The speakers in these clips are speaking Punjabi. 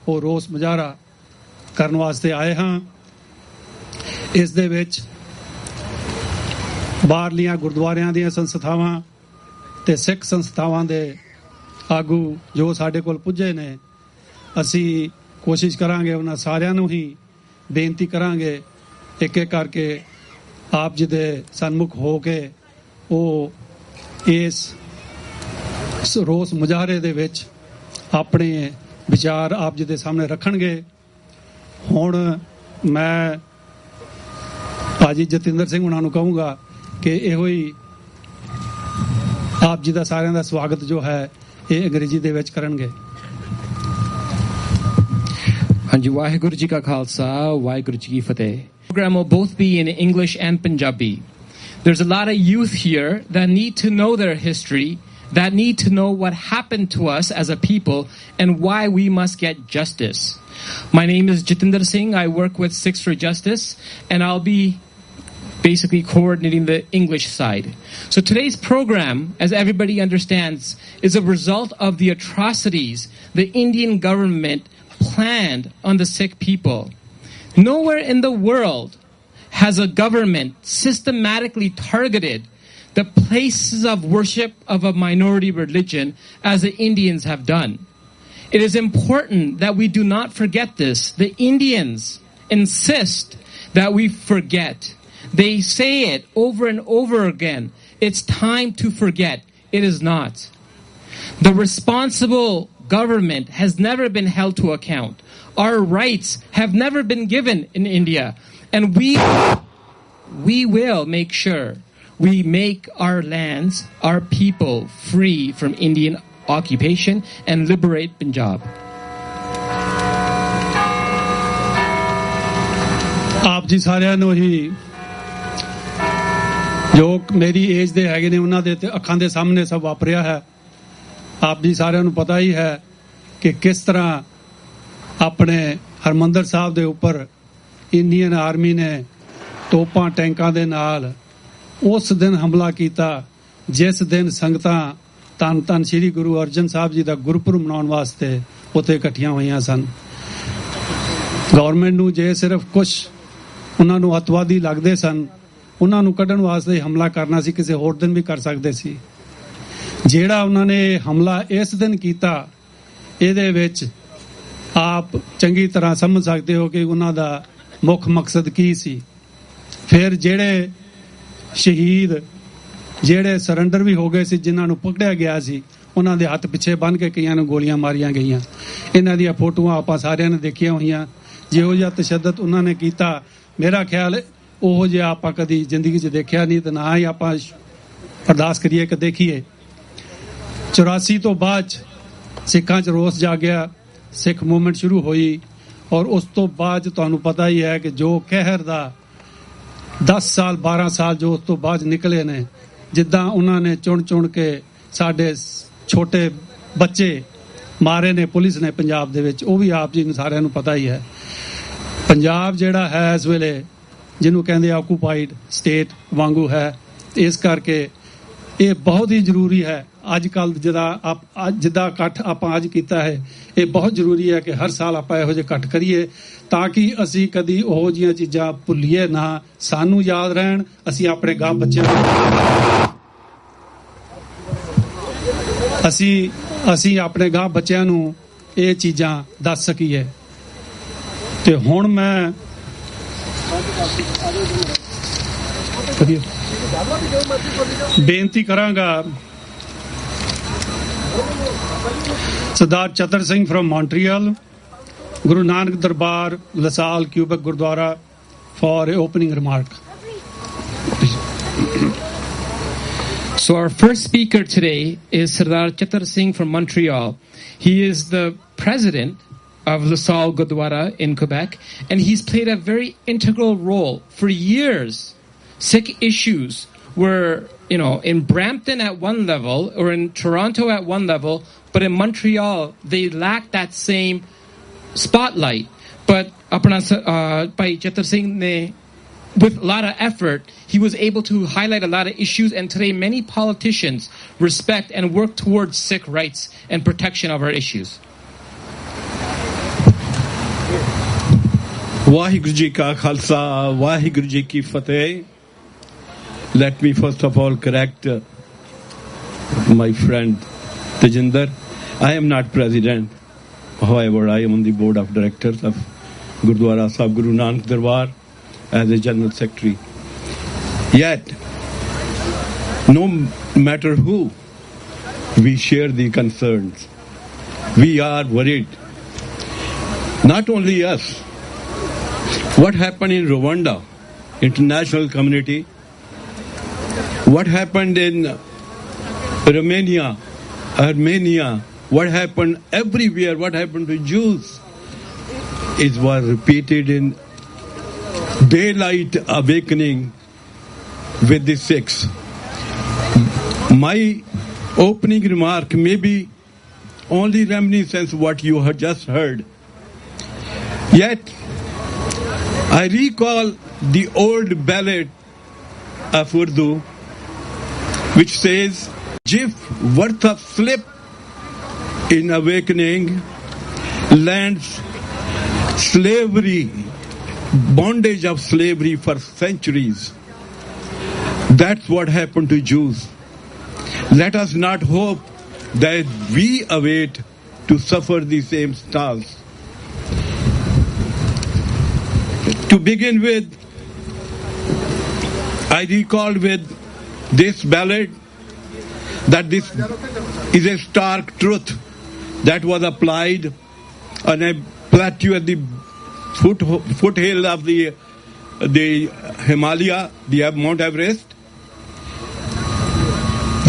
ਉਹ ਰੋਸ ਮੁਜ਼ਾਹਰਾ ਕਰਨ ਵਾਸਤੇ ਆਏ ਹਾਂ। ਇਸ ਦੇ ਵਿੱਚ ਬਾਹਰਲੀਆਂ ਗੁਰਦੁਆਰਿਆਂ ਦੀਆਂ ਸੰਸਥਾਵਾਂ ਤੇ ਸਿੱਖ ਸੰਸਥਾਵਾਂ ਦੇ ਆਗੂ ਜੋ ਸਾਡੇ ਕੋਲ ਪੁੱਜੇ ਨੇ, ਅਸੀਂ ਕੋਸ਼ਿਸ਼ ਕਰਾਂਗੇ ਉਹਨਾਂ ਸਾਰਿਆਂ ਨੂੰ ਹੀ ਬੇਨਤੀ ਕਰਾਂਗੇ ਇੱਕ ਇੱਕ ਕਰਕੇ ਆਪ ਜੀ ਦੇ ਸਨਮੁਖ ਹੋ ਕੇ ਉਹ ਇਸ ਰੋਸ ਮੁਜ਼ਾਹਰੇ ਦੇ ਵਿੱਚ ਆਪਣੇ ਵਿਚਾਰ ਆਪ ਜੀ ਦੇ ਸਾਹਮਣੇ ਰੱਖਣਗੇ। ਹੁਣ ਮੈਂ ਭਾਜੀ ਜਤਿੰਦਰ ਸਿੰਘ ਉਹਨਾਂ ਨੂੰ ਕਹੂੰਗਾ ਕਿ ਇਹੋ ਹੀ ਆਪ ਜੀ ਦਾ ਸਾਰਿਆਂ ਦਾ ਸਵਾਗਤ ਜੋ ਹੈ ਇਹ ਅੰਗਰੇਜ਼ੀ ਦੇ ਵਿੱਚ ਕਰਨਗੇ। ਹਾਂਜੀ, ਵਾਹਿਗੁਰੂ ਜੀ ਕਾ ਖਾਲਸਾ, ਵਾਹਿਗੁਰੂ ਜੀ ਕੀ ਫਤਿਹ। The program will both be in English and Punjabi. There's a lot of youth here that need to know their history, that need to know what happened to us as a people and why we must get justice. My name is Jatinder Singh. I work with Sikhs for Justice, and I'll be basically coordinating the English side. So today's program, as everybody understands, is a result of the atrocities the Indian government planned on the Sikh people. Nowhere in the world has a government systematically targeted the places of worship of a minority religion as the Indians have done. It is important that we do not forget this. The Indians insist that we forget. They say it over and over again. It's time to forget. It is not. The responsible government has never been held to account. Our rights have never been given in India. And we will make sure we make our lands, our people free from Indian occupation and liberate Punjab. ਆਪ ਜੀ ਸਾਰਿਆਂ ਨੂੰ ਹੀ ਜੋ ਮੇਰੀ ਏਜ ਦੇ ਹੈਗੇ ਨੇ ਉਹਨਾਂ ਦੇ ਅੱਖਾਂ ਦੇ ਸਾਹਮਣੇ ਸਭ ਵਾਪਰਿਆ ਹੈ। ਆਪ ਜੀ ਸਾਰਿਆਂ ਨੂੰ ਪਤਾ ਹੀ ਹੈ ਕਿ ਕਿਸ ਤਰ੍ਹਾਂ ਆਪਣੇ ਹਰਮੰਦਰ ਸਾਹਿਬ ਦੇ ਉੱਪਰ ਇੰਡੀਅਨ ਆਰਮੀ ਨੇ ਤੋਪਾਂ ਟੈਂਕਾਂ ਦੇ ਨਾਲ ਉਸ ਦਿਨ ਹਮਲਾ ਕੀਤਾ ਜਿਸ ਦਿਨ ਸੰਗਤਾਂ ਧੰਨ ਧੰਨ ਸ੍ਰੀ ਗੁਰੂ ਅਰਜਨ ਸਾਹਿਬ ਜੀ ਦਾ ਗੁਰਪੁਰਬ ਮਨਾਉਣ ਵਾਸਤੇ ਉੱਥੇ ਇਕੱਠੀਆਂ ਹੋਈਆਂ ਸਨ। ਗਵਰਨਮੈਂਟ ਨੂੰ ਜੇ ਸਿਰਫ ਕੁਝ ਉਹਨਾਂ ਨੂੰ ਅੱਤਵਾਦੀ ਲੱਗਦੇ ਸਨ, ਉਹਨਾਂ ਨੂੰ ਕੱਢਣ ਵਾਸਤੇ ਹਮਲਾ ਕਰਨਾ ਸੀ, ਕਿਸੇ ਹੋਰ ਦਿਨ ਵੀ ਕਰ ਸਕਦੇ ਸੀ। ਜਿਹੜਾ ਉਹਨਾਂ ਨੇ ਹਮਲਾ ਇਸ ਦਿਨ ਕੀਤਾ, ਇਹਦੇ ਵਿੱਚ ਆਪ ਚੰਗੀ ਤਰ੍ਹਾਂ ਸਮਝ ਸਕਦੇ ਹੋ ਕਿ ਉਹਨਾਂ ਦਾ ਮੁੱਖ ਮਕਸਦ ਕੀ ਸੀ। ਫਿਰ ਜਿਹੜੇ ਸ਼ਹੀਦ, ਜਿਹੜੇ ਸਰੈਂਡਰ ਵੀ ਹੋ ਗਏ ਸੀ, ਜਿਨ੍ਹਾਂ ਨੂੰ ਪਕੜਿਆ ਗਿਆ ਸੀ, ਉਹਨਾਂ ਦੇ ਹੱਥ ਪਿੱਛੇ ਬੰਨ੍ਹ ਕੇ ਕਈਆਂ ਨੂੰ ਗੋਲੀਆਂ ਮਾਰੀਆਂ ਗਈਆਂ। ਇਹਨਾਂ ਦੀਆਂ ਫੋਟੋਆਂ ਆਪਾਂ ਸਾਰਿਆਂ ਨੇ ਦੇਖੀਆਂ ਹੋਈਆਂ। ਜਿਹੋ ਜਿਹਾ ਤਸ਼ੱਦਦ ਉਹਨਾਂ ਨੇ ਕੀਤਾ, ਮੇਰਾ ਖਿਆਲ ਉਹੋ ਜਿਹਾ ਆਪਾਂ ਕਦੀ ਜ਼ਿੰਦਗੀ 'ਚ ਦੇਖਿਆ ਨਹੀਂ, ਤੇ ਨਾ ਹੀ ਆਪਾਂ ਅਰਦਾਸ ਕਰੀਏ ਕਿ ਦੇਖੀਏ। 84 ਤੋਂ ਬਾਅਦ ਸਿੱਖਾਂ 'ਚ ਰੋਸ ਜਾਗਿਆ, ਸਿੱਖ ਮੂਵਮੈਂਟ ਸ਼ੁਰੂ ਹੋਈ, ਔਰ ਉਸ ਤੋਂ ਬਾਅਦ ਤੁਹਾਨੂੰ ਪਤਾ ਹੀ ਹੈ ਕਿ ਜੋ ਕਹਿਰ ਦਾ 10 ਸਾਲ 12 ਸਾਲ ਜੋ ਉਸ ਤੋਂ ਬਾਅਦ ਨਿਕਲੇ ਨੇ, ਜਿੱਦਾਂ ਉਹਨਾਂ ਨੇ ਚੁਣ ਚੁਣ ਕੇ ਸਾਡੇ ਛੋਟੇ ਬੱਚੇ ਮਾਰੇ ਨੇ ਪੁਲਿਸ ਨੇ ਪੰਜਾਬ ਦੇ ਵਿੱਚ, ਉਹ ਵੀ ਆਪ ਜੀ ਨੂੰ ਸਾਰਿਆਂ ਨੂੰ ਪਤਾ ਹੀ ਹੈ। ਪੰਜਾਬ ਜਿਹੜਾ ਹੈ ਇਸ ਵੇਲੇ ਜਿਹਨੂੰ ਕਹਿੰਦੇ ਆਕੂਪਾਈਡ ਸਟੇਟ ਵਾਂਗੂ ਹੈ। ਇਸ ਕਰਕੇ ਇਹ ਬਹੁਤ ਹੀ ਜ਼ਰੂਰੀ ਹੈ। ਅੱਜ ਕੱਲ੍ਹ ਜਿੱਦਾਂ ਇਕੱਠ ਆਪਾਂ ਅੱਜ ਕੀਤਾ ਹੈ, ਇਹ ਬਹੁਤ ਜ਼ਰੂਰੀ ਹੈ ਕਿ ਹਰ ਸਾਲ ਆਪਾਂ ਇਹੋ ਜਿਹੇ ਇਕੱਠ ਕਰੀਏ ਤਾਂ ਕਿ ਅਸੀਂ ਕਦੀ ਉਹੋ ਜਿਹੀਆਂ ਚੀਜ਼ਾਂ ਭੁੱਲੀਏ ਨਾ, ਸਾਨੂੰ ਯਾਦ ਰਹਿਣ, ਅਸੀਂ ਆਪਣੇ ਗਾਂ ਬੱਚਿਆਂ ਨੂੰ ਅਸੀਂ ਆਪਣੇ ਗਾਂ ਬੱਚਿਆਂ ਨੂੰ ਇਹ ਚੀਜ਼ਾਂ ਦੱਸ ਸਕੀਏ। ਤੇ ਹੁਣ ਮੈਂ ਬੇਨਤੀ ਕਰਾਂਗਾ Sardar Chatar Singh from Montreal, Guru Nanak Darbar LaSalle Quebec Gurdwara, for an opening remark. So our first speaker today is Sardar Chatar Singh from Montreal. He is the president of La Salle Gurdwara in Quebec, and he's played a very integral role. For years, Sikh issues were, in Brampton at one level or in Toronto at one level, but in Montreal, they lacked that same spotlight. But by Chatar Singh ne, with a lot of effort, he was able to highlight a lot of issues, and today many politicians respect and work towards Sikh rights and protection of our issues. Waheguru ji ਕਾ ਖਾਲਸਾ ਵਾਹਿਗੁਰੂ ਜੀ ਕੀ ਫਤਿਹ. Let me first of all correct my friend Tejinder. I am not president. However, I am on the board of directors of Gurdwara Sahib Guru Nanak Darbar as a general secretary. Yet, no matter who, we share the concerns. We are worried. Not only us. What happened in Rwanda, international community, what happened in Romania, Armenia, what happened everywhere, what happened to Jews, was repeated in daylight awakening with the Sikhs. My opening remark may be only reminiscence what you have just heard. Yet, I recall the old ballad of Urdu which says, "Jif worth of slip in awakening, lands slavery, bondage of slavery for centuries." That's what happened to Jews. Let us not hope that we await to suffer the same stars. To begin with, I recalled with this ballad that this is a stark truth that was applied on a plateau at the foothill of the Himalaya, the Mount Everest.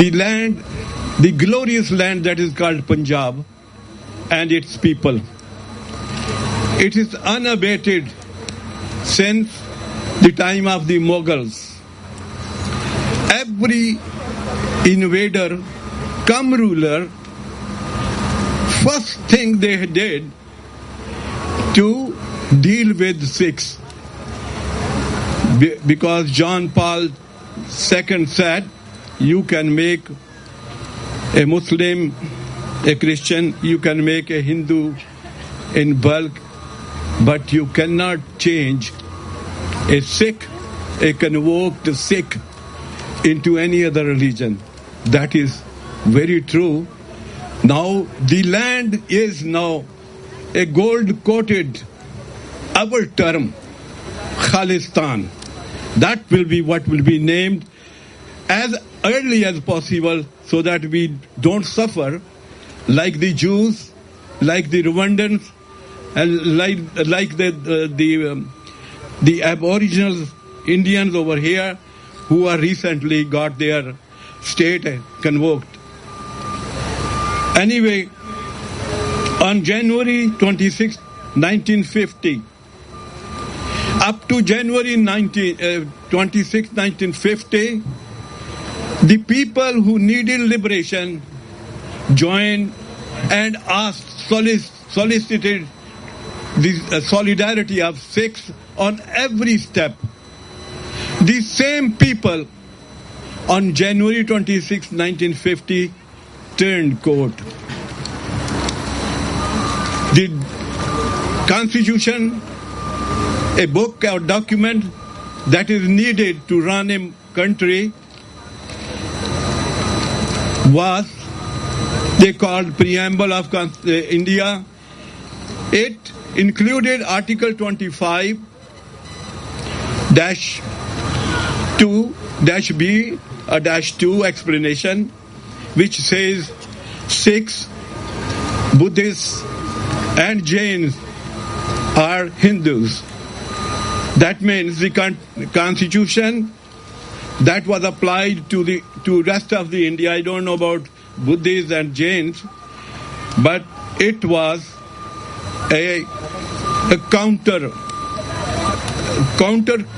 The land, the glorious land that is called Punjab and its people. It is unabated since the time of the Mughals. Every invader, come ruler, first thing they did to deal with Sikhs. Because John Paul II said, you can make a Muslim, a Christian, you can make a Hindu in bulk, but you cannot change a Sikh, a convoked Sikh, into any other religion. That is very true. Now the land is now a gold-coated, our term, Khalistan. That will be what will be named as early as possible so that we don't suffer like the Jews, like the Rwandans, and like the Aboriginal Indians over here who are recently got their state convoked. Anyway, on January 26, 1950, up to January 26, 1950, the people who needed liberation joined and solicited the solidarity of Sikhs on every step. The same people on January 26, 1950 turned coat. The Constitution, a book or document that is needed to run a country, was they called Preamble of India. It included Article 25-2-B-2 explanation, which says Sikhs, Buddhists, and Jains are Hindus. That means the Constitution that was applied to rest of the India. I don't know about Buddhists and Jains, but it was a counter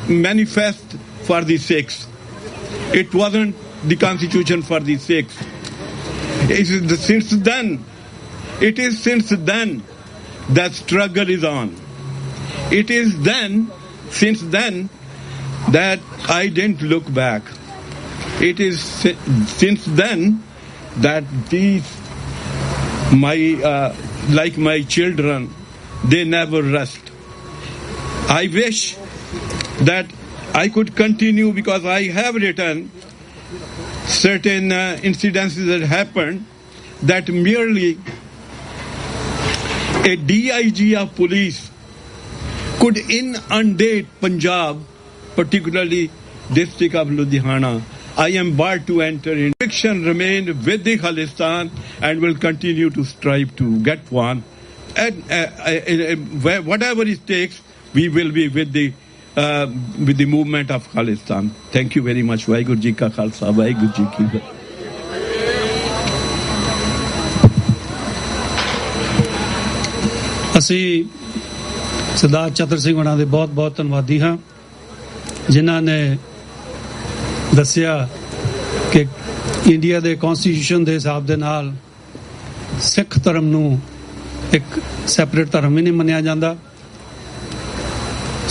manifest for the Sikhs. It wasn't the Constitution for the Sikhs. It is since then that struggle is on. It is since then that I didn't look back. It is since then that like my children, they never rest. I wish that I could continue, because I have written certain incidences that happened, that merely a DIG of police could inundate Punjab, particularly district of Ludhiana. I am barred to enter in. Conviction remained with the Khalistan and will continue to strive to get one. And whatever it takes, we will be with the movement of Khalistan. Thank you very much. Vaheguru Ji Ka Khalsa, Vaheguru Ji Ki Fateh. ਅਸੀਂ ਸਰਦਾਰ ਚਤਰ ਸਿੰਘ ਹੋਣਾ ਦੇ ਬਹੁਤ ਬਹੁਤ ਧੰਨਵਾਦੀ ਹਾਂ, ਜਿਨ੍ਹਾਂ ਨੇ ਦੱਸਿਆ ਕਿ ਇੰਡੀਆ ਦੇ ਕਨਸਟੀਟਿਊਸ਼ਨ ਦੇ ਹਿਸਾਬ ਦੇ ਨਾਲ ਸਿੱਖ ਧਰਮ ਨੂੰ ਇੱਕ ਸੈਪਰੇਟ ਧਰਮ ਹੀ ਨਹੀਂ ਮੰਨਿਆ ਜਾਂਦਾ।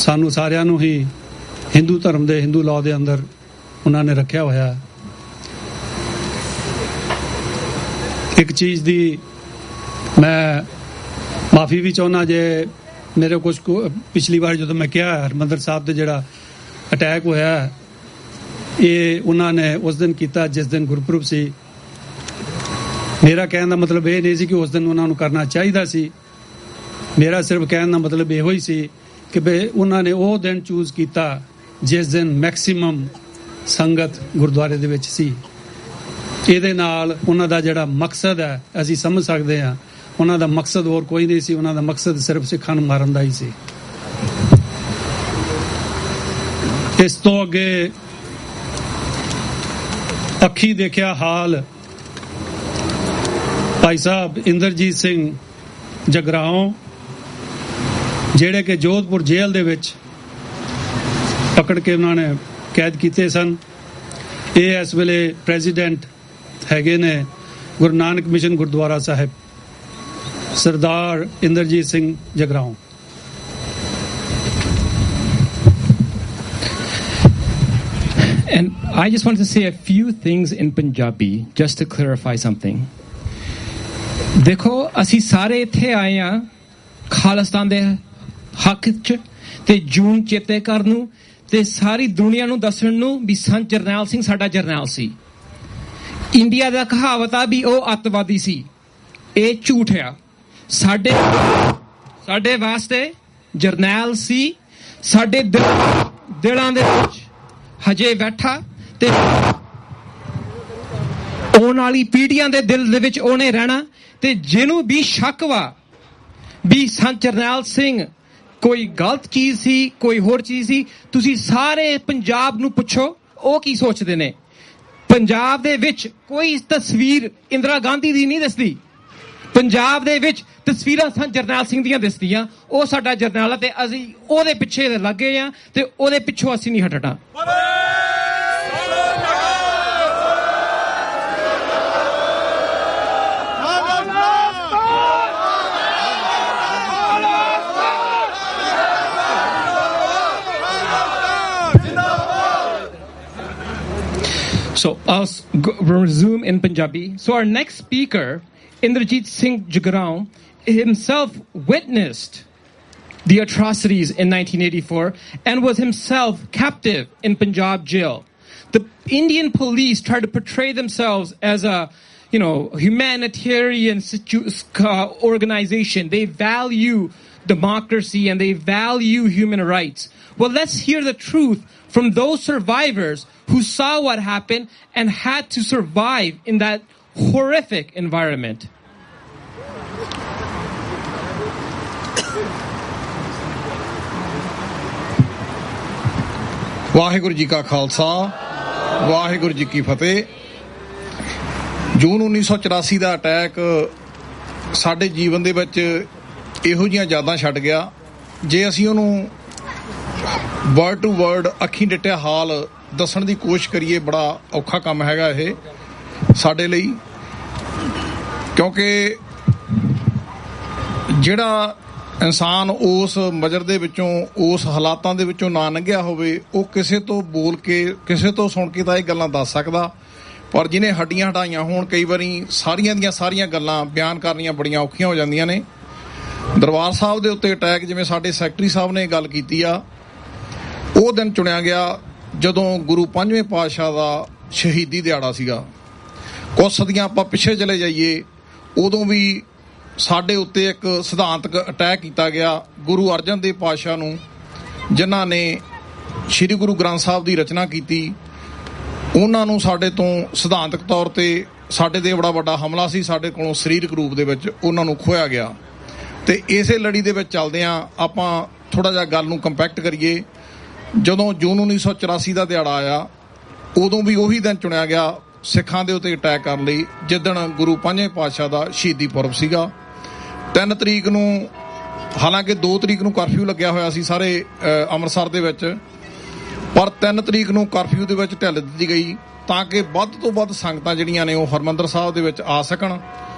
ਸਾਨੂੰ ਸਾਰਿਆਂ ਨੂੰ ਹੀ ਹਿੰਦੂ ਧਰਮ ਦੇ ਹਿੰਦੂ ਲਾਅ ਦੇ ਅੰਦਰ ਉਹਨਾਂ ਨੇ ਰੱਖਿਆ ਹੋਇਆ। ਇੱਕ ਚੀਜ਼ ਦੀ ਮੈਂ ਮਾਫੀ ਵੀ ਚਾਹੁੰਦਾ, ਜੇ ਮੇਰੇ ਕੁਛ ਪਿਛਲੀ ਵਾਰ ਜਦੋਂ ਮੈਂ ਕਿਹਾ ਹਰਿਮੰਦਰ ਸਾਹਿਬ ਤੇ ਜਿਹੜਾ ਅਟੈਕ ਹੋਇਆ ਇਹ ਉਹਨਾਂ ਨੇ ਉਸ ਦਿਨ ਕੀਤਾ ਜਿਸ ਦਿਨ ਗੁਰਪੁਰਬ ਸੀ। ਮੇਰਾ ਕਹਿਣ ਦਾ ਮਤਲਬ ਇਹ ਨਹੀਂ ਸੀ ਕਿ ਉਸ ਦਿਨ ਉਹਨਾਂ ਨੂੰ ਕਰਨਾ ਚਾਹੀਦਾ ਸੀ। ਮੇਰਾ ਸਿਰਫ ਕਹਿਣ ਦਾ ਮਤਲਬ ਇਹੋ ਹੀ ਸੀ ਕਿ ਉਹਨਾਂ ਨੇ ਉਹ ਦਿਨ ਚੂਜ਼ ਕੀਤਾ ਜਿਸ ਦਿਨ ਮੈਕਸਿਮਮ ਸੰਗਤ ਗੁਰਦੁਆਰੇ ਦੇ ਵਿੱਚ ਸੀ। ਇਹਦੇ ਨਾਲ ਉਹਨਾਂ ਦਾ ਜਿਹੜਾ ਮਕਸਦ ਹੈ ਅਸੀਂ ਸਮਝ ਸਕਦੇ ਹਾਂ। ਉਹਨਾਂ ਦਾ ਮਕਸਦ ਹੋਰ ਕੋਈ ਨਹੀਂ ਸੀ, ਉਹਨਾਂ ਦਾ ਮਕਸਦ ਸਿਰਫ ਸਿੱਖਾਂ ਨੂੰ ਮਾਰਨ ਦਾ ਹੀ ਸੀ। ਇਸ ਤੋਂ ਅੱਗੇ ਅੱਖੀ ਦੇਖਿਆ ਹਾਲ ਭਾਈ ਸਾਹਿਬ ਇੰਦਰਜੀਤ ਸਿੰਘ ਜਗਰਾਓਂ, ਜਿਹੜੇ ਕਿ ਜੋਧਪੁਰ ਜੇਲ੍ਹ ਦੇ ਵਿੱਚ ਪਕੜ ਕੇ ਉਹਨਾਂ ਨੇ ਕੈਦ ਕੀਤੇ ਸਨ। ਇਹ ਇਸ ਵੇਲੇ ਪ੍ਰੈਜ਼ੀਡੈਂਟ ਹੈਗੇ ਨੇ Guru Nanak mission Gurdwara Sahib, Sardar Inderjit Singh Jagraon. And I just wanted to say a few things in Punjabi just to clarify something. देखो ਅਸੀਂ ਸਾਰੇ ਇੱਥੇ ਆਏ ਆ ਖਾਲਿਸਤਾਨ ਦੇ ਹੱਕ 'ਚ ਤੇ ਜੂਨ ਚੇਤੇ ਕਰਨ ਨੂੰ ਤੇ ਸਾਰੀ ਦੁਨੀਆ ਨੂੰ ਦੱਸਣ ਨੂੰ ਵੀ ਸੰਤ ਜਰਨੈਲ ਸਿੰਘ ਸਾਡਾ ਜਰਨੈਲ ਸੀ। ਇੰਡੀਆ ਦਾ ਕਹਾਵਤ ਆ ਵੀ ਉਹ ਅੱਤਵਾਦੀ ਸੀ, ਇਹ ਝੂਠ ਆ। ਸਾਡੇ ਵਾਸਤੇ ਜਰਨੈਲ ਸੀ, ਸਾਡੇ ਦਿਲਾਂ ਦੇ ਵਿੱਚ ਹਜੇ ਬੈਠਾ ਤੇ ਆਉਣ ਵਾਲੀ ਪੀੜ੍ਹੀਆਂ ਦੇ ਦਿਲ ਦੇ ਵਿੱਚ ਉਹਨੇ ਰਹਿਣਾ। ਤੇ ਜਿਹਨੂੰ ਵੀ ਸ਼ੱਕ ਵਾ ਵੀ ਸੰਤ ਜਰਨੈਲ ਸਿੰਘ ਕੋਈ ਗਲਤ ਚੀਜ਼ ਸੀ, ਕੋਈ ਹੋਰ ਚੀਜ਼ ਸੀ, ਤੁਸੀਂ ਸਾਰੇ ਪੰਜਾਬ ਨੂੰ ਪੁੱਛੋ ਉਹ ਕੀ ਸੋਚਦੇ ਨੇ। ਪੰਜਾਬ ਦੇ ਵਿੱਚ ਕੋਈ ਤਸਵੀਰ ਇੰਦਰਾ ਗਾਂਧੀ ਦੀ ਨਹੀਂ ਦਿਸਦੀ, ਪੰਜਾਬ ਦੇ ਵਿੱਚ ਤਸਵੀਰਾਂ ਸੰਤ ਜਰਨੈਲ ਸਿੰਘ ਦੀਆਂ ਦਿਸਦੀਆਂ। ਉਹ ਸਾਡਾ ਜਰਨੈਲ ਹੈ ਤੇ ਅਸੀਂ ਉਹਦੇ ਪਿੱਛੇ ਲੱਗੇ ਆ ਤੇ ਉਹਦੇ ਪਿੱਛੋਂ ਅਸੀਂ ਨਹੀਂ ਹਟਣਾ। So I'll resume in Punjabi. So our next speaker, Indrajit Singh Jagaraon, himself witnessed the atrocities in 1984 and was himself captive in Punjab jail. The Indian police tried to portray themselves as a, humanitarian organization. They value democracy and they value human rights. Well, let's hear the truth from those survivors who saw what happened and had to survive in that horrific environment. Waheguru ji ਕਾ ਖਾਲਸਾ, ਵਾਹਿਗੁਰੂ ਜੀ ਕੀ ਫਤਿਹ। ਜੂਨ 1984 ਦਾ ਅਟੈਕ ਸਾਡੇ ਜੀਵਨ ਦੇ ਵਿੱਚ ਇਹੋ ਜਿਹੀਆਂ ਯਾਦਾਂ ਛੱਡ ਗਿਆ। ਜੇ ਅਸੀਂ ਉਹਨੂੰ ਵਰਡ ਟੂ ਵਰਡ ਅੱਖੀਂ ਡਿੱਟਿਆ ਹਾਲ ਦੱਸਣ ਦੀ ਕੋਸ਼ਿਸ਼ ਕਰੀਏ, ਬੜਾ ਔਖਾ ਕੰਮ ਹੈਗਾ ਇਹ ਸਾਡੇ ਲਈ, ਕਿਉਂਕਿ ਜਿਹੜਾ ਇਨਸਾਨ ਉਸ ਮਜਰ ਦੇ ਵਿੱਚੋਂ, ਉਸ ਹਾਲਾਤਾਂ ਦੇ ਵਿੱਚੋਂ ਨਾ ਲੰਘਿਆ ਹੋਵੇ, ਉਹ ਕਿਸੇ ਤੋਂ ਬੋਲ ਕੇ, ਕਿਸੇ ਤੋਂ ਸੁਣ ਕੇ ਤਾਂ ਇਹ ਗੱਲਾਂ ਦੱਸ ਸਕਦਾ, ਪਰ ਜਿਹਨੇ ਹੱਡੀਆਂ ਹਟਾਈਆਂ ਹੋਣ ਕਈ ਵਾਰੀ ਸਾਰੀਆਂ ਦੀਆਂ ਸਾਰੀਆਂ ਗੱਲਾਂ ਬਿਆਨ ਕਰਨੀਆਂ ਬੜੀਆਂ ਔਖੀਆਂ ਹੋ ਜਾਂਦੀਆਂ ਨੇ। ਦਰਬਾਰ ਸਾਹਿਬ ਦੇ ਉੱਤੇ ਅਟੈਕ, ਜਿਵੇਂ ਸਾਡੇ ਸੈਕਟਰੀ ਸਾਹਿਬ ਨੇ ਗੱਲ ਕੀਤੀ ਆ, ਉਹ ਦਿਨ ਚੁਣਿਆ ਗਿਆ ਜਦੋਂ ਗੁਰੂ ਪੰਜਵੇਂ ਪਾਤਸ਼ਾਹ ਦਾ ਸ਼ਹੀਦੀ ਦਿਹਾੜਾ ਸੀਗਾ। ਕੁਝ ਸਦੀਆਂ ਆਪਾਂ ਪਿੱਛੇ ਚਲੇ ਜਾਈਏ, ਉਦੋਂ ਵੀ ਸਾਡੇ ਉੱਤੇ ਇੱਕ ਸਿਧਾਂਤਕ ਅਟੈਕ ਕੀਤਾ ਗਿਆ ਗੁਰੂ ਅਰਜਨ ਦੇਵ ਪਾਤਸ਼ਾਹ ਨੂੰ, ਜਿਨ੍ਹਾਂ ਨੇ ਸ੍ਰੀ ਗੁਰੂ ਗ੍ਰੰਥ ਸਾਹਿਬ ਦੀ ਰਚਨਾ ਕੀਤੀ। ਉਹਨਾਂ ਨੂੰ ਸਾਡੇ ਤੋਂ ਸਿਧਾਂਤਕ ਤੌਰ ਤੇ ਸਾਡੇ ਤੇ ਬੜਾ ਵੱਡਾ ਹਮਲਾ ਸੀ, ਸਾਡੇ ਕੋਲੋਂ ਸਰੀਰਕ ਰੂਪ ਦੇ ਵਿੱਚ ਉਹਨਾਂ ਨੂੰ ਖੋਇਆ ਗਿਆ। ਤੇ ਇਸੇ ਲੜੀ ਦੇ ਵਿੱਚ ਚੱਲਦਿਆਂ ਆਪਾਂ ਥੋੜਾ ਜਿਹਾ ਗੱਲ ਨੂੰ ਕੰਪੈਕਟ ਕਰੀਏ। ਜਦੋਂ ਜੂਨ 1984 ਦਾ ਦਿਹਾੜਾ ਆਇਆ, ਉਦੋਂ ਵੀ ਉਹੀ ਦਿਨ ਚੁਣਿਆ ਗਿਆ ਸਿੱਖਾਂ ਦੇ ਉੱਤੇ ਅਟੈਕ ਕਰਨ ਲਈ, ਜਿੱਦਣ ਗੁਰੂ ਪੰਜਵੇਂ ਪਾਤਸ਼ਾਹ ਦਾ ਸ਼ਹੀਦੀ ਪੁਰਬ ਸੀਗਾ। 3 ਤਰੀਕ ਨੂੰ, ਹਾਲਾਂਕਿ 2 ਤਰੀਕ ਨੂੰ ਕਰਫਿਊ ਲੱਗਿਆ ਹੋਇਆ ਸੀ ਸਾਰੇ ਅੰਮ੍ਰਿਤਸਰ ਦੇ ਵਿੱਚ, ਪਰ 3 ਤਰੀਕ ਨੂੰ ਕਰਫਿਊ ਦੇ ਵਿੱਚ ਢਿੱਲ ਦਿੱਤੀ ਗਈ ਤਾਂ ਕਿ ਵੱਧ ਤੋਂ ਵੱਧ ਸੰਗਤਾਂ ਜਿਹੜੀਆਂ ਨੇ ਉਹ ਹਰਿਮੰਦਰ ਸਾਹਿਬ ਦੇ ਵਿੱਚ ਆ ਸਕਣ।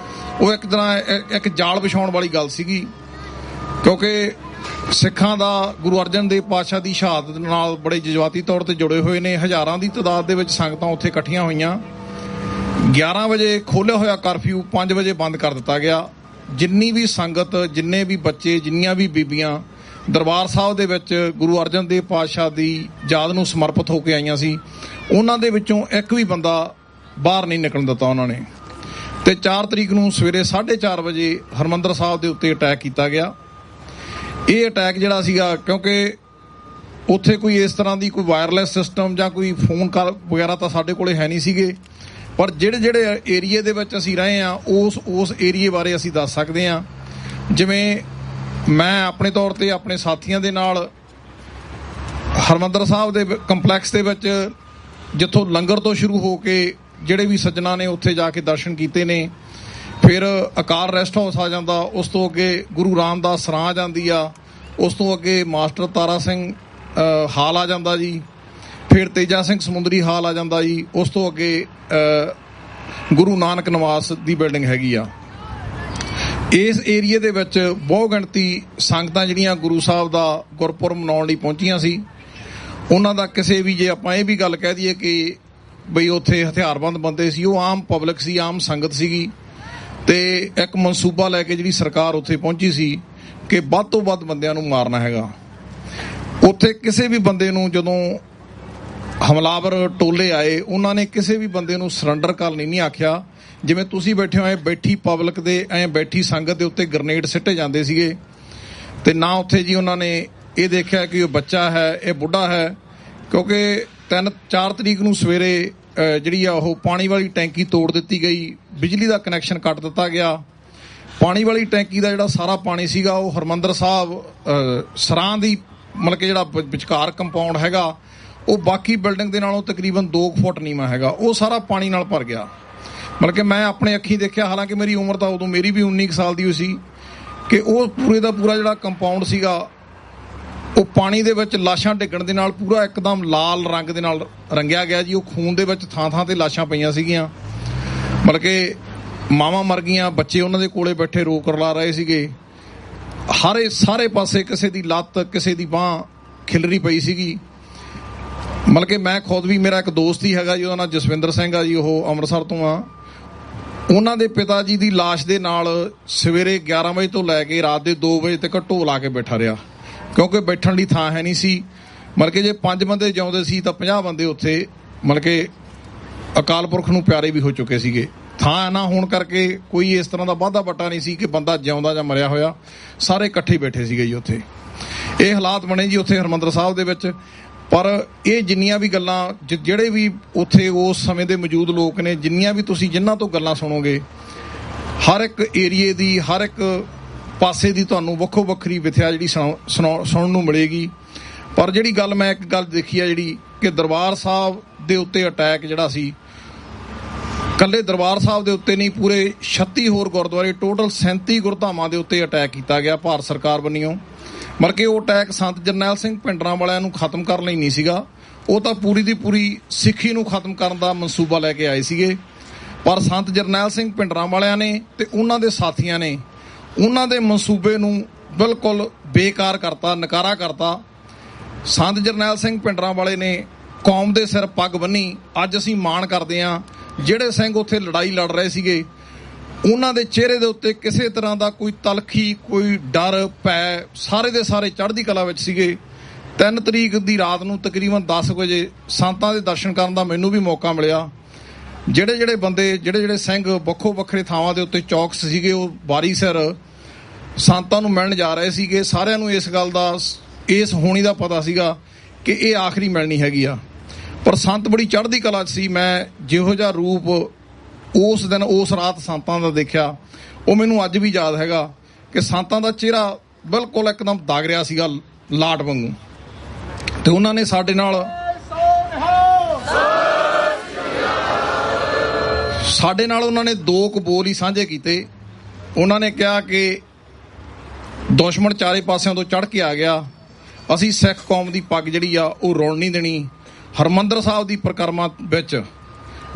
ਉਹ ਇੱਕ ਤਰ੍ਹਾਂ ਇੱਕ ਜਾਲ ਵਿਛਾਉਣ ਵਾਲੀ ਗੱਲ ਸੀਗੀ, ਕਿਉਂਕਿ ਸਿੱਖਾਂ ਦਾ ਗੁਰੂ ਅਰਜਨ ਦੇਵ ਪਾਤਸ਼ਾਹ ਦੀ ਸ਼ਹਾਦਤ ਨਾਲ ਬੜੇ ਜਜ਼ਬਾਤੀ ਤੌਰ ਤੇ ਜੁੜੇ ਹੋਏ ਨੇ। ਹਜ਼ਾਰਾਂ ਦੀ ਤਾਦਾਦ ਦੇ ਵਿੱਚ ਸੰਗਤਾਂ ਉੱਥੇ ਇਕੱਠੀਆਂ ਹੋਈਆਂ। 11 ਵਜੇ ਖੋਲ੍ਹਿਆ ਹੋਇਆ ਕਰਫਿਊ 5 ਵਜੇ ਬੰਦ ਕਰ ਦਿੱਤਾ ਗਿਆ। ਜਿੰਨੀ ਵੀ ਸੰਗਤ, ਜਿੰਨੇ ਵੀ ਬੱਚੇ, ਜਿੰਨੀਆਂ ਵੀ ਬੀਬੀਆਂ ਦਰਬਾਰ ਸਾਹਿਬ ਦੇ ਵਿੱਚ ਗੁਰੂ ਅਰਜਨ ਦੇਵ ਪਾਤਸ਼ਾਹ ਦੀ ਯਾਦ ਨੂੰ ਸਮਰਪਿਤ ਹੋ ਕੇ ਆਈਆਂ ਸੀ, ਉਹਨਾਂ ਦੇ ਵਿੱਚੋਂ ਇੱਕ ਵੀ ਬੰਦਾ ਬਾਹਰ ਨਹੀਂ ਨਿਕਲਣ ਦਿੱਤਾ ਉਹਨਾਂ ਨੇ। ਤੇ 4 ਤਰੀਕ ਨੂੰ ਸਵੇਰੇ 4:30 ਵਜੇ ਹਰਿਮੰਦਰ ਸਾਹਿਬ ਦੇ ਉੱਤੇ ਅਟੈਕ ਕੀਤਾ ਗਿਆ। ਇਹ ਅਟੈਕ ਜਿਹੜਾ ਸੀਗਾ, ਕਿਉਂਕਿ ਉੱਥੇ ਕੋਈ ਇਸ ਤਰ੍ਹਾਂ ਦੀ ਕੋਈ ਵਾਇਰਲੈਸ ਸਿਸਟਮ ਜਾਂ ਕੋਈ ਫੋਨ ਕਾਲ ਵਗੈਰਾ ਤਾਂ ਸਾਡੇ ਕੋਲੇ ਹੈ ਨਹੀਂ ਸੀਗੇ, ਪਰ ਜਿਹੜੇ ਏਰੀਏ ਦੇ ਵਿੱਚ ਅਸੀਂ ਰਹੇ ਹਾਂ ਉਸ ਏਰੀਏ ਬਾਰੇ ਅਸੀਂ ਦੱਸ ਸਕਦੇ ਹਾਂ। ਜਿਵੇਂ ਮੈਂ ਆਪਣੇ ਤੌਰ ਤੇ ਆਪਣੇ ਸਾਥੀਆਂ ਦੇ ਨਾਲ ਹਰਿਮੰਦਰ ਸਾਹਿਬ ਦੇ ਕੰਪਲੈਕਸ ਦੇ ਵਿੱਚ, ਜਿੱਥੋਂ ਲੰਗਰ ਤੋਂ ਸ਼ੁਰੂ ਹੋ ਕੇ ਜਿਹੜੇ ਵੀ ਸੱਜਣਾ ਨੇ ਉੱਥੇ ਜਾ ਕੇ ਦਰਸ਼ਨ ਕੀਤੇ ਨੇ, ਫਿਰ ਅਕਾਲ ਰੈਸਟ ਹਾਊਸ ਆ ਜਾਂਦਾ, ਉਸ ਤੋਂ ਅੱਗੇ ਗੁਰੂ ਰਾਮਦਾਸ ਸਰਾਂ ਆ ਜਾਂਦੀ ਆ, ਉਸ ਤੋਂ ਅੱਗੇ ਮਾਸਟਰ ਤਾਰਾ ਸਿੰਘ ਹਾਲ ਆ ਜਾਂਦਾ ਜੀ, ਫਿਰ ਤੇਜਾ ਸਿੰਘ ਸਮੁੰਦਰੀ ਹਾਲ ਆ ਜਾਂਦਾ ਜੀ, ਉਸ ਤੋਂ ਅੱਗੇ ਗੁਰੂ ਨਾਨਕ ਨਿਵਾਸ ਦੀ ਬਿਲਡਿੰਗ ਹੈਗੀ ਆ। ਇਸ ਏਰੀਏ ਦੇ ਵਿੱਚ ਬਹੁ ਗਿਣਤੀ ਸੰਗਤਾਂ ਜਿਹੜੀਆਂ ਗੁਰੂ ਸਾਹਿਬ ਦਾ ਗੁਰਪੁਰਬ ਮਨਾਉਣ ਲਈ ਪਹੁੰਚੀਆਂ ਸੀ, ਉਹਨਾਂ ਦਾ ਕਿਸੇ ਵੀ, ਜੇ ਆਪਾਂ ਇਹ ਵੀ ਗੱਲ ਕਹਿ ਦਈਏ ਕਿ ਬਈ ਉੱਥੇ ਹਥਿਆਰਬੰਦ ਬੰਦੇ ਸੀ, ਉਹ ਆਮ ਪਬਲਿਕ ਸੀ, ਆਮ ਸੰਗਤ ਸੀਗੀ। ਤੇ ਇੱਕ ਮਨਸੂਬਾ ਲੈ ਕੇ ਜਿਹੜੀ ਸਰਕਾਰ ਉੱਥੇ ਪਹੁੰਚੀ ਸੀ ਕਿ ਵੱਧ ਤੋਂ ਵੱਧ ਬੰਦਿਆਂ ਨੂੰ ਮਾਰਨਾ ਹੈਗਾ। ਉੱਥੇ ਕਿਸੇ ਵੀ ਬੰਦੇ ਨੂੰ, ਜਦੋਂ ਹਮਲਾਵਰ ਟੋਲੇ ਆਏ, ਉਹਨਾਂ ਨੇ ਕਿਸੇ ਵੀ ਬੰਦੇ ਨੂੰ ਸਰੈਂਡਰ ਕਰਨ ਨਹੀਂ ਆਖਿਆ। ਜਿਵੇਂ ਤੁਸੀਂ ਬੈਠੇ ਹੋ, ਬੈਠੀ ਪਬਲਿਕ ਦੇ, ਬੈਠੀ ਸੰਗਤ ਦੇ ਉੱਤੇ ਗ੍ਰਨੇਡ ਸਿੱਟੇ ਜਾਂਦੇ ਸੀਗੇ। ਤੇ ਨਾ ਉੱਥੇ ਜੀ ਉਹਨਾਂ ਨੇ ਇਹ ਦੇਖਿਆ ਕਿ ਉਹ ਬੱਚਾ ਹੈ, ਇਹ ਬੁੱਢਾ ਹੈ, ਕਿਉਂਕਿ 3-4 ਤਰੀਕ ਨੂੰ ਸਵੇਰੇ ਜਿਹੜੀ ਆ ਉਹ ਪਾਣੀ ਵਾਲੀ ਟੈਂਕੀ ਤੋੜ ਦਿੱਤੀ ਗਈ, ਬਿਜਲੀ ਦਾ ਕਨੈਕਸ਼ਨ ਕੱਟ ਦਿੱਤਾ ਗਿਆ। ਪਾਣੀ ਵਾਲੀ ਟੈਂਕੀ ਦਾ ਜਿਹੜਾ ਸਾਰਾ ਪਾਣੀ ਸੀਗਾ ਉਹ ਹਰਿਮੰਦਰ ਸਾਹਿਬ ਸਰਾਂ ਦੀ, ਮਤਲਬ ਕਿ ਜਿਹੜਾ ਵਿਚਕਾਰ ਕੰਪਾਊਂਡ ਹੈਗਾ, ਉਹ ਬਾਕੀ ਬਿਲਡਿੰਗ ਦੇ ਨਾਲੋਂ ਤਕਰੀਬਨ 2 ਫੁੱਟ ਨੀਵਾਂ ਹੈਗਾ, ਉਹ ਸਾਰਾ ਪਾਣੀ ਨਾਲ ਭਰ ਗਿਆ। ਮਤਲਬ ਕਿ ਮੈਂ ਆਪਣੇ ਅੱਖੀਂ ਦੇਖਿਆ, ਹਾਲਾਂਕਿ ਮੇਰੀ ਉਮਰ ਤਾਂ ਉਦੋਂ ਮੇਰੀ ਵੀ 19 ਸਾਲ ਦੀ ਹੋਈ ਸੀ, ਕਿ ਉਹ ਪੂਰੇ ਦਾ ਪੂਰਾ ਜਿਹੜਾ ਕੰਪਾਊਂਡ ਸੀਗਾ ਉਹ ਪਾਣੀ ਦੇ ਵਿੱਚ ਲਾਸ਼ਾਂ ਡਿੱਗਣ ਦੇ ਨਾਲ ਪੂਰਾ ਇੱਕਦਮ ਲਾਲ ਰੰਗ ਦੇ ਨਾਲ ਰੰਗਿਆ ਗਿਆ ਜੀ। ਉਹ ਖੂਨ ਦੇ ਵਿੱਚ ਥਾਂ-ਥਾਂ ਤੇ ਲਾਸ਼ਾਂ ਪਈਆਂ ਸੀਗੀਆਂ, ਮਤਲਬ ਕਿ ਮਾਵਾਂ ਮਰ ਗਈਆਂ, ਬੱਚੇ ਉਹਨਾਂ ਦੇ ਕੋਲੇ ਬੈਠੇ ਰੋ ਕਰਲਾ ਰਹੇ ਸੀਗੇ। ਸਾਰੇ ਪਾਸੇ ਕਿਸੇ ਦੀ ਲੱਤ, ਕਿਸੇ ਦੀ ਬਾਂਹ ਖਿਲਰੀ ਪਈ ਸੀਗੀ। ਮਤਲਬ ਕਿ ਮੈਂ ਖੁਦ ਵੀ, ਮੇਰਾ ਇੱਕ ਦੋਸਤ ਹੀ ਹੈਗਾ ਜੀ, ਉਹਦਾ ਨਾਂ ਜਸਵਿੰਦਰ ਸਿੰਘ ਆ ਜੀ, ਉਹ ਅੰਮ੍ਰਿਤਸਰ ਤੋਂ ਆ। ਉਹਨਾਂ ਦੇ ਪਿਤਾ ਜੀ ਦੀ ਲਾਸ਼ ਦੇ ਨਾਲ ਸਵੇਰੇ 11 ਵਜੇ ਤੋਂ ਲੈ ਕੇ ਰਾਤ ਦੇ 2 ਵਜੇ ਤੱਕ ਢੋਲ ਲਾ ਕੇ ਬੈਠਾ ਰਿਹਾ, ਕਿਉਂਕਿ ਬੈਠਣ ਲਈ ਥਾਂ ਹੈ ਨਹੀਂ ਸੀ। ਮਤਲਬ ਕਿ ਜੇ 5 ਬੰਦੇ ਜਿਉਂਦੇ ਸੀ ਤਾਂ 50 ਬੰਦੇ ਉੱਥੇ, ਮਤਲਬ ਕਿ ਅਕਾਲ ਪੁਰਖ ਨੂੰ ਪਿਆਰੇ ਵੀ ਹੋ ਚੁੱਕੇ ਸੀਗੇ। ਥਾਂ ਨਾ ਹੋਣ ਕਰਕੇ ਕੋਈ ਇਸ ਤਰ੍ਹਾਂ ਦਾ ਵਾਧਾ ਵੱਟਾ ਨਹੀਂ ਸੀ ਕਿ ਬੰਦਾ ਜਿਉਂਦਾ ਜਾਂ ਮਰਿਆ ਹੋਇਆ, ਸਾਰੇ ਇਕੱਠੇ ਬੈਠੇ ਸੀਗੇ ਜੀ ਉੱਥੇ। ਇਹ ਹਾਲਾਤ ਬਣੇ ਜੀ ਉੱਥੇ ਹਰਿਮੰਦਰ ਸਾਹਿਬ ਦੇ ਵਿੱਚ। ਪਰ ਇਹ ਜਿੰਨੀਆਂ ਵੀ ਗੱਲਾਂ, ਜਿਹੜੇ ਵੀ ਉੱਥੇ ਉਸ ਸਮੇਂ ਦੇ ਮੌਜੂਦ ਲੋਕ ਨੇ, ਜਿਨ੍ਹਾਂ ਤੋਂ ਗੱਲਾਂ ਸੁਣੋਗੇ, ਹਰ ਇੱਕ ਏਰੀਏ ਦੀ, ਹਰ ਇੱਕ ਪਾਸੇ ਦੀ ਤੁਹਾਨੂੰ ਵੱਖੋ ਵੱਖਰੀ ਵਿਥਿਆ ਜਿਹੜੀ ਸੁਣਨ ਨੂੰ ਮਿਲੇਗੀ। ਪਰ ਜਿਹੜੀ ਗੱਲ ਮੈਂ ਇੱਕ ਗੱਲ ਦੇਖੀ ਆ, ਜਿਹੜੀ ਕਿ ਦਰਬਾਰ ਸਾਹਿਬ ਦੇ ਉੱਤੇ ਅਟੈਕ ਜਿਹੜਾ ਸੀ, ਇਕੱਲੇ ਦਰਬਾਰ ਸਾਹਿਬ ਦੇ ਉੱਤੇ ਨਹੀਂ, ਪੂਰੇ 36 ਹੋਰ ਗੁਰਦੁਆਰੇ, ਟੋਟਲ 37 ਗੁਰਧਾਮਾਂ ਦੇ ਉੱਤੇ ਅਟੈਕ ਕੀਤਾ ਗਿਆ ਭਾਰਤ ਸਰਕਾਰ ਵੱਲੋਂ। ਮਤਲਬ ਕਿ ਉਹ ਅਟੈਕ ਸੰਤ ਜਰਨੈਲ ਸਿੰਘ ਭਿੰਡਰਾਂ ਵਾਲਿਆਂ ਨੂੰ ਖਤਮ ਕਰਨ ਲਈ ਨਹੀਂ ਸੀਗਾ, ਉਹ ਤਾਂ ਪੂਰੀ ਦੀ ਪੂਰੀ ਸਿੱਖੀ ਨੂੰ ਖਤਮ ਕਰਨ ਦਾ ਮਨਸੂਬਾ ਲੈ ਕੇ ਆਏ ਸੀਗੇ। ਪਰ ਸੰਤ ਜਰਨੈਲ ਸਿੰਘ ਭਿੰਡਰਾਂ ਵਾਲਿਆਂ ਨੇ ਤੇ ਉਹਨਾਂ ਦੇ ਸਾਥੀਆਂ ਨੇ ਉਹਨਾਂ ਦੇ ਮਨਸੂਬੇ ਨੂੰ ਬਿਲਕੁਲ ਬੇਕਾਰ ਕਰਤਾ, ਨਕਾਰਾ ਕਰਤਾ। ਸੰਤ ਜਰਨੈਲ ਸਿੰਘ ਭਿੰਡਰਾਂ ਵਾਲੇ ਨੇ ਕੌਮ ਦੇ ਸਿਰ ਪੱਗ ਬੰਨੀ। ਅੱਜ ਅਸੀਂ ਮਾਣ ਕਰਦੇ ਹਾਂ, ਜਿਹੜੇ ਸਿੰਘ ਉੱਥੇ ਲੜਾਈ ਲੜ ਰਹੇ ਸੀਗੇ, ਉਹਨਾਂ ਦੇ ਚਿਹਰੇ ਦੇ ਉੱਤੇ ਕਿਸੇ ਤਰ੍ਹਾਂ ਦਾ ਕੋਈ ਤਲਖੀ, ਕੋਈ ਡਰ, ਭੈ, ਸਾਰੇ ਦੇ ਸਾਰੇ ਚੜ੍ਹਦੀ ਕਲਾ ਵਿੱਚ ਸੀਗੇ। 3 ਤਰੀਕ ਦੀ ਰਾਤ ਨੂੰ ਤਕਰੀਬਨ 10 ਵਜੇ ਸੰਤਾਂ ਦੇ ਦਰਸ਼ਨ ਕਰਨ ਦਾ ਮੈਨੂੰ ਵੀ ਮੌਕਾ ਮਿਲਿਆ। ਜਿਹੜੇ ਬੰਦੇ, ਜਿਹੜੇ ਸਿੰਘ ਵੱਖੋ ਵੱਖਰੇ ਥਾਵਾਂ ਦੇ ਉੱਤੇ ਚੌਕਸ ਸੀਗੇ, ਉਹ ਵਾਰੀ ਸਿਰ ਸੰਤਾਂ ਨੂੰ ਮਿਲਣ ਜਾ ਰਹੇ ਸੀਗੇ। ਸਾਰਿਆਂ ਨੂੰ ਇਸ ਗੱਲ ਦਾ, ਇਸ ਹੋਣੀ ਦਾ ਪਤਾ ਸੀਗਾ ਕਿ ਇਹ ਆਖਰੀ ਮਿਲਣੀ ਹੈਗੀ ਆ। ਪਰ ਸੰਤ ਬੜੀ ਚੜ੍ਹਦੀ ਕਲਾ 'ਚ ਸੀ। ਮੈਂ ਜਿਹੋ ਜਿਹਾ ਰੂਪ ਉਸ ਦਿਨ, ਉਸ ਰਾਤ ਸੰਤਾਂ ਦਾ ਦੇਖਿਆ, ਉਹ ਮੈਨੂੰ ਅੱਜ ਵੀ ਯਾਦ ਹੈਗਾ ਕਿ ਸੰਤਾਂ ਦਾ ਚਿਹਰਾ ਬਿਲਕੁਲ ਇੱਕਦਮ ਦਗ ਰਿਹਾ ਸੀਗਾ, ਲਾਟ ਵਾਂਗੂ। ਤੇ ਉਹਨਾਂ ਨੇ ਸਾਡੇ ਨਾਲ ਉਹਨਾਂ ਨੇ 2 ਕੁ ਬੋਲ ਹੀ ਸਾਂਝੇ ਕੀਤੇ। ਉਹਨਾਂ ਨੇ ਕਿਹਾ ਕਿ ਦੁਸ਼ਮਣ ਚਾਰੇ ਪਾਸਿਆਂ ਤੋਂ ਚੜ੍ਹ ਕੇ ਆ ਗਿਆ, ਅਸੀਂ ਸਿੱਖ ਕੌਮ ਦੀ ਪੱਗ ਜਿਹੜੀ ਆ ਉਹ ਰੁਲਣ ਨਹੀਂ ਦੇਣੀ। ਹਰਿਮੰਦਰ ਸਾਹਿਬ ਦੀ ਪਰਿਕਰਮਾ ਵਿੱਚ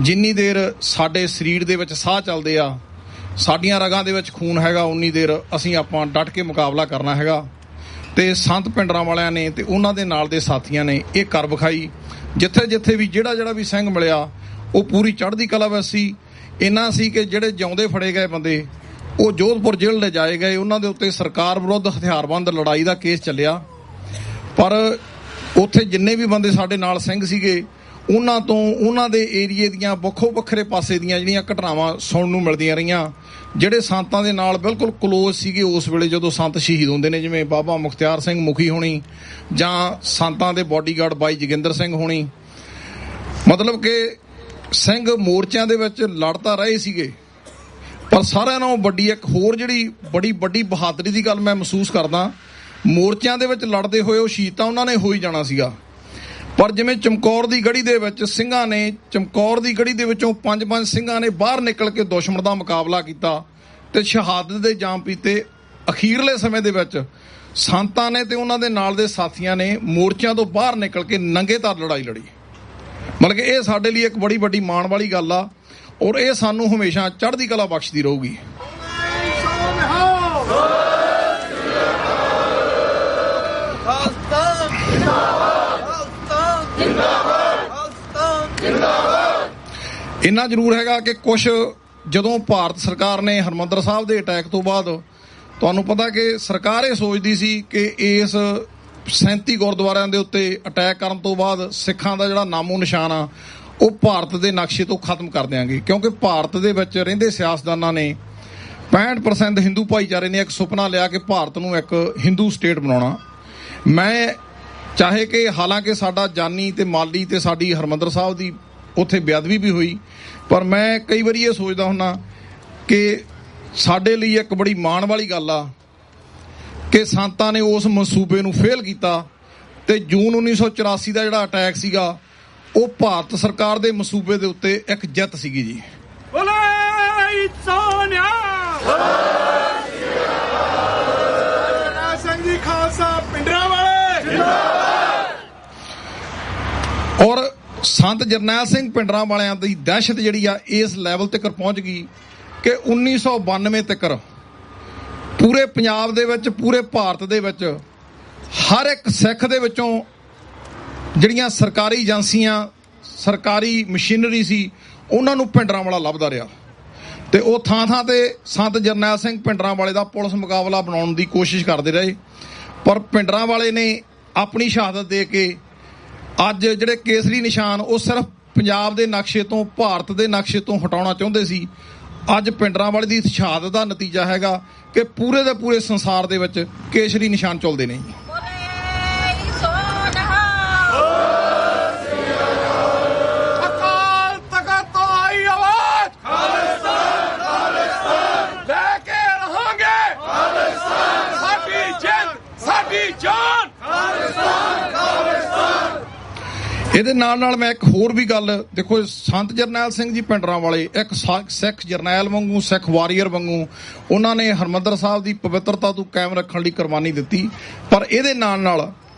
ਜਿੰਨੀ ਦੇਰ ਸਾਡੇ ਸਰੀਰ ਦੇ ਵਿੱਚ ਸਾਹ ਚੱਲਦੇ ਆ, ਸਾਡੀਆਂ ਰਗਾਂ ਦੇ ਵਿੱਚ ਖੂਨ ਹੈਗਾ, ਉਨੀ ਦੇਰ ਅਸੀਂ ਆਪਾਂ ਡਟ ਕੇ ਮੁਕਾਬਲਾ ਕਰਨਾ ਹੈਗਾ। ਤੇ ਸੰਤ ਪਿੰਡਰਾਂ ਵਾਲਿਆਂ ਨੇ ਤੇ ਉਹਨਾਂ ਦੇ ਨਾਲ ਦੇ ਸਾਥੀਆਂ ਨੇ ਇਹ ਕਰ ਵਿਖਾਈ। ਜਿੱਥੇ ਵੀ ਜਿਹੜਾ ਵੀ ਸਿੰਘ ਮਿਲਿਆ, ਉਹ ਪੂਰੀ ਚੜ੍ਹਦੀ ਕਲਾ ਵਿੱਚ ਸੀ। ਇੰਨਾ ਸੀ ਕਿ ਜਿਹੜੇ ਜਿਉਂਦੇ ਫੜੇ ਗਏ ਬੰਦੇ, ਉਹ ਜੋਧਪੁਰ ਜੇਲ੍ਹ ਲਿਜਾਏ ਗਏ। ਉਹਨਾਂ ਦੇ ਉੱਤੇ ਸਰਕਾਰ ਵਿਰੁੱਧ ਹਥਿਆਰਬੰਦ ਲੜਾਈ ਦਾ ਕੇਸ ਚੱਲਿਆ। ਪਰ ਉੱਥੇ ਜਿੰਨੇ ਵੀ ਬੰਦੇ ਸਾਡੇ ਨਾਲ ਸਿੰਘ ਸੀਗੇ, ਉਹਨਾਂ ਤੋਂ, ਉਹਨਾਂ ਦੇ ਏਰੀਏ ਦੀਆਂ ਵੱਖੋ ਵੱਖਰੇ ਪਾਸੇ ਦੀਆਂ ਜਿਹੜੀਆਂ ਘਟਨਾਵਾਂ ਸੁਣਨ ਨੂੰ ਮਿਲਦੀਆਂ ਰਹੀਆਂ। ਜਿਹੜੇ ਸੰਤਾਂ ਦੇ ਨਾਲ ਬਿਲਕੁਲ ਕਲੋਜ਼ ਸੀਗੇ ਉਸ ਵੇਲੇ, ਜਦੋਂ ਸੰਤ ਸ਼ਹੀਦ ਹੁੰਦੇ ਨੇ, ਜਿਵੇਂ ਬਾਬਾ ਮੁਖਤਿਆਰ ਸਿੰਘ ਮੁਖੀ ਹੋਣੀ ਜਾਂ ਸੰਤਾਂ ਦੇ ਬਾਡੀਗਾਰਡ ਬਾਈ ਜੋਗਿੰਦਰ ਸਿੰਘ ਹੋਣੀ, ਮਤਲਬ ਕਿ ਸਿੰਘ ਮੋਰਚਿਆਂ ਦੇ ਵਿੱਚ ਲੜ ਤਾਂ ਰਹੇ ਸੀਗੇ, ਪਰ ਸਾਰਿਆਂ ਨਾਲੋਂ ਵੱਡੀ ਇੱਕ ਹੋਰ ਜਿਹੜੀ ਬੜੀ ਵੱਡੀ ਬਹਾਦਰੀ ਦੀ ਗੱਲ ਮੈਂ ਮਹਿਸੂਸ ਕਰਦਾ, ਮੋਰਚਿਆਂ ਦੇ ਵਿੱਚ ਲੜਦੇ ਹੋਏ ਉਹ ਸ਼ਹੀਦ ਤਾਂ ਉਹਨਾਂ ਨੇ ਹੋ ਹੀ ਜਾਣਾ ਸੀਗਾ। ਪਰ ਜਿਵੇਂ ਚਮਕੌਰ ਦੀ ਗੜੀ ਦੇ ਵਿੱਚ ਸਿੰਘਾਂ ਨੇ, ਚਮਕੌਰ ਦੀ ਗੜੀ ਦੇ ਵਿੱਚੋਂ 5 ਸਿੰਘਾਂ ਨੇ ਬਾਹਰ ਨਿਕਲ ਕੇ ਦੁਸ਼ਮਣ ਦਾ ਮੁਕਾਬਲਾ ਕੀਤਾ ਤੇ ਸ਼ਹਾਦਤ ਦੇ ਜਾਮ ਪੀਤੇ। ਅਖੀਰਲੇ ਸਮੇਂ ਦੇ ਵਿੱਚ ਸੰਤਾਂ ਨੇ ਤੇ ਉਹਨਾਂ ਦੇ ਨਾਲ ਦੇ ਸਾਥੀਆਂ ਨੇ ਮੋਰਚਿਆਂ ਤੋਂ ਬਾਹਰ ਨਿਕਲ ਕੇ ਨੰਗੇ ਧੜ ਲੜਾਈ ਲੜੀ। ਮਤਲਬ ਕਿ ਇਹ ਸਾਡੇ ਲਈ ਇੱਕ ਬੜੀ ਵੱਡੀ ਮਾਣ ਵਾਲੀ ਗੱਲ ਆ, ਔਰ ਇਹ ਸਾਨੂੰ ਹਮੇਸ਼ਾ ਚੜ੍ਹਦੀ ਕਲਾ ਬਖਸ਼ਦੀ ਰਹੂਗੀ। ਇੰਨਾ ਜ਼ਰੂਰ ਹੈਗਾ ਕਿ ਕੁਛ ਜਦੋਂ ਭਾਰਤ ਸਰਕਾਰ ਨੇ ਹਰਿਮੰਦਰ ਸਾਹਿਬ ਦੇ ਅਟੈਕ ਤੋਂ ਬਾਅਦ, ਤੁਹਾਨੂੰ ਪਤਾ ਕਿ ਸਰਕਾਰ ਇਹ ਸੋਚਦੀ ਸੀ ਕਿ ਇਸ 37 ਗੁਰਦੁਆਰਿਆਂ ਦੇ ਉੱਤੇ ਅਟੈਕ ਕਰਨ ਤੋਂ ਬਾਅਦ ਸਿੱਖਾਂ ਦਾ ਜਿਹੜਾ ਨਾਮੋ ਨਿਸ਼ਾਨ ਆ ਉਹ ਭਾਰਤ ਦੇ ਨਕਸ਼ੇ ਤੋਂ ਖਤਮ ਕਰ ਦਿਆਂਗੇ। ਕਿਉਂਕਿ ਭਾਰਤ ਦੇ ਵਿੱਚ ਰਹਿੰਦੇ ਸਿਆਸਤਦਾਨਾਂ ਨੇ 65% ਹਿੰਦੂ ਭਾਈਚਾਰੇ ਨੇ ਇੱਕ ਸੁਪਨਾ ਲਿਆ ਕਿ ਭਾਰਤ ਨੂੰ ਇੱਕ ਹਿੰਦੂ ਸਟੇਟ ਬਣਾਉਣਾ। ਮੈਂ ਚਾਹੇ ਕਿ ਹਾਲਾਂਕਿ ਸਾਡਾ ਜਾਨੀ ਤੇ ਮਾਲੀ ਤੇ ਸਾਡੀ ਹਰਿਮੰਦਰ ਸਾਹਿਬ ਦੀ ਉੱਥੇ ਬੇਅਦਬੀ ਵੀ ਹੋਈ, ਪਰ ਮੈਂ ਕਈ ਵਾਰੀ ਇਹ ਸੋਚਦਾ ਹੁੰਦਾ ਕਿ ਸਾਡੇ ਲਈ ਇੱਕ ਬੜੀ ਮਾਣ ਵਾਲੀ ਗੱਲ ਆ ਕਿ ਸੰਤਾਂ ਨੇ ਉਸ ਮਨਸੂਬੇ ਨੂੰ ਫੇਲ ਕੀਤਾ ਤੇ ਜੂਨ 1984 ਦਾ ਜਿਹੜਾ ਅਟੈਕ ਸੀਗਾ ਉਹ ਭਾਰਤ ਸਰਕਾਰ ਦੇ ਮਨਸੂਬੇ ਦੇ ਉੱਤੇ ਇੱਕ ਜਿੱਤ ਸੀਗੀ ਜੀ। ਔਰ ਸੰਤ ਜਰਨੈਲ ਸਿੰਘ ਪਿੰਡਰਾਂ ਵਾਲਿਆਂ ਦੀ ਦਹਿਸ਼ਤ ਜਿਹੜੀ ਆ ਇਸ ਲੈਵਲ ਤੱਕ ਪਹੁੰਚ ਗਈ ਕਿ 1992 ਤੱਕ ਪੂਰੇ ਪੰਜਾਬ ਦੇ ਵਿੱਚ, ਪੂਰੇ ਭਾਰਤ ਦੇ ਵਿੱਚ ਹਰ ਇੱਕ ਸਿੱਖ ਦੇ ਵਿੱਚੋਂ ਜਿਹੜੀਆਂ ਸਰਕਾਰੀ ਏਜੰਸੀਆਂ, ਸਰਕਾਰੀ ਮਸ਼ੀਨਰੀ ਸੀ, ਉਹਨਾਂ ਨੂੰ ਪਿੰਡਰਾਂ ਵਾਲਾ ਲੱਭਦਾ ਰਿਹਾ ਤੇ ਉਹ ਥਾਂ ਤੇ ਸੰਤ ਜਰਨੈਲ ਸਿੰਘ ਪਿੰਡਰਾਂ ਵਾਲੇ ਦਾ ਪੁਲਿਸ ਮੁਕਾਬਲਾ ਬਣਾਉਣ ਦੀ ਕੋਸ਼ਿਸ਼ ਕਰਦੇ ਰਹੇ। ਪਰ ਪਿੰਡਰਾਂ ਵਾਲੇ ਨੇ ਆਪਣੀ ਸ਼ਹਾਦਤ ਦੇ ਕੇ ਅੱਜ ਜਿਹੜੇ ਕੇਸਰੀ ਨਿਸ਼ਾਨ ਉਹ ਸਿਰਫ ਪੰਜਾਬ ਦੇ ਨਕਸ਼ੇ ਤੋਂ, ਭਾਰਤ ਦੇ ਨਕਸ਼ੇ ਤੋਂ ਹਟਾਉਣਾ ਚਾਹੁੰਦੇ ਸੀ। ਅੱਜ ਪਿੰਡਰਾਂ ਵਾਲੇ ਦੀ ਸ਼ਹਾਦਤ ਦਾ ਨਤੀਜਾ ਹੈਗਾ ਕਿ ਪੂਰੇ ਦੇ ਪੂਰੇ ਸੰਸਾਰ ਦੇ ਵਿੱਚ ਕੇਸਰੀ ਨਿਸ਼ਾਨ ਚੱਲਦੇ ਨੇ। ਇਹਦੇ ਨਾਲ ਮੈਂ ਇੱਕ ਹੋਰ ਵੀ ਗੱਲ ਦੇਖੋ, ਸੰਤ ਜਰਨੈਲ ਸਿੰਘ ਜੀ ਪਿੰਡਰਾਂ ਵਾਲੇ ਇੱਕ ਸਿੱਖ ਜਰਨੈਲ ਵਾਂਗੂ, ਸਿੱਖ ਵਾਰੀਅਰ ਵਾਂਗੂ ਉਹਨਾਂ ਨੇ ਹਰਿਮੰਦਰ ਸਾਹਿਬ ਦੀ ਪਵਿੱਤਰਤਾ ਨੂੰ ਕਾਇਮ ਰੱਖਣ ਲਈ ਕੁਰਬਾਨੀ ਦਿੱਤੀ। ਪਰ ਇਹਦੇ ਨਾਲ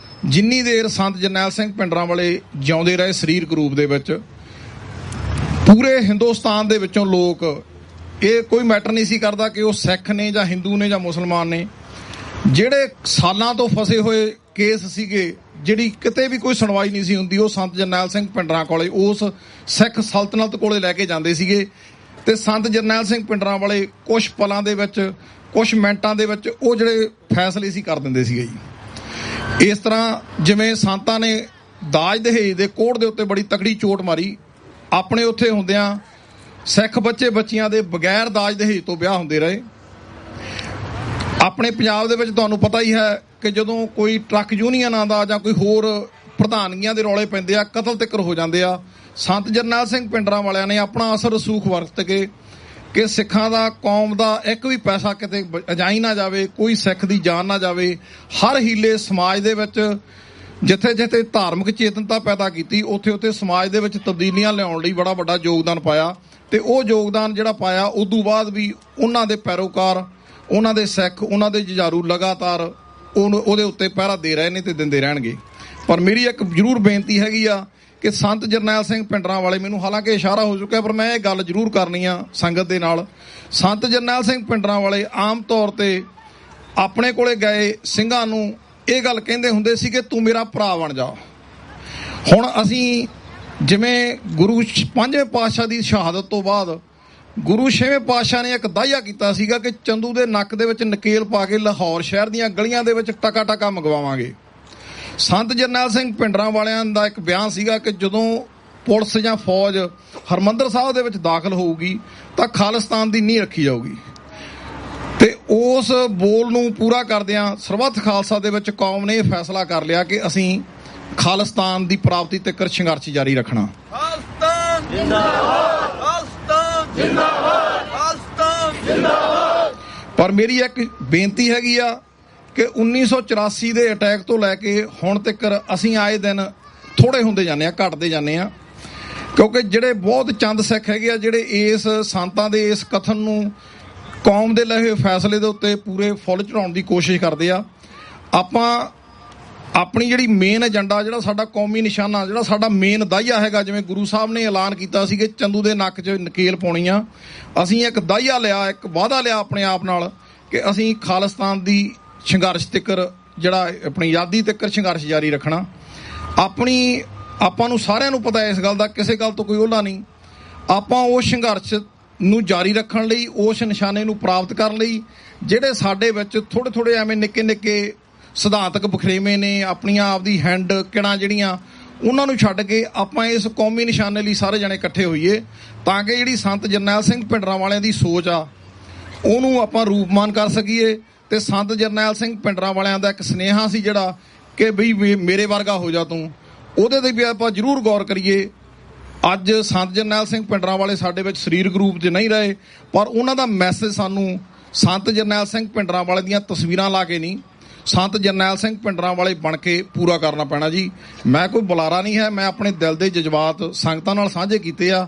ਜਿੰਨੀ ਦੇਰ ਸੰਤ ਜਰਨੈਲ ਸਿੰਘ ਪਿੰਡਰਾਂ ਵਾਲੇ ਜਿਉਂਦੇ ਰਹੇ ਸਰੀਰਕ ਰੂਪ ਦੇ ਵਿੱਚ, ਪੂਰੇ ਹਿੰਦੁਸਤਾਨ ਦੇ ਵਿੱਚੋਂ ਲੋਕ, ਇਹ ਕੋਈ ਮੈਟਰ ਨਹੀਂ ਸੀ ਕਰਦਾ ਕਿ ਉਹ ਸਿੱਖ ਨੇ ਜਾਂ ਹਿੰਦੂ ਨੇ ਜਾਂ ਮੁਸਲਮਾਨ ਨੇ, ਜਿਹੜੇ ਸਾਲਾਂ ਤੋਂ ਫਸੇ ਹੋਏ ਕੇਸ ਸੀਗੇ, ਜਿਹੜੀ ਕਿਤੇ ਵੀ ਕੋਈ ਸੁਣਵਾਈ ਨਹੀਂ ਸੀ ਹੁੰਦੀ, ਉਹ ਸੰਤ ਜਰਨੈਲ ਸਿੰਘ ਪਿੰਡਰਾਂ ਕੋਲੇ, ਉਸ ਸਿੱਖ ਸਲਤਨਤ ਕੋਲੇ ਲੈ ਕੇ ਜਾਂਦੇ ਸੀਗੇ ਤੇ ਸੰਤ ਜਰਨੈਲ ਸਿੰਘ ਪਿੰਡਰਾਂ ਵਾਲੇ ਕੁਝ ਪਲਾਂ ਦੇ ਵਿੱਚ, ਕੁਝ ਮਿੰਟਾਂ ਦੇ ਵਿੱਚ ਉਹ ਜਿਹੜੇ ਫੈਸਲੇ ਸੀ ਕਰ ਦਿੰਦੇ ਸੀਗੇ ਜੀ। ਇਸ ਤਰ੍ਹਾਂ ਜਿਵੇਂ ਸੰਤਾਂ ਨੇ ਦਾਜ ਦਹੇਜ ਦੇ ਕੋੜ ਦੇ ਉੱਤੇ ਬੜੀ ਤਕੜੀ ਚੋਟ ਮਾਰੀ, ਆਪਣੇ ਉੱਥੇ ਹੁੰਦਿਆਂ ਸਿੱਖ ਬੱਚੇ ਬੱਚੀਆਂ ਦੇ ਬਗੈਰ ਦਾਜ ਦਹੇਜ ਤੋਂ ਵਿਆਹ ਹੁੰਦੇ ਰਹੇ। ਆਪਣੇ ਪੰਜਾਬ ਦੇ ਵਿੱਚ ਤੁਹਾਨੂੰ ਪਤਾ ਹੀ ਹੈ ਕਿ ਜਦੋਂ ਕੋਈ ਟਰੱਕ ਯੂਨੀਅਨਾਂ ਦਾ ਜਾਂ ਕੋਈ ਹੋਰ ਪ੍ਰਧਾਨਗੀਆਂ ਦੇ ਰੌਲੇ ਪੈਂਦੇ ਆ, ਕਤਲ ਤੱਕ ਹੋ ਜਾਂਦੇ ਆ। ਸੰਤ ਜਰਨੈਲ ਸਿੰਘ ਪਿੰਡਰਾਂ ਵਾਲਿਆਂ ਨੇ ਆਪਣਾ ਅਸਰ ਰਸੂਖ ਵਰਤ ਕੇ ਕਿ ਸਿੱਖਾਂ ਦਾ, ਕੌਮ ਦਾ ਇੱਕ ਵੀ ਪੈਸਾ ਕਿਤੇ ਅਜਾਈ ਨਾ ਜਾਵੇ, ਕੋਈ ਸਿੱਖ ਦੀ ਜਾਨ ਨਾ ਜਾਵੇ। ਹਰ ਹੀਲੇ ਸਮਾਜ ਦੇ ਵਿੱਚ ਜਿੱਥੇ ਜਿੱਥੇ ਧਾਰਮਿਕ ਚੇਤਨਤਾ ਪੈਦਾ ਕੀਤੀ, ਉੱਥੇ ਉੱਥੇ ਸਮਾਜ ਦੇ ਵਿੱਚ ਤਬਦੀਲੀਆਂ ਲਿਆਉਣ ਲਈ ਬੜਾ ਵੱਡਾ ਯੋਗਦਾਨ ਪਾਇਆ। ਤੇ ਉਹ ਯੋਗਦਾਨ ਜਿਹੜਾ ਪਾਇਆ, ਉਦੋਂ ਬਾਅਦ ਵੀ ਉਹਨਾਂ ਦੇ ਪੈਰੋਕਾਰ, ਉਹਨਾਂ ਦੇ ਸਿੱਖ, ਉਹਨਾਂ ਦੇ ਜੁਝਾਰੂ ਲਗਾਤਾਰ ਉਹਦੇ ਉੱਤੇ ਪਹਿਰਾ ਦੇ ਰਹੇ ਨੇ ਤੇ ਦਿੰਦੇ ਰਹਿਣਗੇ। ਪਰ ਮੇਰੀ ਇੱਕ ਜ਼ਰੂਰ ਬੇਨਤੀ ਹੈਗੀ ਆ ਕਿ ਸੰਤ ਜਰਨੈਲ ਸਿੰਘ ਪਿੰਡਰਾਂ ਵਾਲੇ, ਮੈਨੂੰ ਹਾਲਾਂਕਿ ਇਸ਼ਾਰਾ ਹੋ ਚੁੱਕਿਆ ਪਰ ਮੈਂ ਇਹ ਗੱਲ ਜ਼ਰੂਰ ਕਰਨੀ ਆ ਸੰਗਤ ਦੇ ਨਾਲ। ਸੰਤ ਜਰਨੈਲ ਸਿੰਘ ਪਿੰਡਰਾਂ ਵਾਲੇ ਆਮ ਤੌਰ ਤੇ ਆਪਣੇ ਕੋਲੇ ਗਏ ਸਿੰਘਾਂ ਨੂੰ ਇਹ ਗੱਲ ਕਹਿੰਦੇ ਹੁੰਦੇ ਸੀ ਕਿ ਤੂੰ ਮੇਰਾ ਭਰਾ ਬਣ ਜਾ। ਹੁਣ ਅਸੀਂ ਜਿਵੇਂ ਗੁਰੂ ਪੰਜਵੇਂ ਪਾਤਸ਼ਾਹ ਦੀ ਸ਼ਹਾਦਤ ਤੋਂ ਬਾਅਦ ਗੁਰੂ ਛੇਵੇਂ ਪਾਤਸ਼ਾਹ ਨੇ ਇੱਕ ਦਾਅਵਾ ਕੀਤਾ ਸੀਗਾ ਕਿ ਚੰਦੂ ਦੇ ਨੱਕ ਦੇ ਵਿੱਚ ਨਕੇਲ ਪਾ ਕੇ ਲਾਹੌਰ ਸ਼ਹਿਰ ਦੀਆਂ ਗਲੀਆਂ ਦੇ ਵਿੱਚ ਟਕਾ ਟਕਾ ਮੰਗਵਾਵਾਂਗੇ। ਸੰਤ ਜਰਨੈਲ ਸਿੰਘ ਪਿੰਡਰਾਂ ਵਾਲਿਆਂ ਦਾ ਇੱਕ ਬਿਆਨ ਸੀਗਾ ਕਿ ਜਦੋਂ ਪੁਲਿਸ ਜਾਂ ਫੌਜ ਹਰਿਮੰਦਰ ਸਾਹਿਬ ਦੇ ਵਿੱਚ ਦਾਖਲ ਹੋਊਗੀ ਤਾਂ ਖਾਲਿਸਤਾਨ ਦੀ ਨੀਂਹ ਰੱਖੀ ਜਾਊਗੀ। ਤੇ ਉਸ ਬੋਲ ਨੂੰ ਪੂਰਾ ਕਰਦਿਆਂ ਸਰਬੱਤ ਖਾਲਸਾ ਦੇ ਵਿੱਚ ਕੌਮ ਨੇ ਇਹ ਫੈਸਲਾ ਕਰ ਲਿਆ ਕਿ ਅਸੀਂ ਖਾਲਿਸਤਾਨ ਦੀ ਪ੍ਰਾਪਤੀ ਤੱਕ ਸੰਘਰਸ਼ ਜਾਰੀ ਰੱਖਣਾ। ਖਾਲਿਸਤਾਨ ਜਿੰਦਾਬਾਦ, ਖਾਲਿਸਤਾਨ ਜਿੰਦਾਬਾਦ, ਖਾਲਿਸਤਾਨ ਜਿੰਦਾਬਾਦ। ਪਰ ਮੇਰੀ ਇੱਕ ਬੇਨਤੀ ਹੈਗੀ ਆ ਕਿ 1984 ਦੇ ਅਟੈਕ ਤੋਂ ਲੈ ਕੇ ਹੁਣ ਤੱਕ ਅਸੀਂ ਆਏ ਦਿਨ ਥੋੜੇ ਹੁੰਦੇ ਜਾਂਦੇ ਆ, ਘਟਦੇ ਜਾਂਦੇ ਆ, ਕਿਉਂਕਿ ਜਿਹੜੇ ਬਹੁਤ ਚੰਦ ਸਿੱਖ ਹੈਗੇ ਆ ਜਿਹੜੇ ਇਸ ਸੰਤਾਂ ਦੇ ਇਸ ਕਥਨ ਨੂੰ, ਕੌਮ ਦੇ ਲਏ ਫੈਸਲੇ ਦੇ ਉੱਤੇ ਪੂਰੇ ਫੁੱਲ ਚੜਾਉਣ ਦੀ ਕੋਸ਼ਿਸ਼ ਕਰਦੇ ਆ। ਆਪਾਂ ਆਪਣੀ ਜਿਹੜੀ ਮੇਨ ਏਜੰਡਾ, ਜਿਹੜਾ ਸਾਡਾ ਕੌਮੀ ਨਿਸ਼ਾਨਾ, ਜਿਹੜਾ ਸਾਡਾ ਮੇਨ ਦਾਅਵਾ ਹੈਗਾ, ਜਿਵੇਂ ਗੁਰੂ ਸਾਹਿਬ ਨੇ ਐਲਾਨ ਕੀਤਾ ਸੀ ਕਿ ਚੰਦੂ ਦੇ ਨੱਕ 'ਚ ਨਕੇਲ ਪਾਉਣੀ ਆ, ਅਸੀਂ ਇੱਕ ਦਾਅਵਾ ਲਿਆ, ਇੱਕ ਵਾਅਦਾ ਲਿਆ ਆਪਣੇ ਆਪ ਨਾਲ ਕਿ ਅਸੀਂ ਖਾਲਿਸਤਾਨ ਦੀ ਸੰਘਰਸ਼ ਤੱਕ, ਜਿਹੜਾ ਆਪਣੀ ਆਜ਼ਾਦੀ ਤੱਕ ਸੰਘਰਸ਼ ਜਾਰੀ ਰੱਖਣਾ। ਆਪਾਂ ਨੂੰ ਸਾਰਿਆਂ ਨੂੰ ਪਤਾ ਇਸ ਗੱਲ ਦਾ, ਕਿਸੇ ਗੱਲ ਤੋਂ ਕੋਈ ਓਹਲਾ ਨਹੀਂ। ਆਪਾਂ ਉਸ ਸੰਘਰਸ਼ ਨੂੰ ਜਾਰੀ ਰੱਖਣ ਲਈ, ਉਸ ਨਿਸ਼ਾਨੇ ਨੂੰ ਪ੍ਰਾਪਤ ਕਰਨ ਲਈ ਜਿਹੜੇ ਸਾਡੇ ਵਿੱਚ ਥੋੜੇ ਥੋੜੇ ਐਵੇਂ ਨਿੱਕੇ ਨਿੱਕੇ ਸਿਧਾਂਤਕ ਬਖਰੇਵੇਂ ਨੇ, ਆਪਣੀਆਂ ਆਪਦੀ ਹੈਂਡ ਕਿਣਾ ਜਿਹੜੀਆਂ, ਉਹਨਾਂ ਨੂੰ ਛੱਡ ਕੇ ਆਪਾਂ ਇਸ ਕੌਮੀ ਨਿਸ਼ਾਨੇ ਲਈ ਸਾਰੇ ਜਣੇ ਇਕੱਠੇ ਹੋਈਏ ਤਾਂ ਕਿ ਜਿਹੜੀ ਸੰਤ ਜਰਨੈਲ ਸਿੰਘ ਪਿੰਡਰਾਂ ਵਾਲਿਆਂ ਦੀ ਸੋਚ ਆ ਉਹਨੂੰ ਆਪਾਂ ਰੂਪਮਾਨ ਕਰ ਸਕੀਏ। ਤੇ ਸੰਤ ਜਰਨੈਲ ਸਿੰਘ ਪਿੰਡਰਾਂ ਵਾਲਿਆਂ ਦਾ ਇੱਕ ਸੁਨੇਹਾ ਸੀ ਜਿਹੜਾ ਕਿ ਬਈ ਮੇਰੇ ਵਰਗਾ ਹੋ ਜਾ ਤੂੰ, ਉਹਦੇ ਤੇ ਵੀ ਆਪਾਂ ਜ਼ਰੂਰ ਗੌਰ ਕਰੀਏ। ਅੱਜ ਸੰਤ ਜਰਨੈਲ ਸਿੰਘ ਪਿੰਡਰਾਂ ਵਾਲੇ ਸਾਡੇ ਵਿੱਚ ਸਰੀਰਕ ਰੂਪ 'ਚ ਨਹੀਂ ਰਹੇ, ਪਰ ਉਹਨਾਂ ਦਾ ਮੈਸੇਜ ਸਾਨੂੰ ਸੰਤ ਜਰਨੈਲ ਸਿੰਘ ਪਿੰਡਰਾਂ ਵਾਲੇ ਦੀਆਂ ਤਸਵੀਰਾਂ ਲਾ ਕੇ ਨਹੀਂ, ਸੰਤ ਜਰਨੈਲ ਸਿੰਘ ਪਿੰਡਰਾਂ ਵਾਲੇ ਬਣ ਕੇ ਪੂਰਾ ਕਰਨਾ ਪੈਣਾ ਜੀ। ਮੈਂ ਕੋਈ ਬੁਲਾਰਾ ਨਹੀਂ ਹੈ, ਮੈਂ ਆਪਣੇ ਦਿਲ ਦੇ ਜਜ਼ਬਾਤ ਸੰਗਤਾਂ ਨਾਲ ਸਾਂਝੇ ਕੀਤੇ ਆ।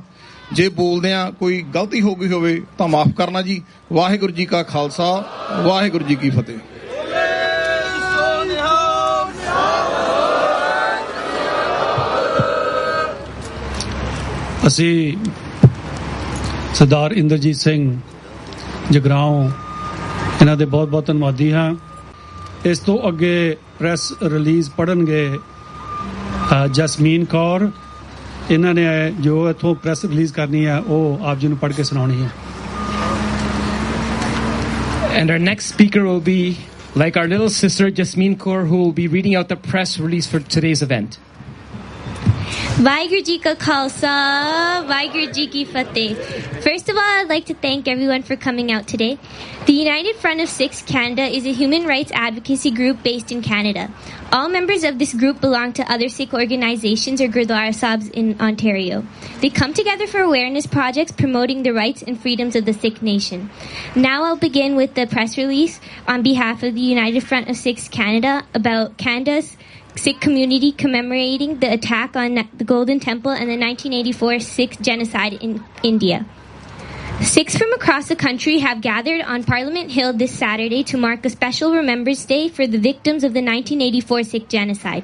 ਜੇ ਬੋਲਦਿਆਂ ਕੋਈ ਗਲਤੀ ਹੋ ਗਈ ਹੋਵੇ ਤਾਂ ਮਾਫ ਕਰਨਾ ਜੀ। ਵਾਹਿਗੁਰੂ ਜੀ ਕਾ ਖਾਲਸਾ, ਵਾਹਿਗੁਰੂ ਜੀ ਕੀ ਫਤਿਹ। ਅਸੀਂ ਸਰਦਾਰ ਇੰਦਰਜੀਤ ਸਿੰਘ ਜਗਰਾਓਂ ਇਹਨਾਂ ਦੇ ਬਹੁਤ ਬਹੁਤ ਧੰਨਵਾਦੀ ਹਾਂ। ਇਸ ਤੋਂ ਅੱਗੇ ਪ੍ਰੈਸ ਰਿਲੀਜ਼ ਪੜ੍ਹਨਗੇ ਜਸਮੀਨ ਕੌਰ। ਇਹਨਾਂ ਨੇ ਜੋ ਇੱਥੋਂ ਪ੍ਰੈਸ ਰਿਲੀਜ਼ ਕਰਨੀ ਹੈ ਉਹ ਆਪ ਜੀ ਨੂੰ ਪੜ੍ਹ ਕੇ ਸੁਣਾਉਣੀ ਹੈ। And our next speaker will be like our little sister Jasmine Kaur, who will be reading out the press release for today's event. Vaheguru Ji Ka Khalsa, Vaheguru Ji Ki Fateh. First of all, I'd like to thank everyone for coming out today. The United Front of Sikhs Canada is a human rights advocacy group based in Canada. All members of this group belong to other Sikh organizations or Gurdwara Sahibs in Ontario. They come together for awareness projects promoting the rights and freedoms of the Sikh nation. Now I'll begin with the press release on behalf of the United Front of Sikhs Canada about Canada's Sikh community commemorating the attack on the Golden Temple and the 1984 Sikh genocide in India. Sikhs from across the country have gathered on Parliament Hill this Saturday to mark a special Remembrance Day for the victims of the 1984 Sikh genocide.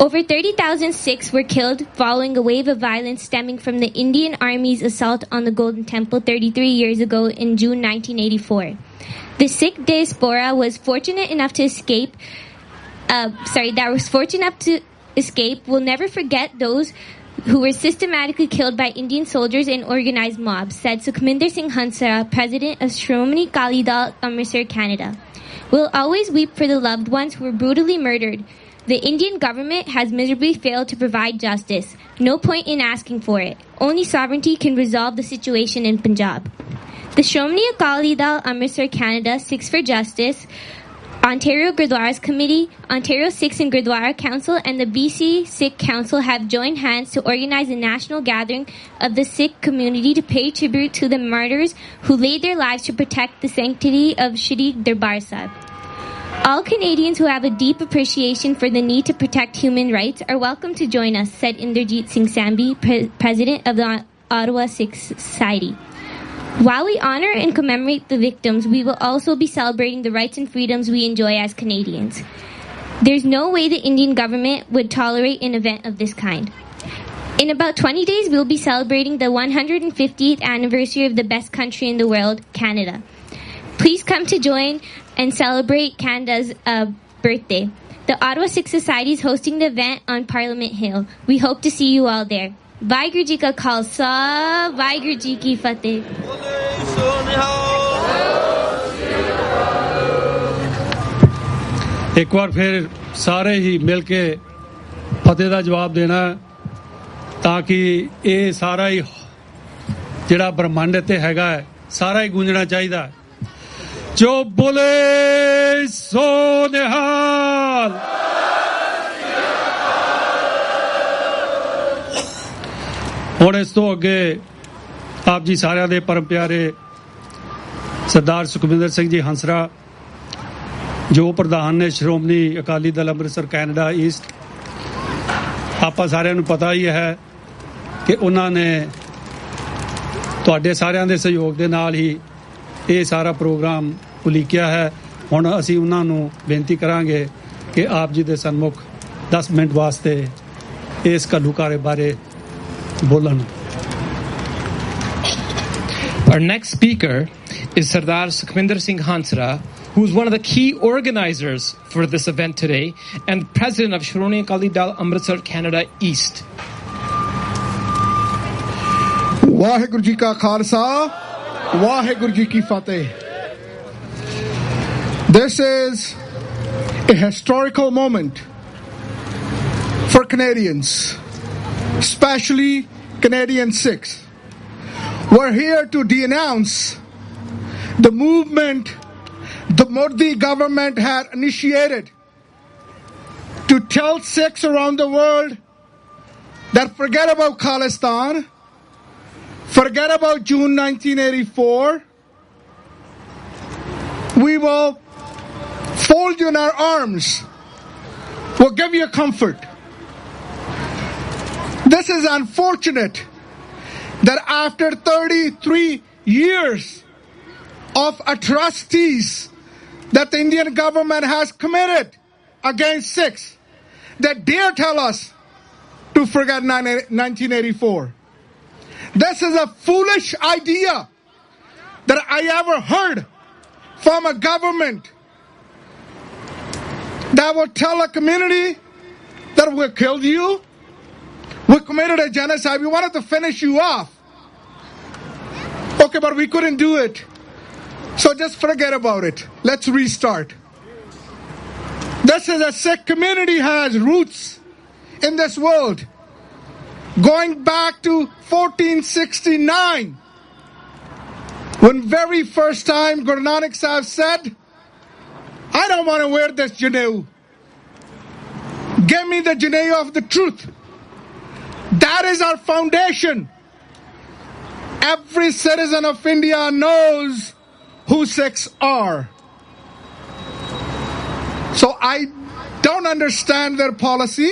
Over 30,000 Sikhs were killed following a wave of violence stemming from the Indian Army's assault on the Golden Temple 33 years ago in June 1984. The Sikh diaspora was fortunate enough to escape will never forget those who were systematically killed by Indian soldiers and organized mobs, said Sukhminder Singh Hansra, president of Shromani Akali Dal, Amritsar, Canada. We'll always weep for the loved ones who were brutally murdered. The Indian government has miserably failed to provide justice. No point in asking for it. Only sovereignty can resolve the situation in Punjab. The Shromani Akali Dal, Amritsar, Canada, Sikhs for Justice, Ontario Gurdwaras Committee, Ontario Sikhs and Gurdwara Council, and the BC Sikh Council have joined hands to organize a national gathering of the Sikh community to pay tribute to the martyrs who laid their lives to protect the sanctity of Shri Darbar Sahib. All Canadians who have a deep appreciation for the need to protect human rights are welcome to join us, said Inderjeet Singh Sambi, president of the Ottawa Sikh Society. While we honor and commemorate the victims, we will also be celebrating the rights and freedoms we enjoy as Canadians. There's no way the Indian government would tolerate an event of this kind. In about 20 days, we'll be celebrating the 150th anniversary of the best country in the world, Canada. Please come to join and celebrate Canada's birthday. The Ottawa Sikh Society is hosting the event on Parliament Hill. We hope to see you all there. Waheguru ji ਕਾ ਖਾਲਸਾ ਵਾਹਿਗੁਰੂ ਜੀ ਕੀ ਫਤਿਹ ਇੱਕ ਵਾਰ ਫਿਰ ਸਾਰੇ ਹੀ ਮਿਲ ਕੇ ਫਤਿਹ ਦਾ ਜਵਾਬ ਦੇਣਾ ਤਾਂ ਕਿ ਇਹ ਸਾਰਾ ਹੀ ਜਿਹੜਾ ਬ੍ਰਹਮੰਡ ਤੇ ਹੈਗਾ ਹੈ ਸਾਰਾ ਹੀ ਗੂੰਜਣਾ ਚਾਹੀਦਾ ਜੋ ਬੋਲੇ ਸੋ ਨਿਹਾਲ ਹੁਣ ਇਸ ਤੋਂ ਅੱਗੇ ਆਪ ਜੀ ਸਾਰਿਆਂ ਦੇ ਪਰਮ ਪਿਆਰੇ ਸਰਦਾਰ ਸੁਖਵਿੰਦਰ ਸਿੰਘ ਜੀ ਹੰਸਰਾ ਜੋ ਪ੍ਰਧਾਨ ਨੇ ਸ਼੍ਰੋਮਣੀ ਅਕਾਲੀ ਦਲ ਅੰਮ੍ਰਿਤਸਰ ਕੈਨੇਡਾ ਈਸਟ ਆਪਾਂ ਸਾਰਿਆਂ ਨੂੰ ਪਤਾ ਹੀ ਹੈ ਕਿ ਉਹਨਾਂ ਨੇ ਤੁਹਾਡੇ ਸਾਰਿਆਂ ਦੇ ਸਹਿਯੋਗ ਦੇ ਨਾਲ ਹੀ ਇਹ ਸਾਰਾ ਪ੍ਰੋਗਰਾਮ ਉਲੀਕਿਆ ਹੈ ਹੁਣ ਅਸੀਂ ਉਹਨਾਂ ਨੂੰ ਬੇਨਤੀ ਕਰਾਂਗੇ ਕਿ ਆਪ ਜੀ ਦੇ ਸਨਮੁਖ 10 ਮਿੰਟ ਵਾਸਤੇ ਇਸ ਘੱਲੂਘਾਰੇ ਬਾਰੇ ਬੋਲਣ Our next speaker is Sardar Sukhminder Singh Hansra, who is one of the key organizers for this event today and president of Shromani Akali Dal Amritsar Canada East. Vaheguru Ji Ka Khalsa, Vaheguru Ji Ki Fateh. This is a historical moment for Canadians, especially Canadian Sikhs. We're here to denounce the movement the Modi government had initiated to tell Sikhs around the world that forget about Khalistan, forget about June 1984. We will fold you in our arms. We'll give you comfort. This is unfortunate that after 33 years of atrocities that the Indian government has committed against Sikhs, they dare tell us to forget 1984. This is a foolish idea that I ever heard from a government that will tell a community that we killed you, we committed a genocide, we wanted to finish you off. Okay, but we couldn't do it. So just forget about it. Let's restart. This is a Sikh community has roots in this world. Going back to 1469. When very first time Guru Nanak Sahib said, I don't want to wear this janeu. Give me the janeu of the truth. That is our foundation. Every citizen of India knows who Sikhs are. So I don't understand their policy.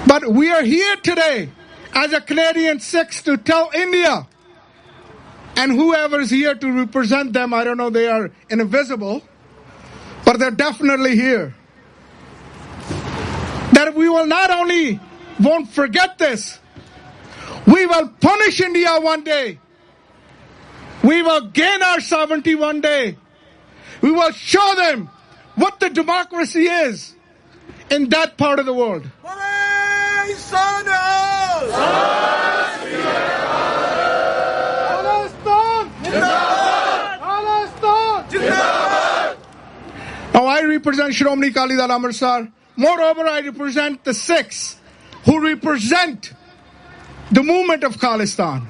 But we are here today as a Canadian Sikhs to tell India and whoever is here to represent them, I don't know, they are invisible, but they're definitely here. That we will not only won't forget this, we will punish India one day. We will gain our sovereignty one day. We will show them what the democracy is in that part of the world. Now I represent Shromani Akali Dal Amritsar. Moreover, I represent the Sikhs who represent the movement of Khalistan.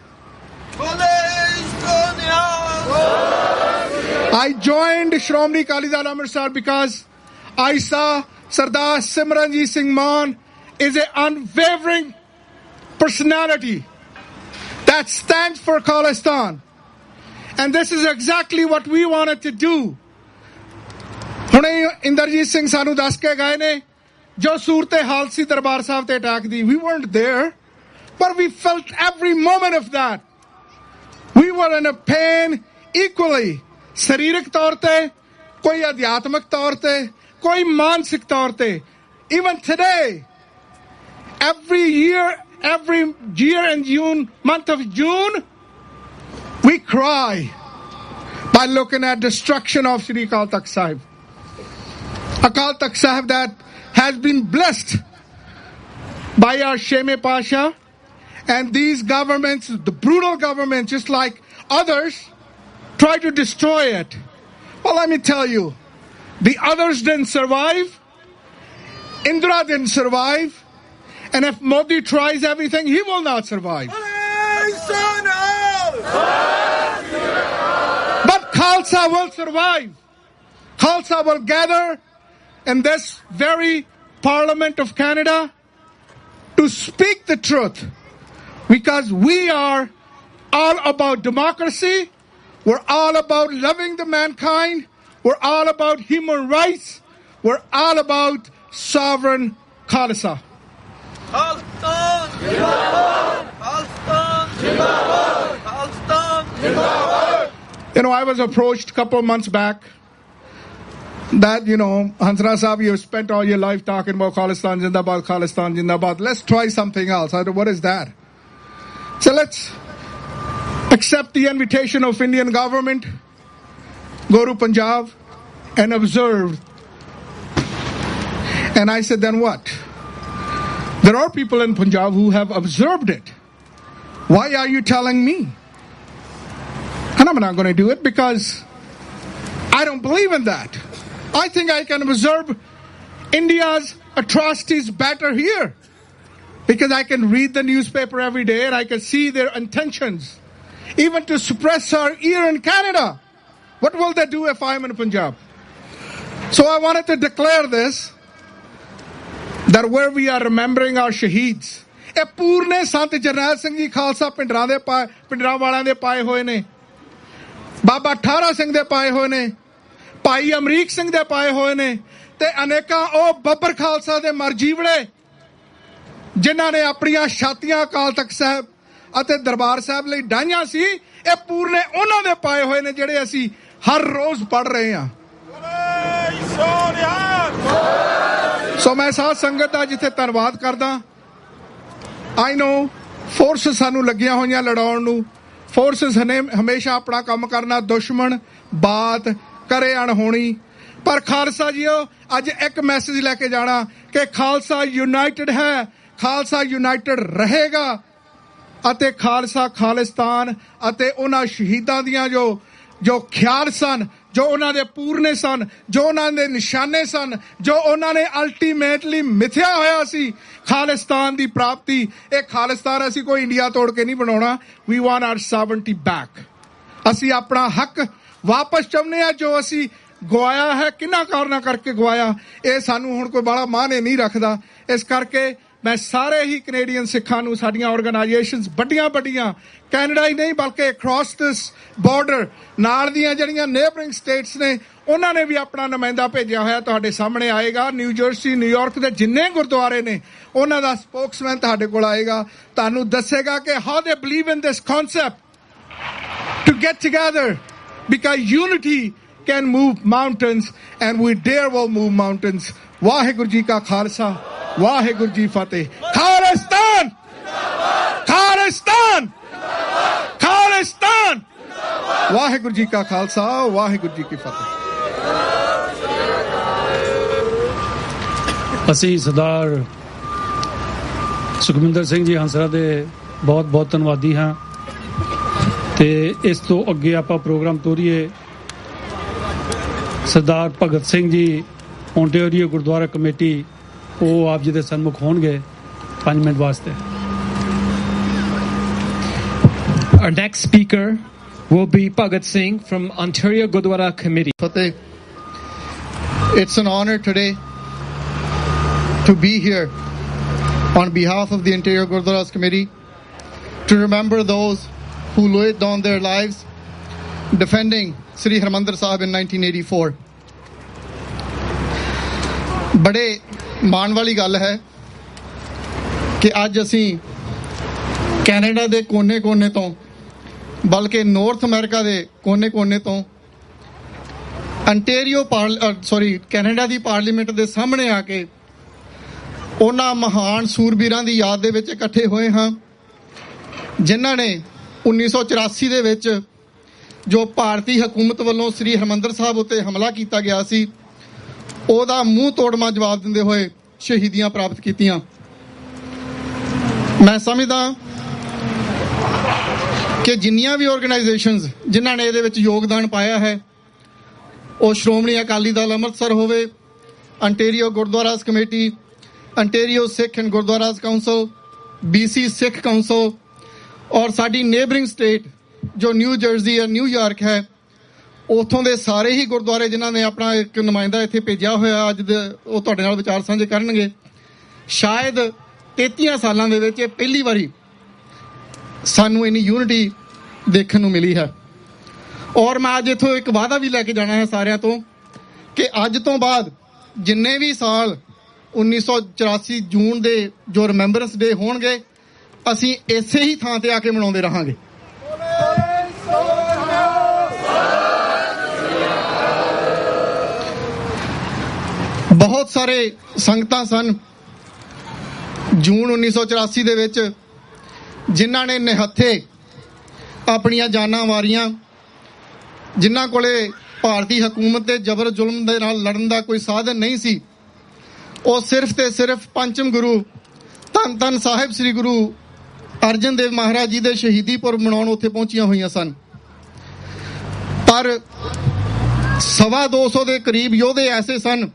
I joined Shromani Akali Dal Amritsar because I saw Sardar Simranjit Singh Mann is an unwavering personality that stands for Khalistan. And this is exactly what we wanted to do. ਹੁਣੇ ਇੰਦਰਜੀਤ ਸਿੰਘ ਸਾਨੂੰ ਦੱਸ ਕੇ ਗਏ ਨੇ ਜੋ ਸੂਰਤ ਹਾਲ ਸੀ ਦਰਬਾਰ ਸਾਹਿਬ ਤੇ attack the we weren't there but we felt every moment of that. We were in a pain equally. ਸਰੀਰਕ ਤੌਰ ਤੇ ਕੋਈ ਅਧਿਆਤਮਕ ਤੌਰ ਤੇ ਕੋਈ ਮਾਨਸਿਕ ਤੌਰ ਤੇ even today every year in June, month of June, we cry by looking at destruction of Sri Akal Takht Sahib. Akal Takht Sahib that has been blessed by our Sheme Pasha, and these governments, the brutal governments, just like others, try to destroy it. Well, let me tell you, the others didn't survive. Indra didn't survive. And if Modi tries everything, he will not survive. But Khalsa will survive. Khalsa will gather in this very Parliament of Canada to speak the truth, because we are all about democracy. We're all about loving the mankind. We're all about human rights. We're all about sovereign Khalsa. Khalstan Zindabad! Khalstan Zindabad! Khalstan Zindabad! I was approached a couple of months back that, Hansraj Sahib, you have spent all your life talking about Khalistan Zindabad, Khalistan Zindabad. Let's try something else. I said, what is that? So let's accept the invitation of Indian government, go to Punjab and observe. And I said, then what? There are people in Punjab who have observed it. Why are you telling me? And I'm not going to do it because I don't believe in that. I think I can observe India's atrocities better here, because I can read the newspaper every day and I can see their intentions, even to suppress our ear in Canada. What will they do if I'm in Punjab? So I wanted to declare this, that where we are remembering our shaheeds, ਇਹ ਪੂਰਨੇ ਸੰਤ ਜਰਨੈਲ ਸਿੰਘ ਜੀ ਖਾਲਸਾ ਪਿੰਡਰਾਂ ਵਾਲਿਆਂ ਦੇ ਪਾਏ ਹੋਏ ਨੇ, ਬਾਬਾ ਠਾਰਾ ਸਿੰਘ ਦੇ ਪਾਏ ਹੋਏ ਨੇ, ਭਾਈ ਅਮਰੀਕ ਸਿੰਘ ਦੇ ਪਾਏ ਹੋਏ ਨੇ, ਤੇ ਅਨੇਕਾਂ ਉਹ ਬੱਬਰ ਖਾਲਸਾ ਦੇ ਮਰਜੀਵੜੇ ਜਿਨ੍ਹਾਂ ਨੇ ਆਪਣੀਆਂ ਛਾਤੀਆਂ ਅਕਾਲ ਤਖਤ ਸਾਹਿਬ ਅਤੇ ਦਰਬਾਰ ਸਾਹਿਬ ਲਈ ਡਾਈਆਂ ਸੀ, ਇਹ ਪੂਰਨੇ ਉਹਨਾਂ ਦੇ ਪਾਏ ਹੋਏ ਨੇ ਜਿਹੜੇ ਅਸੀਂ ਹਰ ਰੋਜ਼ ਪੜ੍ਹ ਰਹੇ ਹਾਂ। ਸੋ ਮੈਂ ਸਾਧ ਸੰਗਤ ਦਾ ਜਿੱਥੇ ਧੰਨਵਾਦ ਕਰਦਾ। ਆਈ ਨੋ ਫੋਰਸਸ ਸਾਨੂੰ ਲੱਗੀਆਂ ਹੋਈਆਂ ਲੜਾਉਣ ਨੂੰ, ਫੋਰਸਸ ਨੇ ਹਮੇਸ਼ਾ ਆਪਣਾ ਕੰਮ ਕਰਨਾ, ਦੁਸ਼ਮਣ ਬਾਤ ਕਰੇ ਅਣਹੋਣੀ, ਪਰ ਖਾਲਸਾ ਜੀਓ ਅੱਜ ਇੱਕ ਮੈਸੇਜ ਲੈ ਕੇ ਜਾਣਾ ਕਿ ਖਾਲਸਾ ਯੂਨਾਈਟਿਡ ਹੈ, ਖਾਲਸਾ ਯੂਨਾਈਟਿਡ ਰਹੇਗਾ, ਅਤੇ ਖਾਲਸਾ ਖਾਲਿਸਤਾਨ ਅਤੇ ਉਹਨਾਂ ਸ਼ਹੀਦਾਂ ਦੀਆਂ ਜੋ ਖਿਆਲ ਸਨ, ਜੋ ਉਹਨਾਂ ਦੇ ਪੂਰਨੇ ਸਨ, ਜੋ ਉਹਨਾਂ ਦੇ ਨਿਸ਼ਾਨੇ ਸਨ, ਜੋ ਉਹਨਾਂ ਨੇ ਅਲਟੀਮੇਟਲੀ ਮਿਥਿਆ ਹੋਇਆ ਸੀ ਖਾਲਿਸਤਾਨ ਦੀ ਪ੍ਰਾਪਤੀ, ਇਹ ਖਾਲਿਸਤਾਨ ਅਸੀਂ ਕੋਈ ਇੰਡੀਆ ਤੋੜ ਕੇ ਨਹੀਂ ਬਣਾਉਣਾ। We want our sovereignty back. ਅਸੀਂ ਆਪਣਾ ਹੱਕ ਵਾਪਸ ਚਾਹੁੰਦੇ ਹਾਂ ਜੋ ਅਸੀਂ ਗਵਾਇਆ ਹੈ, ਕਿੰਨਾ ਕਾਰਨਾਂ ਕਰਕੇ ਗਵਾਇਆ, ਇਹ ਸਾਨੂੰ ਹੁਣ ਕੋਈ ਬੜਾ ਮਾਅਨੇ ਨਹੀਂ ਰੱਖਦਾ। ਇਸ ਕਰਕੇ ਮੈਂ ਸਾਰੇ ਹੀ ਕੈਨੇਡੀਅਨ ਸਿੱਖਾਂ ਨੂੰ, ਸਾਡੀਆਂ ਆਰਗੇਨਾਈਜੇਸ਼ਨਸ ਵੱਡੀਆਂ ਕੈਨੇਡਾ ਹੀ ਨਹੀਂ ਬਲਕਿ ਅਕ੍ਰੋਸ ਦਿਸ ਬਾਰਡਰ ਨਾਲ ਦੀਆਂ ਜਿਹੜੀਆਂ ਨੇਬਰਿੰਗ ਸਟੇਟਸ ਨੇ, ਉਹਨਾਂ ਨੇ ਵੀ ਆਪਣਾ ਨੁਮਾਇੰਦਾ ਭੇਜਿਆ ਹੋਇਆ, ਤੁਹਾਡੇ ਸਾਹਮਣੇ ਆਏਗਾ। ਨਿਊ ਜਰਸੀ, ਨਿਊਯਾਰਕ ਦੇ ਜਿੰਨੇ ਗੁਰਦੁਆਰੇ ਨੇ ਉਹਨਾਂ ਦਾ ਸਪੋਕਸਮੈਨ ਤੁਹਾਡੇ ਕੋਲ ਆਏਗਾ, ਤੁਹਾਨੂੰ ਦੱਸੇਗਾ ਕਿ how they believe in this concept to get together, because unity can move mountains and we dare will move mountains. Waheguru ji ਕਾ ਖਾਲਸਾ, ਵਾਹਿਗੁਰੂ ਜੀ ਫਤਿਹ। ਖਾਲਿਸਤਾਨ ਖਾਲਿਸਤਾਨ ਖਾਲਿਸਤਾਨ, ਵਾਹਿਗੁਰੂ ਜੀ ਕਾ ਖਾਲਸਾ, ਵਾਹਿਗੁਰੂ ਜੀ ਕੀ ਫਤਿਹ। ਅਸੀਂ ਸਰਦਾਰ ਸੁਖਵਿੰਦਰ ਸਿੰਘ ਜੀ ਹੰਸਰਾ ਦੇ ਬਹੁਤ ਬਹੁਤ ਧੰਨਵਾਦੀ ਹਾਂ ਤੇ ਇਸ ਤੋਂ ਅੱਗੇ ਆਪਾਂ programme ਤੋਰੀਏ Sardar Bhagat Singh ji Ontario Gurdwara committee ਉਹ ਆਪ ਜੀ ਦੇ ਸਨਮੁਖ ਹੋਣਗੇ 5 ਮਿੰਟ ਵਾਸਤੇ। Our next speaker will be Bhagat Singh from Ontario Gurdwara Committee. Fateh, it's an honor today to be here on behalf of the Ontario Gurdwaras Committee to remember those who laid down their lives defending Sri Harmandir Sahib in 1984. ਬੜੇ ਮਾਣ ਵਾਲੀ ਗੱਲ ਹੈ ਕਿ ਅੱਜ ਅਸੀਂ ਕੈਨੇਡਾ ਦੇ ਕੋਨੇ-ਕੋਨੇ ਤੋਂ ਬਲਕਿ ਨਾਰਥ ਅਮਰੀਕਾ ਦੇ ਕੋਨੇ-ਕੋਨੇ ਤੋਂ ਕੈਨੇਡਾ ਦੀ ਪਾਰਲੀਮੈਂਟ ਦੇ ਸਾਹਮਣੇ ਆ ਕੇ ਉਹਨਾਂ ਮਹਾਨ ਸੂਰਬੀਰਾਂ ਦੀ ਯਾਦ ਦੇ ਵਿੱਚ ਇਕੱਠੇ ਹੋਏ ਹਾਂ ਜਿਨ੍ਹਾਂ ਨੇ 1984 ਦੇ ਵਿੱਚ ਜੋ ਭਾਰਤੀ ਹਕੂਮਤ ਵੱਲੋਂ ਸ੍ਰੀ ਹਰਿਮੰਦਰ ਸਾਹਿਬ ਉੱਤੇ ਹਮਲਾ ਕੀਤਾ ਗਿਆ ਸੀ ਉਹਦਾ ਮੂੰਹ ਤੋੜਵਾਂ ਜਵਾਬ ਦਿੰਦੇ ਹੋਏ ਸ਼ਹੀਦੀਆਂ ਪ੍ਰਾਪਤ ਕੀਤੀਆਂ। ਮੈਂ ਸਮਝਦਾ ਕਿ ਜਿੰਨੀਆਂ ਵੀ ਆਰਗੇਨਾਈਜੇਸ਼ਨਸ ਜਿਨ੍ਹਾਂ ਨੇ ਇਹਦੇ ਵਿੱਚ ਯੋਗਦਾਨ ਪਾਇਆ ਹੈ ਉਹ ਸ਼੍ਰੋਮਣੀ ਅਕਾਲੀ ਦਲ ਅੰਮ੍ਰਿਤਸਰ ਹੋਵੇ, Ontario Gurdwaras committee, Ontario Sikh and Gurdwaras council, BC Sikh council ਔਰ ਸਾਡੀ ਨੇਬਰਿੰਗ ਸਟੇਟ ਜੋ ਨਿਊ ਜਰਸੀ ਜਾਂ ਨਿਊਯਾਰਕ ਹੈ ਉੱਥੋਂ ਦੇ ਸਾਰੇ ਹੀ ਗੁਰਦੁਆਰੇ ਜਿਨ੍ਹਾਂ ਨੇ ਆਪਣਾ ਇੱਕ ਨੁਮਾਇੰਦਾ ਇੱਥੇ ਭੇਜਿਆ ਹੋਇਆ ਅੱਜ ਦੇ ਉਹ ਤੁਹਾਡੇ ਨਾਲ ਵਿਚਾਰ ਸਾਂਝੇ ਕਰਨਗੇ। ਸ਼ਾਇਦ 33 ਸਾਲਾਂ ਦੇ ਵਿੱਚ ਇਹ ਪਹਿਲੀ ਵਾਰੀ ਸਾਨੂੰ ਇੰਨੀ ਯੂਨਿਟੀ ਦੇਖਣ ਨੂੰ ਮਿਲੀ ਹੈ ਔਰ ਮੈਂ ਅੱਜ ਇੱਥੋਂ ਇੱਕ ਵਾਅਦਾ ਵੀ ਲੈ ਕੇ ਜਾਣਾ ਹੈ ਸਾਰਿਆਂ ਤੋਂ ਕਿ ਅੱਜ ਤੋਂ ਬਾਅਦ ਜਿੰਨੇ ਵੀ ਸਾਲ 1984 ਜੂਨ ਦੇ ਜੋ ਰਿਮੈਂਬਰੈਂਸ ਡੇ ਹੋਣਗੇ ਅਸੀਂ ਇਸੇ ਹੀ ਥਾਂ ਤੇ ਆ ਕੇ ਮਨਾਉਂਦੇ ਰਹਾਂਗੇ। ਬਹੁਤ ਸਾਰੇ ਸੰਗਤਾਂ ਸਨ ਜੂਨ 1984 ਦੇ ਵਿੱਚ ਜਿਨ੍ਹਾਂ ਨੇ ਨਿਹੱਥੇ ਆਪਣੀਆਂ ਜਾਨਾਂ ਵਾਰੀਆਂ, ਜਿਨ੍ਹਾਂ ਕੋਲੇ ਭਾਰਤੀ ਹਕੂਮਤ ਤੇ ਜ਼ਬਰ ਜ਼ੁਲਮ ਦੇ ਨਾਲ ਲੜਨ ਦਾ ਕੋਈ ਸਾਧਨ ਨਹੀਂ ਸੀ। ਉਹ ਸਿਰਫ ਤੇ ਸਿਰਫ ਪੰਚਮ ਗੁਰੂ ਧੰਨ ਧੰਨ ਸਾਹਿਬ ਸ੍ਰੀ ਗੁਰੂ ਅਰਜਨ ਦੇਵ ਮਹਾਰਾਜ ਜੀ ਦੇ ਸ਼ਹੀਦੀ ਪੁਰਬ ਮਨਾਉਣ ਉੱਥੇ ਪਹੁੰਚੀਆਂ ਹੋਈਆਂ ਸਨ। ਪਰ 250 ਦੇ ਕਰੀਬ ਯੋਧੇ ਐਸੇ ਸਨ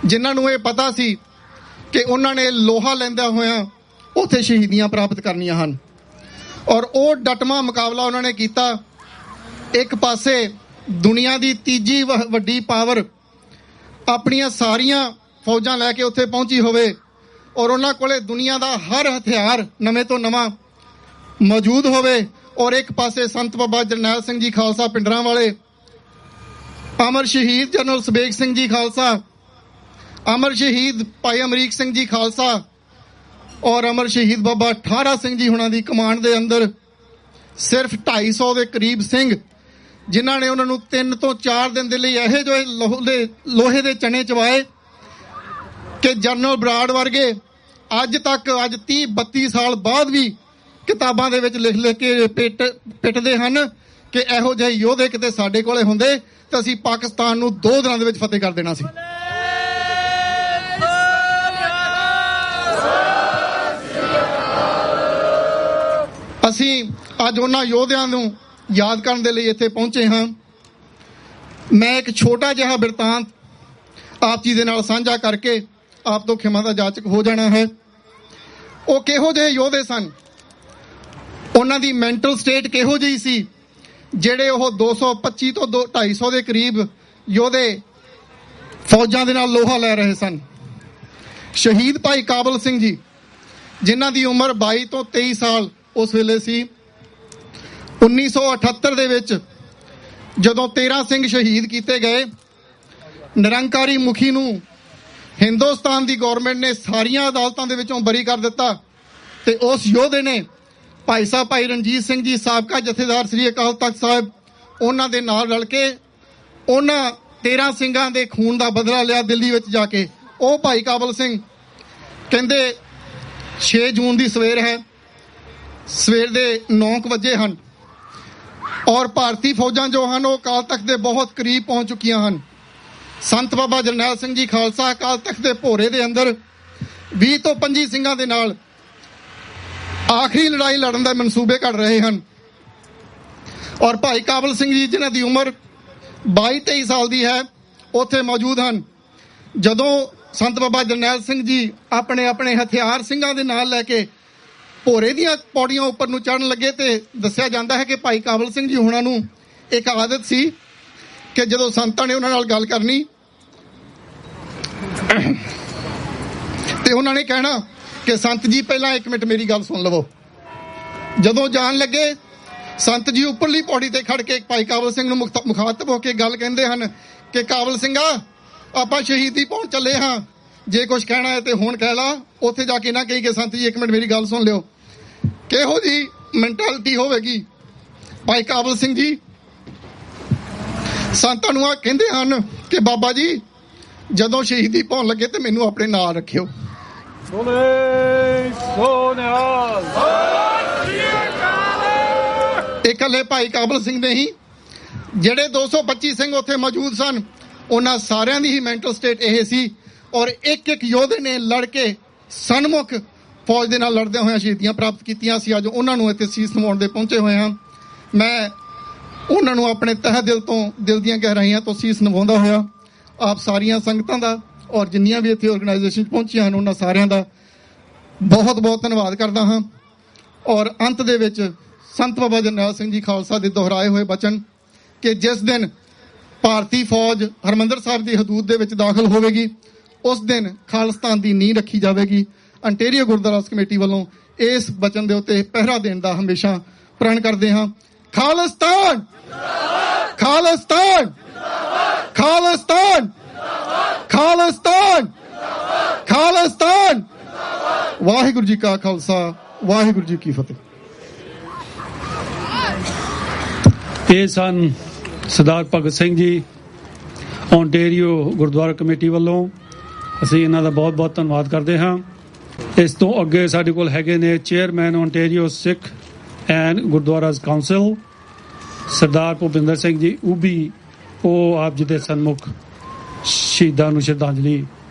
ਜਿਨ੍ਹਾਂ ਨੂੰ ਇਹ ਪਤਾ ਸੀ ਕਿ ਉਹਨਾਂ ਨੇ ਲੋਹਾ ਲੈਂਦਾ ਹੋਇਆ ਉੱਥੇ ਸ਼ਹੀਦੀਆਂ ਪ੍ਰਾਪਤ ਕਰਨੀਆਂ ਹਨ ਔਰ ਉਹ ਡਟਮਾ ਮੁਕਾਬਲਾ ਉਹਨਾਂ ਨੇ ਕੀਤਾ। ਇੱਕ ਪਾਸੇ ਦੁਨੀਆ ਦੀ ਤੀਜੀ ਵੱਡੀ ਪਾਵਰ ਆਪਣੀਆਂ ਸਾਰੀਆਂ ਫੌਜਾਂ ਲੈ ਕੇ ਉੱਥੇ ਪਹੁੰਚੀ ਹੋਵੇ ਔਰ ਉਹਨਾਂ ਕੋਲੇ ਦੁਨੀਆ ਦਾ ਹਰ ਹਥਿਆਰ ਨਵੇਂ ਤੋਂ ਨਵਾਂ ਮੌਜੂਦ ਹੋਵੇ ਔਰ ਇੱਕ ਪਾਸੇ ਸੰਤ ਬਾਬਾ ਜਰਨੈਲ ਸਿੰਘ ਜੀ ਖਾਲਸਾ ਪਿੰਡਰਾਂ ਵਾਲੇ, ਅਮਰ ਸ਼ਹੀਦ ਜਨਰਲ ਸਬੇਗ ਸਿੰਘ ਜੀ ਖਾਲਸਾ, ਅਮਰ ਸ਼ਹੀਦ ਭਾਈ ਅਮਰੀਕ ਸਿੰਘ ਜੀ ਖਾਲਸਾ ਔਰ ਅਮਰ ਸ਼ਹੀਦ ਬਾਬਾ ਠਾਰਾ ਸਿੰਘ ਜੀ ਹੁਣਾਂ ਦੀ ਕਮਾਂਡ ਦੇ ਅੰਦਰ ਸਿਰਫ 250 ਦੇ ਕਰੀਬ ਸਿੰਘ ਜਿਨ੍ਹਾਂ ਨੇ ਉਹਨਾਂ ਨੂੰ 3 ਤੋਂ 4 ਦਿਨ ਦੇ ਲਈ ਇਹੋ ਜਿਹੇ ਲੋਹੇ ਦੇ ਚਣੇ ਚਵਾਏ ਕਿ ਜਨਰਲ ਬਰਾੜ ਵਰਗੇ ਅੱਜ 30-32 ਸਾਲ ਬਾਅਦ ਵੀ ਕਿਤਾਬਾਂ ਦੇ ਵਿੱਚ ਲਿਖ ਕੇ ਪਿੱਟਦੇ ਹਨ ਕਿ ਇਹੋ ਜਿਹੇ ਯੋਧੇ ਕਿਤੇ ਸਾਡੇ ਕੋਲੇ ਹੁੰਦੇ ਤਾਂ ਅਸੀਂ ਪਾਕਿਸਤਾਨ ਨੂੰ 2 ਦਿਨਾਂ ਦੇ ਵਿੱਚ ਫਤਿਹ ਕਰ ਦੇਣਾ ਸੀ। ਅਸੀਂ ਅੱਜ ਉਹਨਾਂ ਯੋਧਿਆਂ ਨੂੰ ਯਾਦ ਕਰਨ ਦੇ ਲਈ ਇੱਥੇ ਪਹੁੰਚੇ ਹਾਂ। ਮੈਂ ਇੱਕ ਛੋਟਾ ਜਿਹਾ ਬਿਰਤਾਂਤ ਆਪ ਜੀ ਦੇ ਨਾਲ ਸਾਂਝਾ ਕਰਕੇ ਆਪ ਤੋਂ ਖਿਮਾ ਦਾ ਜਾਚਕ ਹੋ ਜਾਣਾ ਹੈ। ਉਹ ਕਿਹੋ ਜਿਹੇ ਯੋਧੇ ਸਨ, ਉਹਨਾਂ ਦੀ ਮੈਂਟਲ ਸਟੇਟ ਕਿਹੋ ਜਿਹੀ ਸੀ ਜਿਹੜੇ ਉਹ 225 ਤੋਂ 250 ਦੇ ਕਰੀਬ ਯੋਧੇ ਫੌਜਾਂ ਦੇ ਨਾਲ ਲੋਹਾ ਲੈ ਰਹੇ ਸਨ। ਸ਼ਹੀਦ ਭਾਈ ਕਾਬਲ ਸਿੰਘ ਜੀ ਜਿਨ੍ਹਾਂ ਦੀ ਉਮਰ 22 ਤੋਂ 23 ਸਾਲ ਉਸ ਵੇਲੇ ਸੀ। 1978 ਦੇ ਵਿੱਚ ਜਦੋਂ 13 ਸਿੰਘ ਸ਼ਹੀਦ ਕੀਤੇ ਗਏ, ਨਿਰੰਕਾਰੀ ਮੁਖੀ ਨੂੰ ਹਿੰਦੁਸਤਾਨ ਦੀ ਗਵਰਨਮੈਂਟ ਨੇ ਸਾਰੀਆਂ ਅਦਾਲਤਾਂ ਦੇ ਵਿੱਚੋਂ ਬਰੀ ਕਰ ਦਿੱਤਾ ਤੇ ਉਸ ਯੋਧੇ ਨੇ ਭਾਈ ਸਾਹਿਬ ਭਾਈ ਰਣਜੀਤ ਸਿੰਘ ਜੀ ਸਾਬਕਾ ਜਥੇਦਾਰ ਸ੍ਰੀ ਅਕਾਲ ਤਖਤ ਸਾਹਿਬ ਉਹਨਾਂ ਦੇ ਨਾਲ ਰਲ ਕੇ ਉਹਨਾਂ 13 ਸਿੰਘਾਂ ਦੇ ਖੂਨ ਦਾ ਬਦਲਾ ਲਿਆ ਦਿੱਲੀ ਵਿੱਚ ਜਾ ਕੇ। ਉਹ ਭਾਈ ਕਾਬਲ ਸਿੰਘ ਕਹਿੰਦੇ 6 ਜੂਨ ਦੀ ਸਵੇਰ ਹੈ, ਸਵੇਰ ਦੇ 9 ਵਜੇ ਹਨ ਔਰ ਭਾਰਤੀ ਫੌਜਾਂ ਜੋ ਹਨ ਉਹ ਅਕਾਲ ਤਖਤ ਦੇ ਬਹੁਤ ਕਰੀਬ ਪਹੁੰਚ ਚੁੱਕੀਆਂ ਹਨ। ਸੰਤ ਬਾਬਾ ਜਰਨੈਲ ਸਿੰਘ ਜੀ ਖਾਲਸਾ ਅਕਾਲ ਤਖਤ ਦੇ ਭੋਰੇ ਦੇ ਅੰਦਰ 20 ਤੋਂ 25 ਸਿੰਘਾਂ ਦੇ ਨਾਲ ਆਖਰੀ ਲੜਾਈ ਲੜਨ ਦੇ ਮਨਸੂਬੇ ਘੜ ਰਹੇ ਹਨ। ਔਰ ਭਾਈ ਕਾਬਲ ਸਿੰਘ ਜੀ ਜਿਨ੍ਹਾਂ ਦੀ ਉਮਰ 22-23 ਸਾਲ ਦੀ ਹੈ ਉੱਥੇ ਮੌਜੂਦ ਹਨ। ਜਦੋਂ ਸੰਤ ਬਾਬਾ ਜਰਨੈਲ ਸਿੰਘ ਜੀ ਆਪਣੇ ਆਪਣੇ ਹਥਿਆਰ ਸਿੰਘਾਂ ਦੇ ਨਾਲ ਲੈ ਕੇ ਭੋਰੇ ਦੀਆਂ ਪੌੜੀਆਂ ਉੱਪਰ ਨੂੰ ਚੜ੍ਹਨ ਲੱਗੇ ਤੇ ਦੱਸਿਆ ਜਾਂਦਾ ਹੈ ਕਿ ਭਾਈ ਕਾਬਲ ਸਿੰਘ ਜੀ ਹੁਣਾਂ ਨੂੰ ਇੱਕ ਆਦਤ ਸੀ ਕਿ ਜਦੋਂ ਸੰਤਾਂ ਨੇ ਉਹਨਾਂ ਨਾਲ ਗੱਲ ਕਰਨੀ ਤੇ ਉਹਨਾਂ ਨੇ ਕਹਿਣਾ ਕਿ ਸੰਤ ਜੀ ਪਹਿਲਾਂ 1 ਮਿੰਟ ਮੇਰੀ ਗੱਲ ਸੁਣ ਲਵੋ। ਜਦੋਂ ਜਾਣ ਲੱਗੇ ਸੰਤ ਜੀ ਉੱਪਰਲੀ ਪੌੜੀ ਤੇ ਖੜ ਕੇ ਭਾਈ ਕਾਬਲ ਸਿੰਘ ਨੂੰ ਮੁਖਾਤਬ ਹੋ ਕੇ ਗੱਲ ਕਹਿੰਦੇ ਹਨ ਕਿ ਕਾਬਲ ਸਿੰਘਾ ਆਪਾਂ ਸ਼ਹੀਦੀ ਪਾਉਣ ਚੱਲੇ ਹਾਂ, ਜੇ ਕੁਝ ਕਹਿਣਾ ਹੈ ਤੇ ਹੁਣ ਕਹਿ ਲਾ, ਉੱਥੇ ਜਾ ਕੇ ਨਾ ਕਹੀ ਕਿ ਸੰਤ ਜੀ 1 ਮਿੰਟ ਮੇਰੀ ਗੱਲ ਸੁਣ ਲਿਓ। ਕਿਹੋ ਜੀ ਮੈਂਟੈਲਿਟੀ ਹੋਵੇਗੀ। ਭਾਈ ਕਾਬਲ ਸਿੰਘ ਜੀ ਸੰਤਾਂ ਨੂੰ ਆ ਕਹਿੰਦੇ ਹਨ ਕਿ ਬਾਬਾ ਜੀ ਜਦੋਂ ਸ਼ਹੀਦੀ ਪਾਉਣ ਲੱਗੇ ਤੇ ਮੈਨੂੰ ਆਪਣੇ ਨਾਲ ਰੱਖਿਓ। ਇਕੱਲੇ ਭਾਈ ਕਾਬਲ ਸਿੰਘ ਨੇ ਹੀ, ਜਿਹੜੇ 225 ਸਿੰਘ ਉੱਥੇ ਮੌਜੂਦ ਸਨ, ਉਹਨਾਂ ਸਾਰਿਆਂ ਦੀ ਹੀ ਮੈਂਟਲ ਸਟੇਟ ਇਹ ਸੀ। ਔਰ ਇੱਕ ਇੱਕ ਯੋਧੇ ਨੇ ਲੜ ਕੇ ਸਨਮੁਖ ਫੌਜ ਦੇ ਨਾਲ ਲੜਦਿਆਂ ਹੋਇਆਂ ਸ਼ਹੀਦੀਆਂ ਪ੍ਰਾਪਤ ਕੀਤੀਆਂ ਸੀ। ਅੱਜ ਉਹਨਾਂ ਨੂੰ ਇੱਥੇ ਸੀਸ ਨਿਵਾਉਣ ਦੇ ਪਹੁੰਚੇ ਹੋਏ ਹਾਂ। ਮੈਂ ਉਹਨਾਂ ਨੂੰ ਆਪਣੇ ਤਹਿ ਦਿਲ ਤੋਂ, ਦਿਲ ਦੀਆਂ ਗਹਿਰਾਈਆਂ ਤੋਂ ਸੀਸ ਨਿਵਾਉਂਦਾ ਹੋਇਆ ਆਪ ਸਾਰੀਆਂ ਸੰਗਤਾਂ ਦਾ ਔਰ ਜਿੰਨੀਆਂ ਵੀ ਇੱਥੇ ਆਰਗੇਨਾਈਜੇਸ਼ਨ ਪਹੁੰਚੀਆਂ ਹਨ ਉਹਨਾਂ ਸਾਰਿਆਂ ਦਾ ਬਹੁਤ ਬਹੁਤ ਧੰਨਵਾਦ ਕਰਦਾ ਹਾਂ। ਔਰ ਅੰਤ ਦੇ ਵਿੱਚ ਸੰਤ ਬਾਬਾ ਜਰਨੈਲ ਸਿੰਘ ਜੀ ਖਾਲਸਾ ਦੇ ਦੁਹਰਾਏ ਹੋਏ ਬਚਨ ਕਿ ਜਿਸ ਦਿਨ ਭਾਰਤੀ ਫੌਜ ਹਰਿਮੰਦਰ ਸਾਹਿਬ ਦੀ ਹਦੂਦ ਦੇ ਵਿੱਚ ਦਾਖਲ ਹੋਵੇਗੀ ਉਸ ਦਿਨ ਖਾਲਿਸਤਾਨ ਦੀ ਨੀਂਹ ਰੱਖੀ ਜਾਵੇਗੀ। ਅੰਟੇਰੀਓ ਗੁਰਦੁਆਰਾ ਕਮੇਟੀ ਵੱਲੋਂ ਇਸ ਬਚਨ ਦੇ ਉੱਤੇ ਪਹਿਰਾ ਦੇਣ ਦਾ ਹਮੇਸ਼ਾ ਪ੍ਰਣ ਕਰਦੇ ਹਾਂ। ਖਾਲਿਸਤਾਨ ਖਾਲਿਸਤਾਨ ਖਾਲਿਸਤਾਨ ਖਾਲਿਸਤਾਨ ਖਾਲਿਸਤਾਨ। ਵਾਹਿਗੁਰੂ ਜੀ ਕਾ ਖਾਲਸਾ ਵਾਹਿਗੁਰੂ ਜੀ ਕੀ ਫਤਿਹ। ਇਹ ਸਨ ਸਰਦਾਰ ਭਗਤ ਸਿੰਘ ਜੀ ਓਨਟੇਰੀਓ ਗੁਰਦੁਆਰਾ ਕਮੇਟੀ ਵੱਲੋਂ। ਅਸੀਂ ਇਹਨਾਂ ਦਾ ਬਹੁਤ ਬਹੁਤ ਧੰਨਵਾਦ ਕਰਦੇ ਹਾਂ। ਇਸ ਤੋਂ ਅੱਗੇ ਸਾਡੇ ਕੋਲ ਹੈਗੇ ਨੇ chairman Ontario Sikh and Gurdwaras council Sardar Bhupinder Singh ji Ubhi. ਉਹ ਆਪ ਜੀ ਦੇ ਸਨਮੁਖ ਸ਼ਹੀਦਾਂ ਨੂੰ ਸ਼ਰਧਾਂਜਲੀ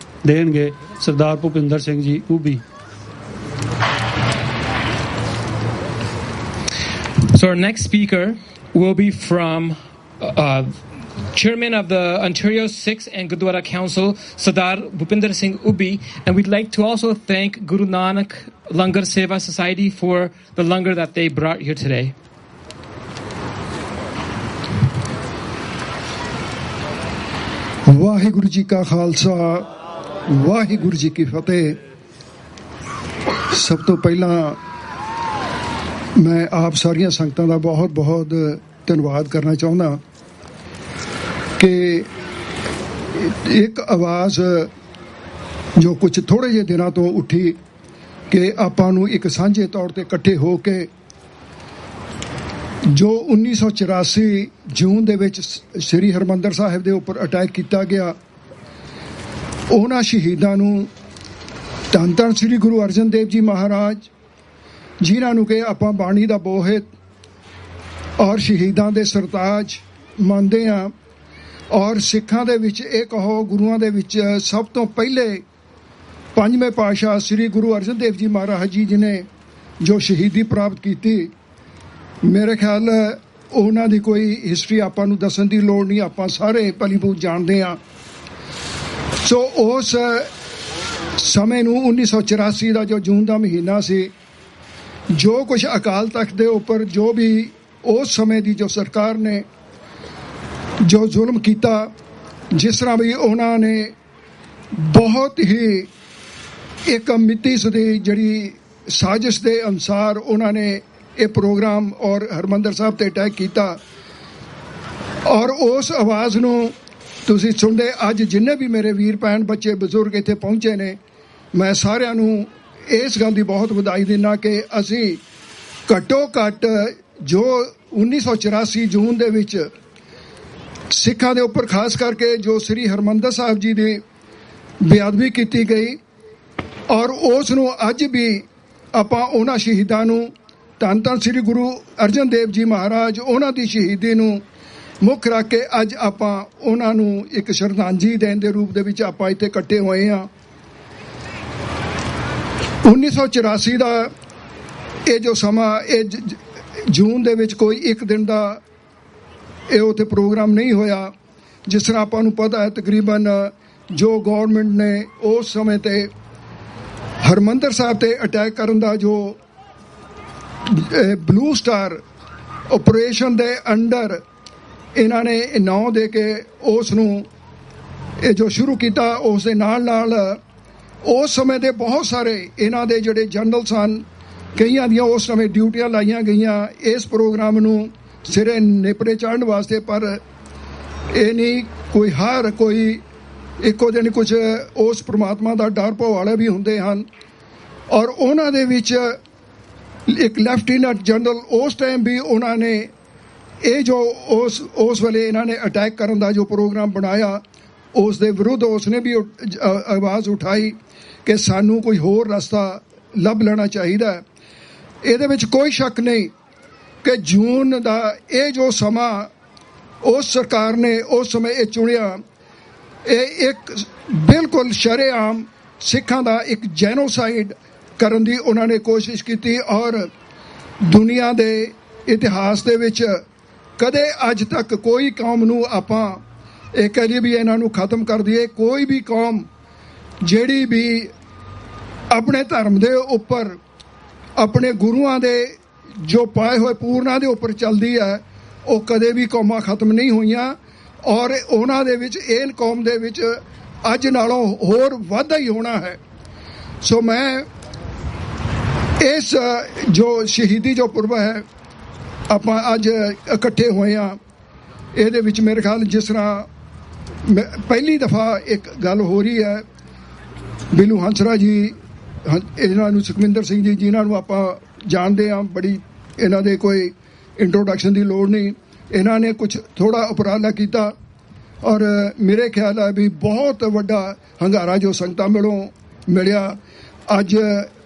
ਦੇਣਗੇ। ਸਰਦਾਰ Bhupinder Singh ji ਉਬੀ। So our next speaker will be from Chairman of the Ontario Sikhs and Gurdwara Council, Sardar Bhupinder Singh Ubi, and we'd like to also thank Guru Nanak Langar Seva Society for the langar that they brought here today. Waheguru ji ਕਾ ਖਾਲਸਾ ਵਾਹਿਗੁਰੂ ਜੀ ਕੀ ਫਤਿਹ। ਸਭ ਤੋਂ ਪਹਿਲਾਂ ਮੈਂ ਆਪ ਸਾਰੀਆਂ ਸੰਗਤਾਂ ਦਾ ਬਹੁਤ ਬਹੁਤ ਧੰਨਵਾਦ ਕਰਨਾ ਚਾਹੁੰਦਾ ਕਿ ਇੱਕ ਆਵਾਜ਼ ਜੋ ਕੁਝ ਥੋੜੇ ਜਿਹੇ ਦਿਨਾਂ ਤੋਂ ਉੱਠੀ ਕਿ ਆਪਾਂ ਨੂੰ ਇੱਕ ਸਾਂਝੇ ਤੌਰ ਤੇ ਇਕੱਠੇ ਹੋ ਕੇ ਜੋ 1984 ਜੂਨ ਦੇ ਵਿੱਚ ਸ੍ਰੀ ਹਰਿਮੰਦਰ ਸਾਹਿਬ ਦੇ ਉੱਪਰ ਅਟੈਕ ਕੀਤਾ ਗਿਆ, ਉਹਨਾਂ ਸ਼ਹੀਦਾਂ ਨੂੰ ਧੰਨ ਧੰਨ ਸ੍ਰੀ ਗੁਰੂ ਅਰਜਨ ਦੇਵ ਜੀ ਮਹਾਰਾਜ ਜਿਨ੍ਹਾਂ ਨੂੰ ਕਿ ਆਪਾਂ ਬਾਣੀ ਦਾ ਬੋਹਿਤ ਔਰ ਸ਼ਹੀਦਾਂ ਦੇ ਸਰਤਾਜ ਮੰਨਦੇ ਹਾਂ। ਔਰ ਸਿੱਖਾਂ ਦੇ ਵਿੱਚ ਇਹ ਕਹੋ ਗੁਰੂਆਂ ਦੇ ਵਿੱਚ ਸਭ ਤੋਂ ਪਹਿਲੇ ਪੰਜਵੇਂ ਪਾਤਸ਼ਾਹ ਸ੍ਰੀ ਗੁਰੂ ਅਰਜਨ ਦੇਵ ਜੀ ਮਹਾਰਾਜ ਜੀ ਨੇ ਜੋ ਸ਼ਹੀਦੀ ਪ੍ਰਾਪਤ ਕੀਤੀ, ਮੇਰੇ ਖਿਆਲ ਉਹਨਾਂ ਦੀ ਕੋਈ ਹਿਸਟਰੀ ਆਪਾਂ ਨੂੰ ਦੱਸਣ ਦੀ ਲੋੜ ਨਹੀਂ, ਆਪਾਂ ਸਾਰੇ ਭਲੀਭੂਤ ਜਾਣਦੇ ਹਾਂ। ਸੋ ਉਸ ਸਮੇਂ ਨੂੰ 1984 ਦਾ ਜੋ ਜੂਨ ਦਾ ਮਹੀਨਾ ਸੀ, ਜੋ ਕੁਝ ਅਕਾਲ ਤਖਤ ਦੇ ਉੱਪਰ ਜੋ ਵੀ ਉਸ ਸਮੇਂ ਦੀ ਜੋ ਸਰਕਾਰ ਨੇ ਜੋ ਜ਼ੁਲਮ ਕੀਤਾ, ਜਿਸ ਤਰ੍ਹਾਂ ਵੀ ਉਹਨਾਂ ਨੇ ਬਹੁਤ ਹੀ ਇੱਕ ਮਿੱਤੀ ਸਦੀ ਜਿਹੜੀ ਸਾਜ਼ਿਸ਼ ਦੇ ਅਨੁਸਾਰ ਉਹਨਾਂ ਨੇ ਇਹ ਪ੍ਰੋਗਰਾਮ ਔਰ ਹਰਿਮੰਦਰ ਸਾਹਿਬ ਤੇ ਅਟੈਕ ਕੀਤਾ। ਔਰ ਉਸ ਆਵਾਜ਼ ਨੂੰ ਤੁਸੀਂ ਸੁਣਦੇ ਅੱਜ ਜਿੰਨੇ ਵੀ ਮੇਰੇ ਵੀਰ ਭੈਣ ਬੱਚੇ ਬਜ਼ੁਰਗ ਇੱਥੇ ਪਹੁੰਚੇ ਨੇ, ਮੈਂ ਸਾਰਿਆਂ ਨੂੰ ਇਸ ਗੱਲ ਦੀ ਬਹੁਤ ਵਧਾਈ ਦਿੰਦਾ ਕਿ ਅਸੀਂ ਘੱਟੋ ਘੱਟ ਜੋ 1984 ਜੂਨ ਦੇ ਵਿੱਚ ਸਿੱਖਾਂ ਦੇ ਉੱਪਰ ਖਾਸ ਕਰਕੇ ਜੋ ਸ੍ਰੀ ਹਰਿਮੰਦਰ ਸਾਹਿਬ ਜੀ ਦੀ ਬੇਅਦਬੀ ਕੀਤੀ ਗਈ, ਔਰ ਉਸ ਨੂੰ ਅੱਜ ਵੀ ਆਪਾਂ ਉਹਨਾਂ ਸ਼ਹੀਦਾਂ ਨੂੰ ਧੰਨ ਧੰਨ ਸ੍ਰੀ ਗੁਰੂ ਅਰਜਨ ਦੇਵ ਜੀ ਮਹਾਰਾਜ ਉਹਨਾਂ ਦੀ ਸ਼ਹੀਦੀ ਨੂੰ ਮੁੱਖ ਰੱਖ ਕੇ ਅੱਜ ਆਪਾਂ ਉਹਨਾਂ ਨੂੰ ਇੱਕ ਸ਼ਰਧਾਂਜਲੀ ਦੇਣ ਦੇ ਰੂਪ ਦੇ ਵਿੱਚ ਆਪਾਂ ਇੱਥੇ ਇਕੱਠੇ ਹੋਏ ਹਾਂ। 1984 ਦਾ ਇਹ ਜੋ ਸਮਾਂ ਇਹ ਜੂਨ ਦੇ ਵਿੱਚ ਕੋਈ ਇੱਕ ਦਿਨ ਦਾ ਇਹ ਉੱਥੇ ਪ੍ਰੋਗਰਾਮ ਨਹੀਂ ਹੋਇਆ। ਜਿਸ ਤਰ੍ਹਾਂ ਆਪਾਂ ਨੂੰ ਪਤਾ ਹੈ ਤਕਰੀਬਨ ਜੋ ਗਵਰਨਮੈਂਟ ਨੇ ਉਸ ਸਮੇਂ ਤੇ ਹਰਮੰਦਰ ਸਾਹਿਬ ਤੇ ਅਟੈਕ ਕਰਨ ਦਾ ਜੋ ਬਲੂ ਸਟਾਰ ਆਪਰੇਸ਼ਨ ਦੇ ਅੰਡਰ ਇਹਨਾਂ ਨੇ ਨਾਂ ਦੇ ਕੇ ਉਸ ਨੂੰ ਇਹ ਜੋ ਸ਼ੁਰੂ ਕੀਤਾ, ਉਸ ਦੇ ਨਾਲ ਉਸ ਸਮੇਂ ਦੇ ਬਹੁਤ ਸਾਰੇ ਇਹਨਾਂ ਦੇ ਜਿਹੜੇ ਜਨਰਲ ਸਨ, ਕਈਆਂ ਦੀਆਂ ਉਸ ਸਮੇਂ ਡਿਊਟੀਆਂ ਲਾਈਆਂ ਗਈਆਂ ਇਸ ਪ੍ਰੋਗਰਾਮ ਨੂੰ ਸਿਰੇ ਨੇਪਰੇ ਚਾੜਨ ਵਾਸਤੇ। ਪਰ ਇਹ ਨਹੀਂ ਕੋਈ ਹਰ ਕੋਈ ਇੱਕੋ ਦਿਨ ਕੁਝ ਉਸ ਪ੍ਰਮਾਤਮਾ ਦਾ ਡਰ ਭਉ ਵਾਲੇ ਵੀ ਹੁੰਦੇ ਹਨ। ਔਰ ਉਹਨਾਂ ਦੇ ਵਿੱਚ ਇੱਕ ਲੈਫਟੀਨੈਂਟ ਜਨਰਲ ਉਸ ਟਾਈਮ ਵੀ ਉਹਨਾਂ ਨੇ ਇਹ ਜੋ ਉਸ ਵੇਲੇ ਇਹਨਾਂ ਨੇ ਅਟੈਕ ਕਰਨ ਦਾ ਜੋ ਪ੍ਰੋਗਰਾਮ ਬਣਾਇਆ ਉਸ ਦੇ ਵਿਰੁੱਧ ਉਸਨੇ ਵੀ ਆਵਾਜ਼ ਉਠਾਈ ਕਿ ਸਾਨੂੰ ਕੋਈ ਹੋਰ ਰਸਤਾ ਲੱਭ ਲੈਣਾ ਚਾਹੀਦਾ ਹੈ। ਇਹਦੇ ਵਿੱਚ ਕੋਈ ਸ਼ੱਕ ਨਹੀਂ ਕਿ ਜੂਨ ਦਾ ਇਹ ਜੋ ਸਮਾਂ ਉਸ ਸਰਕਾਰ ਨੇ ਉਸ ਸਮੇਂ ਇਹ ਚੁਣਿਆ, ਇਹ ਇੱਕ ਬਿਲਕੁਲ ਸ਼ਰੇਆਮ ਸਿੱਖਾਂ ਦਾ ਇੱਕ ਜੈਨੋਸਾਈਡ ਕਰਨ ਦੀ ਉਹਨਾਂ ਨੇ ਕੋਸ਼ਿਸ਼ ਕੀਤੀ। ਔਰ ਦੁਨੀਆ ਦੇ ਇਤਿਹਾਸ ਦੇ ਵਿੱਚ ਕਦੇ ਅੱਜ ਤੱਕ ਕੋਈ ਕੌਮ ਨੂੰ ਆਪਾਂ ਇਹ ਕਰੀਏ ਵੀ ਇਹਨਾਂ ਨੂੰ ਖਤਮ ਕਰ ਦਈਏ, ਕੋਈ ਵੀ ਕੌਮ ਜਿਹੜੀ ਵੀ ਆਪਣੇ ਧਰਮ ਦੇ ਉੱਪਰ ਆਪਣੇ ਗੁਰੂਆਂ ਦੇ ਜੋ ਪਾਏ ਹੋਏ ਪੂਰਨਾਂ ਦੇ ਉੱਪਰ ਚੱਲਦੀ ਹੈ, ਉਹ ਕਦੇ ਵੀ ਕੌਮਾਂ ਖਤਮ ਨਹੀਂ ਹੋਈਆਂ। ਔਰ ਉਹਨਾਂ ਦੇ ਵਿੱਚ ਇਹ ਕੌਮ ਦੇ ਵਿੱਚ ਅੱਜ ਨਾਲੋਂ ਹੋਰ ਵਾਧਾ ਹੀ ਹੋਣਾ ਹੈ। ਸੋ ਮੈਂ ਇਸ ਜੋ ਸ਼ਹੀਦੀ ਜੋ ਪੁਰਬ ਹੈ ਆਪਾਂ ਅੱਜ ਇਕੱਠੇ ਹੋਏ ਹਾਂ, ਇਹਦੇ ਵਿੱਚ ਮੇਰੇ ਖਿਆਲ ਜਿਸ ਤਰ੍ਹਾਂ ਪਹਿਲੀ ਦਫਾ ਇੱਕ ਗੱਲ ਹੋ ਰਹੀ ਹੈ, ਬਿੱਲੂ ਹੰਸਰਾ ਜੀ, ਇਹਨਾਂ ਨੂੰ ਸੁਖਵਿੰਦਰ ਸਿੰਘ ਜੀ ਜਿਨ੍ਹਾਂ ਨੂੰ ਆਪਾਂ ਜਾਣਦੇ ਹਾਂ, ਬੜੀ ਇਹਨਾਂ ਦੇ ਕੋਈ ਇੰਟਰੋਡਕਸ਼ਨ ਦੀ ਲੋੜ ਨਹੀਂ, ਇਹਨਾਂ ਨੇ ਕੁਝ ਥੋੜਾ ਉਪਰਾਲਾ ਕੀਤਾ ਔਰ ਮੇਰੇ ਖਿਆਲ ਹੈ ਵੀ ਬਹੁਤ ਵੱਡਾ ਹੰਗਾਰਾ ਜੋ ਸੰਗਤਾਂ ਮਿਲਿਆ। ਅੱਜ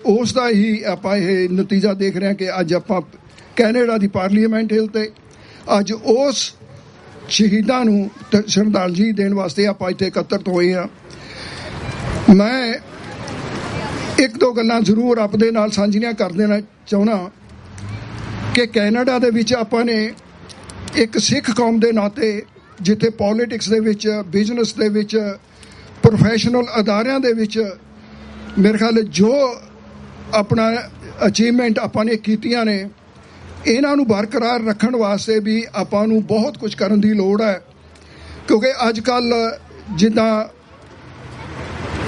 ਉਸ ਦਾ ਹੀ ਆਪਾਂ ਇਹ ਨਤੀਜਾ ਦੇਖ ਰਹੇ ਹਾਂ ਕਿ ਅੱਜ ਆਪਾਂ ਕੈਨੇਡਾ ਦੀ ਪਾਰਲੀਮੈਂਟ ਹਿੱਲ ਤੇ ਅੱਜ ਉਸ ਸ਼ਹੀਦਾਂ ਨੂੰ ਸ਼ਰਧਾਂਜਲੀ ਦੇਣ ਵਾਸਤੇ ਆਪਾਂ ਇੱਥੇ ਇਕੱਤਰਤ ਹੋਏ ਹਾਂ। ਮੈਂ ਇੱਕ ਦੋ ਗੱਲਾਂ ਜ਼ਰੂਰ ਆਪਦੇ ਨਾਲ ਸਾਂਝੀਆਂ ਕਰ ਦੇਣਾ ਚਾਹੁੰਦਾ ਕਿ ਕੈਨੇਡਾ ਦੇ ਵਿੱਚ ਆਪਾਂ ਨੇ ਇੱਕ ਸਿੱਖ ਕੌਮ ਦੇ ਨਾਤੇ ਜਿੱਥੇ ਪੋਲਿਟਿਕਸ ਦੇ ਵਿੱਚ, ਬਿਜ਼ਨਸ ਦੇ ਵਿੱਚ, ਪ੍ਰੋਫੈਸ਼ਨਲ ਅਦਾਰਿਆਂ ਦੇ ਵਿੱਚ ਮੇਰੇ ਖਿਆਲ ਜੋ ਆਪਣਾ ਅਚੀਵਮੈਂਟ ਆਪਾਂ ਨੇ ਕੀਤੀਆਂ ਨੇ, ਇਹਨਾਂ ਨੂੰ ਬਰਕਰਾਰ ਰੱਖਣ ਵਾਸਤੇ ਵੀ ਆਪਾਂ ਨੂੰ ਬਹੁਤ ਕੁਝ ਕਰਨ ਦੀ ਲੋੜ ਹੈ। ਕਿਉਂਕਿ ਅੱਜ ਕੱਲ੍ਹ ਜਿੱਦਾਂ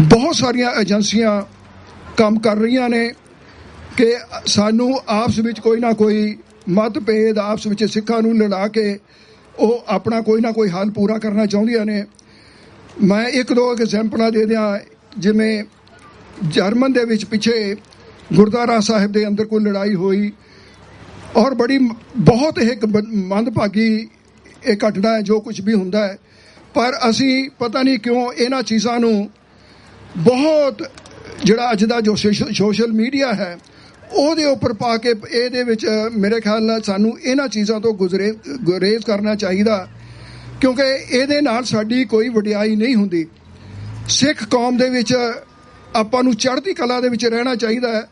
ਬਹੁਤ ਸਾਰੀਆਂ ਏਜੰਸੀਆਂ ਕੰਮ ਕਰ ਰਹੀਆਂ ਨੇ ਕਿ ਸਾਨੂੰ ਆਪਸ ਵਿੱਚ ਕੋਈ ਨਾ ਕੋਈ ਮਤਭੇਦ, ਆਪਸ ਵਿੱਚ ਸਿੱਖਾਂ ਨੂੰ ਲੜਾ ਕੇ ਉਹ ਆਪਣਾ ਕੋਈ ਨਾ ਕੋਈ ਹੱਲ ਪੂਰਾ ਕਰਨਾ ਚਾਹੁੰਦੀਆਂ ਨੇ। ਮੈਂ ਇੱਕ ਦੋ ਐਗਜ਼ੈਂਪਲਾਂ ਦੇ ਦਿਆਂ, ਜਿਵੇਂ ਜਰਮਨ ਦੇ ਵਿੱਚ ਪਿੱਛੇ ਗੁਰਦੁਆਰਾ ਸਾਹਿਬ ਦੇ ਅੰਦਰ ਕੋਈ ਲੜਾਈ ਹੋਈ ਔਰ ਬਹੁਤ ਇੱਕ ਮੰਦਭਾਗੀ ਇਹ ਘਟਨਾ ਹੈ ਜੋ ਕੁਝ ਵੀ ਹੁੰਦਾ ਹੈ। ਪਰ ਅਸੀਂ ਪਤਾ ਨਹੀਂ ਕਿਉਂ ਇਹਨਾਂ ਚੀਜ਼ਾਂ ਨੂੰ ਬਹੁਤ ਜਿਹੜਾ ਅੱਜ ਦਾ ਜੋ ਸੋਸ਼ਲ ਮੀਡੀਆ ਹੈ ਉਹਦੇ ਉੱਪਰ ਪਾ ਕੇ ਇਹਦੇ ਵਿੱਚ ਮੇਰੇ ਖਿਆਲ ਨਾਲ ਸਾਨੂੰ ਇਹਨਾਂ ਚੀਜ਼ਾਂ ਤੋਂ ਗੁਰੇਜ਼ ਕਰਨਾ ਚਾਹੀਦਾ, ਕਿਉਂਕਿ ਇਹਦੇ ਨਾਲ ਸਾਡੀ ਕੋਈ ਵਡਿਆਈ ਨਹੀਂ ਹੁੰਦੀ। ਸਿੱਖ ਕੌਮ ਦੇ ਵਿੱਚ ਆਪਾਂ ਨੂੰ ਚੜ੍ਹਦੀ ਕਲਾ ਦੇ ਵਿੱਚ ਰਹਿਣਾ ਚਾਹੀਦਾ ਹੈ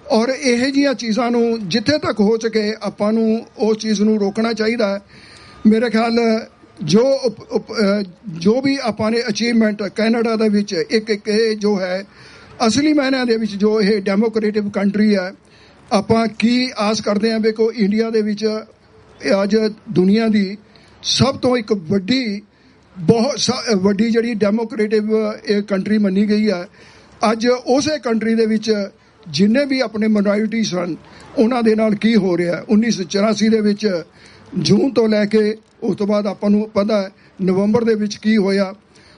ਔਰ ਇਹੋ ਜਿਹੀਆਂ ਚੀਜ਼ਾਂ ਨੂੰ ਜਿੱਥੇ ਤੱਕ ਹੋ ਸਕੇ ਆਪਾਂ ਨੂੰ ਉਸ ਚੀਜ਼ ਨੂੰ ਰੋਕਣਾ ਚਾਹੀਦਾ ਹੈ। ਮੇਰੇ ਖਿਆਲ ਜੋ ਵੀ ਆਪਾਂ ਨੇ ਅਚੀਵਮੈਂਟ ਕੈਨੇਡਾ ਦੇ ਵਿੱਚ ਇੱਕ ਇਹ ਜੋ ਹੈ ਅਸਲੀ ਮਾਇਨਿਆਂ ਦੇ ਵਿੱਚ ਜੋ ਇਹ ਡੈਮੋਕ੍ਰੇਟਿਕ ਕੰਟਰੀ ਹੈ, ਆਪਾਂ ਕੀ ਆਸ ਕਰਦੇ ਹਾਂ? ਵੇਖੋ ਇੰਡੀਆ ਦੇ ਵਿੱਚ ਅੱਜ ਦੁਨੀਆ ਦੀ ਸਭ ਤੋਂ ਇੱਕ ਬਹੁਤ ਵੱਡੀ ਜਿਹੜੀ ਡੈਮੋਕ੍ਰੇਟਿਕ ਇਹ ਕੰਟਰੀ ਮੰਨੀ ਗਈ ਹੈ। ਅੱਜ ਉਸੇ ਕੰਟਰੀ ਦੇ ਵਿੱਚ ਜਿੰਨੇ ਵੀ ਆਪਣੇ ਮਾਈਨੋਰਿਟੀ ਸਨ ਉਹਨਾਂ ਦੇ ਨਾਲ ਕੀ ਹੋ ਰਿਹਾ। 1984 ਦੇ ਵਿੱਚ ਜੂਨ ਤੋਂ ਲੈ ਕੇ ਉਸ ਤੋਂ ਬਾਅਦ ਆਪਾਂ ਨੂੰ ਪਤਾ ਹੈ ਨਵੰਬਰ ਦੇ ਵਿੱਚ ਕੀ ਹੋਇਆ।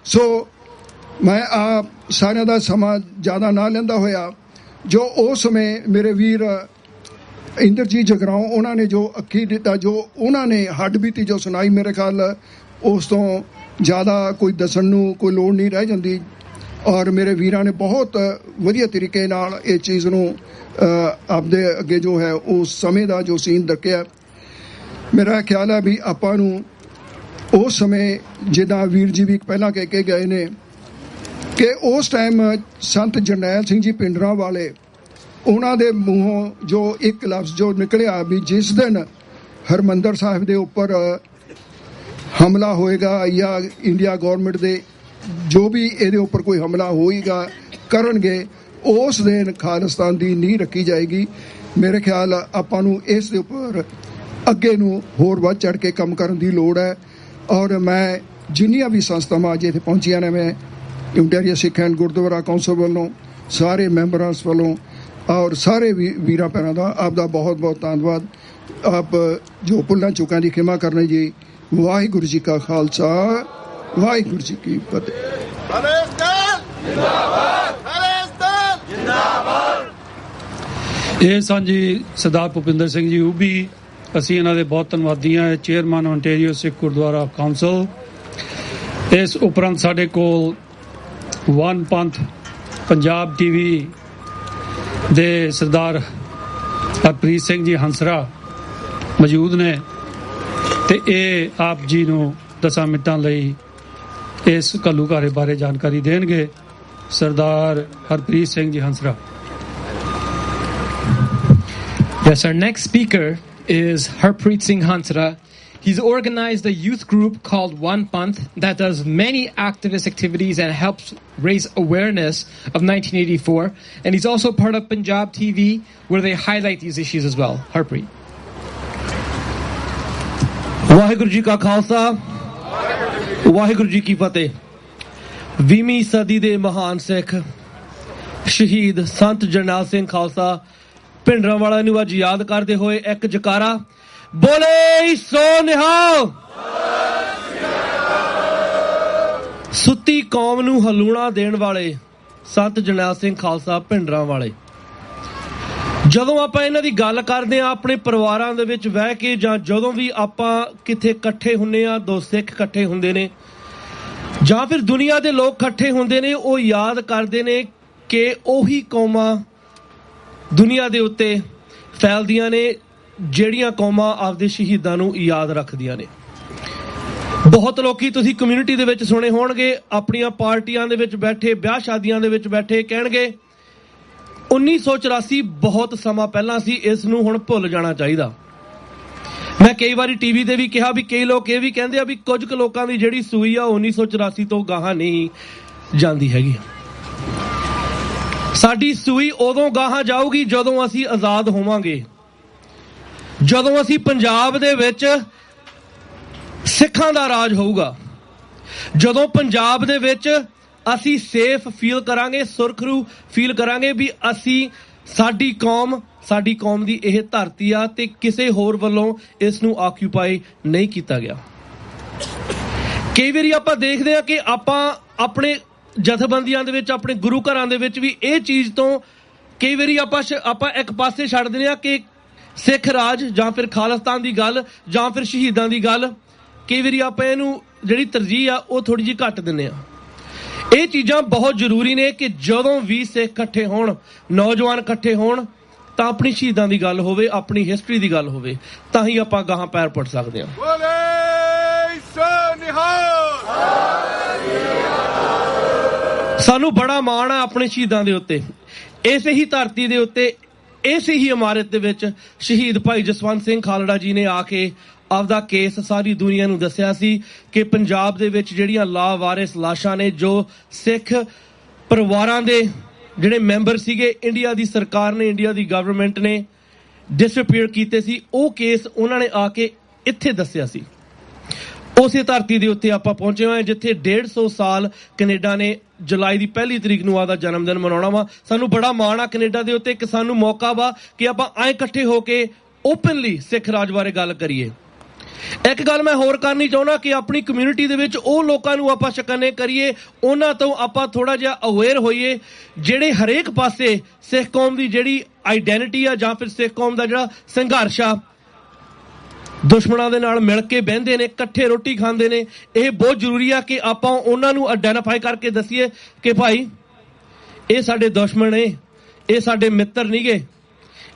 ਸੋ ਮੈਂ ਸਾਰਿਆਂ ਦਾ ਸਮਾਂ ਜ਼ਿਆਦਾ ਨਾ ਲੈਂਦਾ ਹੋਇਆ, ਜੋ ਉਸ ਸਮੇਂ ਮੇਰੇ ਵੀਰ ਇੰਦਰਜੀਤ ਜਗਰਾਉਂ ਉਹਨਾਂ ਨੇ ਜੋ ਅੱਖੀ ਦਿੱਤਾ, ਜੋ ਉਹਨਾਂ ਨੇ ਹੱਡ ਬੀਤੀ ਜੋ ਸੁਣਾਈ, ਮੇਰੇ ਖਿਆਲ ਉਸ ਤੋਂ ਜ਼ਿਆਦਾ ਕੋਈ ਦੱਸਣ ਨੂੰ ਕੋਈ ਲੋੜ ਨਹੀਂ ਰਹਿ ਜਾਂਦੀ। ਔਰ ਮੇਰੇ ਵੀਰਾਂ ਨੇ ਬਹੁਤ ਵਧੀਆ ਤਰੀਕੇ ਨਾਲ ਇਹ ਚੀਜ਼ ਨੂੰ ਆਪਦੇ ਅੱਗੇ ਜੋ ਹੈ ਉਸ ਸਮੇਂ ਦਾ ਜੋ ਸੀਨ ਰੱਖਿਆ। ਮੇਰਾ ਖਿਆਲ ਹੈ ਵੀ ਆਪਾਂ ਨੂੰ ਉਸ ਸਮੇਂ ਜਿੱਦਾਂ ਵੀਰ ਜੀ ਵੀ ਪਹਿਲਾਂ ਕਹਿ ਕੇ ਗਏ ਨੇ ਕਿ ਉਸ ਟਾਈਮ ਸੰਤ ਜਰਨੈਲ ਸਿੰਘ ਜੀ ਭਿੰਡਰਾਂ ਵਾਲੇ ਉਹਨਾਂ ਦੇ ਮੂੰਹੋਂ ਜੋ ਇੱਕ ਲਫ਼ਜ਼ ਜੋ ਨਿਕਲਿਆ ਵੀ ਜਿਸ ਦਿਨ ਹਰਮੰਦਰ ਸਾਹਿਬ ਦੇ ਉੱਪਰ ਹਮਲਾ ਹੋਏਗਾ ਜਾਂ ਇੰਡੀਆ ਗਵਰਨਮੈਂਟ ਦੇ ਜੋ ਵੀ ਇਹਦੇ ਉੱਪਰ ਕੋਈ ਹਮਲਾ ਹੋਏਗਾ ਕਰਨਗੇ, ਉਸ ਦਿਨ ਖਾਲਿਸਤਾਨ ਦੀ ਨੀਂਹ ਰੱਖੀ ਜਾਏਗੀ। ਮੇਰੇ ਖਿਆਲ ਆਪਾਂ ਨੂੰ ਇਸ ਦੇ ਉੱਪਰ ਅੱਗੇ ਨੂੰ ਹੋਰ ਵੱਧ ਚੜ੍ਹ ਕੇ ਕੰਮ ਕਰਨ ਦੀ ਲੋੜ ਹੈ। ਔਰ ਮੈਂ ਜਿੰਨੀਆਂ ਵੀ ਸੰਸਥਾਵਾਂ ਅੱਜ ਇੱਥੇ ਪਹੁੰਚੀਆਂ ਨੇ, ਮੈਂ India Sikh and Gurdwara council ਵੱਲੋਂ ਸਾਰੇ ਮੈਂਬਰਾਂ ਵੱਲੋਂ ਔਰ ਸਾਰੇ ਵੀਰਾਂ ਭੈਣਾਂ ਦਾ ਆਪ ਦਾ ਬਹੁਤ ਬਹੁਤ ਧੰਨਵਾਦ। ਆਪ ਜੋ ਭੁੱਲਾਂ ਚੁੱਕਾਂ ਦੀ ਖਿਮਾ ਕਰਨੀ ਜੀ। ਵਾਹਿਗੁਰੂ ਜੀ ਕਾ ਖਾਲਸਾ, ਵਾਹਿਗੁਰੂ ਜੀ ਕੀ ਫਤਿਹ। ਇਹ ਸਾਂਝੀ ਸਰਦਾਰ ਭੁਪਿੰਦਰ ਸਿੰਘ ਜੀ ਉਹ ਵੀ ਅਸੀਂ ਇਹਨਾਂ ਦੇ ਬਹੁਤ ਧੰਨਵਾਦੀ ਹਾਂ, ਚੇਅਰਮੈਨ ਓਨਟਾਰੀਓ ਸਿੱਖ ਗੁਰਦੁਆਰਾ ਕਾਉਂਸਲ। ਇਸ ਉਪਰੰਤ ਸਾਡੇ ਕੋਲ ਵਨ ਪੰਥ ਪੰਜਾਬ ਟੀਵੀ ਦੇ ਸਰਦਾਰ ਹਰਪ੍ਰੀਤ ਸਿੰਘ ਜੀ ਹੰਸਰਾ ਮੌਜੂਦ ਨੇ ਤੇ ਇਹ ਆਪ ਜੀ ਨੂੰ 10 ਮਿੰਟਾਂ ਲਈ ਇਸ ਘੱਲੂਘਾਰੇ ਬਾਰੇ ਜਾਣਕਾਰੀ ਦੇਣਗੇ। ਸਰਦਾਰ Harpreet Singh ji ਹੰਸਰਾ। Yes, our next speaker is Harpreet Singh Hansra. He's organized a youth group called One Panth that does many activist activities and helps raise awareness of 1984. And he's also part of Punjab TV where they highlight these issues as well. Harpreet. Waheguru ji ਕਾ ਖਾਲਸਾ, ਵਾਹਿਗੁਰੂ ਜੀ ਕੀ ਫਤਿਹ। 20ਵੀਂ ਸਦੀ ਦੇ ਮਹਾਨ ਸਿੱਖ ਸ਼ਹੀਦ ਸੰਤ ਜਰਨੈਲ ਸਿੰਘ ਖਾਲਸਾ ਭਿੰਡਰਾਂਵਾਲਾ ਨੂੰ ਅੱਜ ਯਾਦ ਕਰਦੇ ਹੋਏ ਇੱਕ ਜਕਾਰਾ ਬੋਲੇ ਸੋ ਨਿਹਾਲ। ਸੁੱਤੀ ਕੌਮ ਨੂੰ ਹਲੂਣਾ ਦੇਣ ਵਾਲੇ ਸੰਤ ਜਰਨੈਲ ਸਿੰਘ ਖਾਲਸਾ ਭਿੰਡਰਾਂਵਾਲੇ। ਜਦੋਂ ਆਪਾਂ ਇਹਨਾਂ ਦੀ ਗੱਲ ਕਰਦੇ ਹਾਂ ਆਪਣੇ ਪਰਿਵਾਰਾਂ ਦੇ ਵਿੱਚ ਬਹਿ ਕੇ ਜਾਂ ਜਦੋਂ ਵੀ ਆਪਾਂ ਕਿਤੇ ਇਕੱਠੇ ਹੁੰਦੇ ਆ, ਦੋ ਸਿੱਖ ਇਕੱਠੇ ਹੁੰਦੇ ਨੇ ਜਾਂ ਫਿਰ ਦੁਨੀਆ ਦੇ ਲੋਕ ਇਕੱਠੇ ਹੁੰਦੇ ਨੇ, ਉਹ ਯਾਦ ਕਰਦੇ ਨੇ ਕਿ ਉਹੀ ਕੌਮਾਂ ਦੁਨੀਆ ਦੇ ਉੱਤੇ ਫੈਲਦੀਆਂ ਨੇ ਜਿਹੜੀਆਂ ਕੌਮਾਂ ਆਪਦੇ ਸ਼ਹੀਦਾਂ ਨੂੰ ਯਾਦ ਰੱਖਦੀਆਂ ਨੇ। ਬਹੁਤ ਲੋਕੀ ਤੁਸੀਂ ਕਮਿਊਨਿਟੀ ਦੇ ਵਿੱਚ ਸੁਣੇ ਹੋਣਗੇ, ਆਪਣੀਆਂ ਪਾਰਟੀਆਂ ਦੇ ਵਿੱਚ ਬੈਠੇ, ਵਿਆਹ ਸ਼ਾਦੀਆਂ ਦੇ ਵਿੱਚ ਬੈਠੇ ਕਹਿਣਗੇ 1984 ਬਹੁਤ ਸਮਾਂ ਪਹਿਲਾਂ ਸੀ, ਇਸ ਨੂੰ ਹੁਣ ਭੁੱਲ ਜਾਣਾ ਚਾਹੀਦਾ। ਮੈਂ ਕਈ ਵਾਰੀ ਟੀਵੀ ਤੇ ਵੀ ਕਿਹਾ ਵੀ ਕਈ ਲੋਕ ਇਹ ਵੀ ਕਹਿੰਦੇ ਆ ਵੀ ਕੁਝ ਕੁ ਲੋਕਾਂ ਦੀ ਜਿਹੜੀ ਸੂਈ ਆ 1984 ਤੋਂ ਗਾਹਾਂ ਨਹੀਂ ਜਾਂਦੀ ਹੈਗੀ। ਸਾਡੀ ਸੂਈ ਉਦੋਂ ਗਾਹਾਂ ਜਾਊਗੀ ਜਦੋਂ ਅਸੀਂ ਆਜ਼ਾਦ ਹੋਵਾਂਗੇ, ਜਦੋਂ ਅਸੀਂ ਪੰਜਾਬ ਦੇ ਵਿੱਚ ਸਿੱਖਾਂ ਦਾ ਰਾਜ ਹੋਊਗਾ, ਜਦੋਂ ਪੰਜਾਬ ਦੇ ਵਿੱਚ ਅਸੀਂ ਸੇਫ ਫੀਲ ਕਰਾਂਗੇ, ਸੁਰਖਰੂ ਫੀਲ ਕਰਾਂਗੇ ਵੀ ਅਸੀਂ ਸਾਡੀ ਕੌਮ ਦੀ ਇਹ ਧਰਤੀ ਆ ਤੇ ਕਿਸੇ ਹੋਰ ਵੱਲੋਂ ਇਸ ਨੂੰ ਆਕਿਊਪਾਈ ਨਹੀਂ ਕੀਤਾ ਗਿਆ। ਕਈ ਵਾਰੀ ਆਪਾਂ ਦੇਖਦੇ ਆ ਕਿ ਆਪਾਂ ਆਪਣੇ ਜਥੇਬੰਦੀਆਂ ਦੇ ਵਿੱਚ, ਆਪਣੇ ਗੁਰੂ ਘਰਾਂ ਦੇ ਵਿੱਚ ਵੀ ਇਹ ਚੀਜ਼ ਤੋਂ ਕਈ ਵਾਰੀ ਆਪਾਂ ਇੱਕ ਪਾਸੇ ਛੱਡ ਦਿੰਦੇ ਆ ਕਿ ਸਿੱਖ ਰਾਜ ਜਾਂ ਫਿਰ ਖਾਲਿਸਤਾਨ ਦੀ ਗੱਲ ਜਾਂ ਫਿਰ ਸ਼ਹੀਦਾਂ ਦੀ ਗੱਲ, ਕਈ ਵਾਰੀ ਆਪਾਂ ਇਹਨੂੰ ਜਿਹੜੀ ਤਰਜੀਹ ਆ ਉਹ ਥੋੜੀ ਜਿਹੀ ਘੱਟ ਦਿੰਦੇ ਆ। ਇਹ ਚੀਜ਼ਾਂ ਬਹੁਤ ਜ਼ਰੂਰੀ ਨੇ ਕਿ ਜਦੋਂ ਵੀ ਸਿੱਖ ਇਕੱਠੇ ਹੋਣ, ਨੌਜਵਾਨ ਇਕੱਠੇ ਹੋਣ ਤਾਂ ਆਪਣੀ ਸ਼ਹੀਦਾਂ ਦੀ ਗੱਲ ਹੋਵੇ, ਆਪਣੀ ਹਿਸਟਰੀ ਦੀ ਗੱਲ ਹੋਵੇ, ਤਾਂ ਹੀ ਆਪਾਂ ਗਾਹਾਂ ਪੈਰ ਪੁੱਟ ਸਕਦੇ ਹਾਂ। ਸਾਨੂੰ ਬੜਾ ਮਾਣ ਆ ਆਪਣੇ ਸ਼ਹੀਦਾਂ ਦੇ ਉੱਤੇ। ਇਸੇ ਹੀ ਧਰਤੀ ਦੇ ਉੱਤੇ, ਇਸੇ ਹੀ ਇਮਾਰਤ ਦੇ ਵਿੱਚ ਸ਼ਹੀਦ ਭਾਈ ਜਸਵੰਤ ਸਿੰਘ ਖਾਲੜਾ ਜੀ ਨੇ ਆ ਕੇ ਆਪਦਾ ਕੇਸ ਸਾਰੀ ਦੁਨੀਆ ਨੂੰ ਦੱਸਿਆ ਸੀ ਕਿ ਪੰਜਾਬ ਦੇ ਵਿੱਚ ਜਿਹੜੀਆਂ ਲਾਵਾਰਿਸ ਲਾਸ਼ਾਂ ਨੇ, ਜੋ ਸਿੱਖ ਪਰਿਵਾਰਾਂ ਦੇ ਜਿਹੜੇ ਮੈਂਬਰ ਸੀਗੇ, ਇੰਡੀਆ ਦੀ ਸਰਕਾਰ ਨੇ, ਇੰਡੀਆ ਦੀ ਗਵਰਨਮੈਂਟ ਨੇ ਡਿਸਅਪੀਅਰ ਕੀਤੇ ਸੀ, ਉਹ ਕੇਸ ਉਹਨਾਂ ਨੇ ਆ ਕੇ ਇੱਥੇ ਦੱਸਿਆ ਸੀ। ਉਸੇ ਧਰਤੀ ਦੇ ਉੱਤੇ ਆਪਾਂ ਪਹੁੰਚੇ ਹੋਏ ਜਿੱਥੇ 150 ਸਾਲ ਕੈਨੇਡਾ ਨੇ ਜੁਲਾਈ ਦੀ 1 ਤਰੀਕ ਨੂੰ ਆਦਾ ਜਨਮ ਦਿਨ ਮਨਾਉਣਾ ਵਾ। ਸਾਨੂੰ ਬੜਾ ਮਾਣ ਆ ਕੈਨੇਡਾ ਦੇ ਉੱਤੇ ਕਿ ਸਾਨੂੰ ਮੌਕਾ ਵਾ ਕਿ ਆਪਾਂ ਐਂ ਇਕੱਠੇ ਹੋ ਕੇ ਓਪਨਲੀ ਸਿੱਖ ਰਾਜ ਬਾਰੇ ਗੱਲ ਕਰੀਏ। ਇੱਕ ਗੱਲ ਮੈਂ ਹੋਰ ਕਰਨੀ ਚਾਹੁੰਦਾ ਕਿ ਆਪਣੀ ਕਮਿਊਨਿਟੀ ਦੇ ਵਿੱਚ ਉਹ ਲੋਕਾਂ ਨੂੰ ਆਪਾਂ ਸ਼ਿਕੰਨੇ ਕਰੀਏ, ਉਹਨਾਂ ਤੋਂ ਆਪਾਂ ਥੋੜਾ ਜਿਹਾ ਅਵੇਅਰ ਹੋਈਏ ਜਿਹੜੇ ਹਰੇਕ ਪਾਸੇ ਸਿੱਖ ਕੌਮ ਦੀ ਜਿਹੜੀ ਆਈਡੈਂਟੀਟੀ ਆ ਜਾਂ ਫਿਰ ਸਿੱਖ ਕੌਮ ਦਾ ਜਿਹੜਾ ਸੰਘਰਸ਼ ਆ, ਦੁਸ਼ਮਣਾਂ ਦੇ ਨਾਲ ਮਿਲ ਕੇ ਬਹਿੰਦੇ ਨੇ, ਇਕੱਠੇ ਰੋਟੀ ਖਾਂਦੇ ਨੇ। ਇਹ ਬਹੁਤ ਜ਼ਰੂਰੀ ਆ ਕਿ ਆਪਾਂ ਉਹਨਾਂ ਨੂੰ ਆਈਡੈਂਟੀਫਾਈ ਕਰਕੇ ਦੱਸੀਏ ਕਿ ਭਾਈ ਇਹ ਸਾਡੇ ਦੁਸ਼ਮਣ ਨੇ, ਇਹ ਸਾਡੇ ਮਿੱਤਰ ਨਹੀਂਗੇ,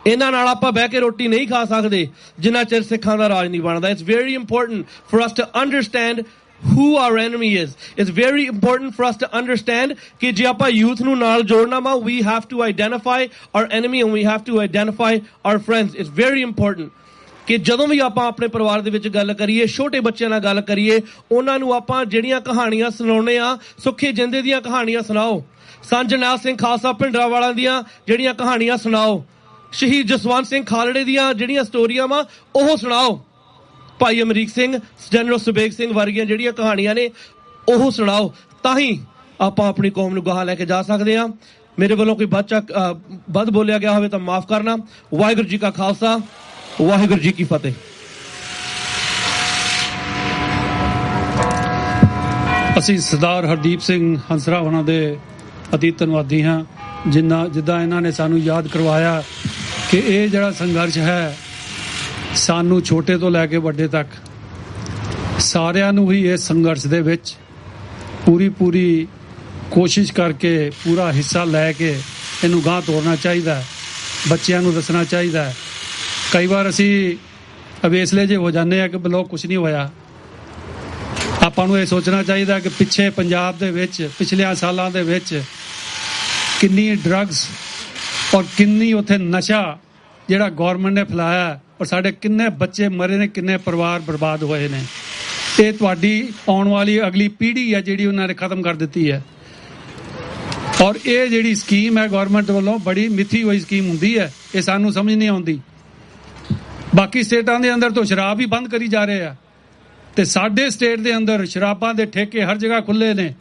ਇਹਨਾਂ ਨਾਲ ਆਪਾਂ ਬਹਿ ਕੇ ਰੋਟੀ ਨਹੀਂ ਖਾ ਸਕਦੇ ਜਿੰਨਾ ਚਿਰ ਸਿੱਖਾਂ ਦਾ ਰਾਜ ਨਹੀਂ ਬਣਦਾ। It's very important for us to understand who our enemy is. It's very important for us to understand कि जे आपां youth ਨੂੰ ਨਾਲ ਜੋੜਨਾ ਵਾ, we have to identify our enemy and we have to identify our friends. It's very important ਕਿ ਜਦੋਂ ਵੀ ਆਪਾਂ ਆਪਣੇ ਪਰਿਵਾਰ ਦੇ ਵਿੱਚ ਗੱਲ ਕਰੀਏ, ਛੋਟੇ ਬੱਚਿਆਂ ਨਾਲ ਗੱਲ ਕਰੀਏ, ਉਹਨਾਂ ਨੂੰ ਆਪਾਂ ਜਿਹੜੀਆਂ ਕਹਾਣੀਆਂ ਸੁਣਾਉਂਦੇ ਆ, ਸੁੱਖੇ ਜਿੰਦੇ ਦੀਆਂ ਕਹਾਣੀਆਂ ਸੁਣਾਓ, ਸੰਤ ਜਰਨੈਲ ਸਿੰਘ ਖਾਲਸਾ ਭਿੰਡਰਾਂਵਾਲਾ ਦੀਆਂ ਜਿਹੜੀਆਂ ਕਹਾਣੀਆਂ ਸੁਣਾਓ, ਸ਼ਹੀਦ ਜਸਵੰਤ ਸਿੰਘ ਖਾਲੜੇ ਦੀਆਂ ਜਿਹੜੀਆਂ ਸਟੋਰੀਆਂ ਵਾ ਉਹ ਸੁਣਾਓ, ਭਾਈ ਅਮਰੀਕ ਸਿੰਘ, ਜਨਰਲ ਸੁਬੇਗ ਸਿੰਘ ਵਰਗੀਆਂ ਜਿਹੜੀਆਂ ਕਹਾਣੀਆਂ ਨੇ ਉਹ ਸੁਣਾਓ, ਤਾਂ ਹੀ ਆਪਾਂ ਆਪਣੀ ਕੌਮ ਨੂੰ ਗਾਹਾਂ ਲੈ ਕੇ ਜਾ ਸਕਦੇ ਹਾਂ। ਮੇਰੇ ਵੱਲੋਂ ਕੋਈ ਵੱਧ ਬੋਲਿਆ ਗਿਆ ਹੋਵੇ ਤਾਂ ਮਾਫ ਕਰਨਾ। ਵਾਹਿਗੁਰੂ ਜੀ ਕਾ ਖਾਲਸਾ, ਵਾਹਿਗੁਰੂ ਜੀ ਕੀ ਫਤਿਹ। ਅਸੀਂ ਸਰਦਾਰ ਹਰਦੀਪ ਸਿੰਘ ਹੰਸਰਾ ਉਹਨਾਂ ਦੇ ਅਤੀ ਧੰਨਵਾਦੀ ਹਾਂ, ਜਿੱਦਾਂ ਇਹਨਾਂ ਨੇ ਸਾਨੂੰ ਯਾਦ ਕਰਵਾਇਆ ਕਿ ਇਹ ਜਿਹੜਾ ਸੰਘਰਸ਼ ਹੈ ਸਾਨੂੰ ਛੋਟੇ ਤੋਂ ਲੈ ਕੇ ਵੱਡੇ ਤੱਕ ਸਾਰਿਆਂ ਨੂੰ ਹੀ ਇਸ ਸੰਘਰਸ਼ ਦੇ ਵਿੱਚ ਪੂਰੀ ਕੋਸ਼ਿਸ਼ ਕਰਕੇ ਪੂਰਾ ਹਿੱਸਾ ਲੈ ਕੇ ਇਹਨੂੰ ਗਾਂਹ ਤੋਰਨਾ ਚਾਹੀਦਾ, ਬੱਚਿਆਂ ਨੂੰ ਦੱਸਣਾ ਚਾਹੀਦਾ। ਕਈ ਵਾਰ ਅਸੀਂ ਅਵੇਸਲੇ ਜਿਹੇ ਹੋ ਜਾਂਦੇ ਆ ਕਿ ਬਲੋ ਕੁਝ ਨਹੀਂ ਹੋਇਆ। ਆਪਾਂ ਨੂੰ ਇਹ ਸੋਚਣਾ ਚਾਹੀਦਾ ਕਿ ਪਿੱਛੇ ਪੰਜਾਬ ਦੇ ਵਿੱਚ ਪਿਛਲੇ ਸਾਲਾਂ ਦੇ ਵਿੱਚ ਕਿੰਨੀ ਡਰੱਗਸ ਔਰ ਕਿੰਨੀ ਉੱਥੇ ਨਸ਼ਾ ਜਿਹੜਾ ਗਵਰਨਮੈਂਟ ਨੇ ਫੈਲਾਇਆ ਔਰ ਸਾਡੇ ਕਿੰਨੇ ਬੱਚੇ ਮਰੇ ਨੇ, ਕਿੰਨੇ ਪਰਿਵਾਰ ਬਰਬਾਦ ਹੋਏ ਨੇ। ਇਹ ਤੁਹਾਡੀ ਆਉਣ ਵਾਲੀ ਅਗਲੀ ਪੀੜ੍ਹੀ ਹੈ ਜਿਹੜੀ ਉਹਨਾਂ ਨੇ ਖਤਮ ਕਰ ਦਿੱਤੀ ਹੈ। ਔਰ ਇਹ ਜਿਹੜੀ ਸਕੀਮ ਹੈ ਗਵਰਨਮੈਂਟ ਵੱਲੋਂ ਬੜੀ ਮਿੱਥੀ ਹੋਈ ਸਕੀਮ ਹੁੰਦੀ ਹੈ, ਇਹ ਸਾਨੂੰ ਸਮਝ ਨਹੀਂ ਆਉਂਦੀ। ਬਾਕੀ ਸਟੇਟਾਂ ਦੇ ਅੰਦਰ ਤਾਂ ਸ਼ਰਾਬ ਹੀ ਬੰਦ ਕਰੀ ਜਾ ਰਹੇ ਆ ਤੇ ਸਾਡੇ ਸਟੇਟ ਦੇ ਅੰਦਰ ਸ਼ਰਾਬਾਂ ਦੇ ਠੇਕੇ ਹਰ ਜਗ੍ਹਾ ਖੁੱਲੇ ਨੇ।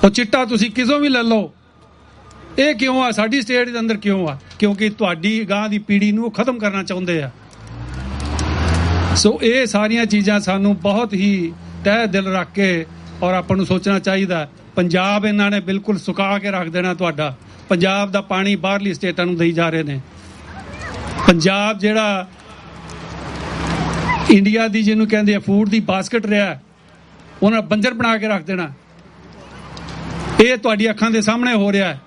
ਉਹ ਚਿੱਟਾ ਤੁਸੀਂ ਕਿਤੋਂ ਵੀ ਲੈ ਲਓ। ਇਹ ਕਿਉਂ ਆ ਸਾਡੀ ਸਟੇਟ ਦੇ ਅੰਦਰ ਕਿਉਂ ਆ? ਕਿਉਂਕਿ ਤੁਹਾਡੀ ਗਾਂ ਦੀ ਪੀੜ੍ਹੀ ਨੂੰ ਉਹ ਖਤਮ ਕਰਨਾ ਚਾਹੁੰਦੇ ਆ। ਸੋ ਇਹ ਸਾਰੀਆਂ ਚੀਜ਼ਾਂ ਸਾਨੂੰ ਬਹੁਤ ਹੀ ਤਹਿ ਦਿਲ ਰੱਖ ਕੇ ਔਰ ਆਪਾਂ ਨੂੰ ਸੋਚਣਾ ਚਾਹੀਦਾ। ਪੰਜਾਬ ਇਹਨਾਂ ਨੇ ਬਿਲਕੁਲ ਸੁਕਾ ਕੇ ਰੱਖ ਦੇਣਾ ਤੁਹਾਡਾ। ਪੰਜਾਬ ਦਾ ਪਾਣੀ ਬਾਹਰਲੀ ਸਟੇਟਾਂ ਨੂੰ ਦੇਈ ਜਾ ਰਹੇ ਨੇ। ਪੰਜਾਬ ਜਿਹੜਾ ਇੰਡੀਆ ਦੀ ਜਿਹਨੂੰ ਕਹਿੰਦੇ ਆ ਫੂਡ ਦੀ ਬਾਸਕਟ ਰਿਹਾ, ਉਹਨਾਂ ਬੰਜਰ ਬਣਾ ਕੇ ਰੱਖ ਦੇਣਾ। ਇਹ ਤੁਹਾਡੀ ਅੱਖਾਂ ਦੇ ਸਾਹਮਣੇ ਹੋ ਰਿਹਾ।